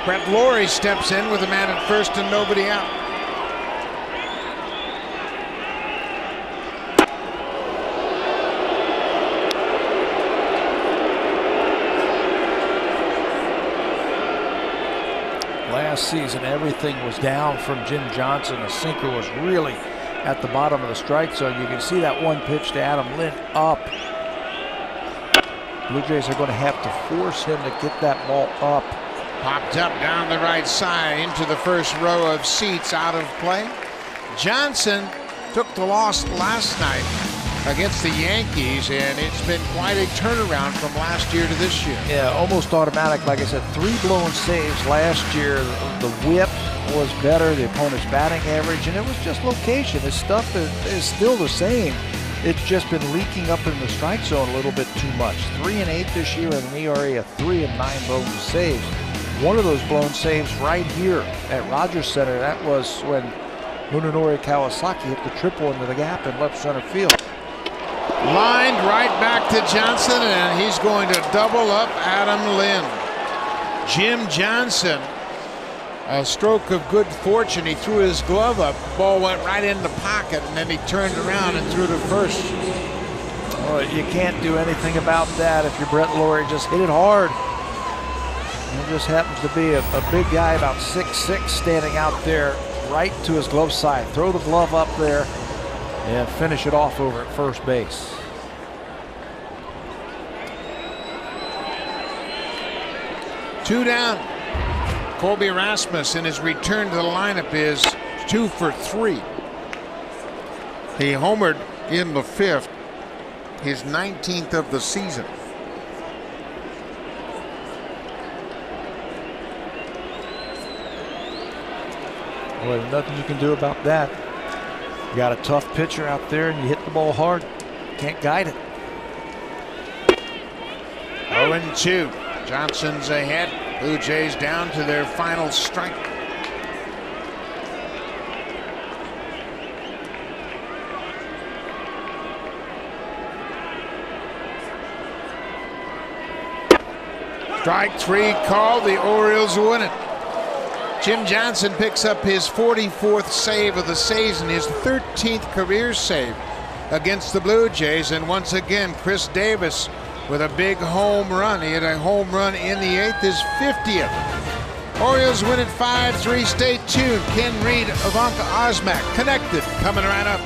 Brett Laurie steps in with a man at first and nobody out. Last season, everything was down from Jim Johnson. The sinker was really at the bottom of the strike zone. You can see that one pitch to Adam Lynn up. Blue Jays are going to have to force him to get that ball up. Popped up down the right side into the first row of seats, out of play. Johnson took the loss last night against the Yankees, and it's been quite a turnaround from last year to this year. Yeah, almost automatic. Like I said, 3 blown saves last year. The whip was better, the opponent's batting average, and it was just location. His stuff is still the same. It's just been leaking up in the strike zone a little bit too much. 3-8 this year and an ERA of 3 and 9 blown saves. One of those blown saves right here at Rogers Center, that was when Munenori Kawasaki hit the triple into the gap in left center field. Lined right back to Johnson, and he's going to double up Adam Lynn. Jim Johnson, a stroke of good fortune. He threw his glove up, the ball went right in the pocket, and then he turned around and threw to first. Well, you can't do anything about that if you're Brett Laurie. Just hit it hard. He just happens to be a big guy, about 6'6", standing out there right to his glove side. Throw the glove up there and finish it off over at first base. Two down. Colby Rasmus in his return to the lineup is 2 for 3. He homered in the 5th, his 19th of the season. Well, there's nothing you can do about that. You got a tough pitcher out there and you hit the ball hard. Can't guide it. 0-2. Johnson's ahead. Blue Jays down to their final strike. Strike 3 called. The Orioles win it. Jim Johnson picks up his 44th save of the season, his 13th career save against the Blue Jays. And once again, Chris Davis with a big home run. He had a home run in the 8th, his 50th. Orioles win it 5-3. Stay tuned. Ken Reed, Ivanka Osmak, Connected, coming right up.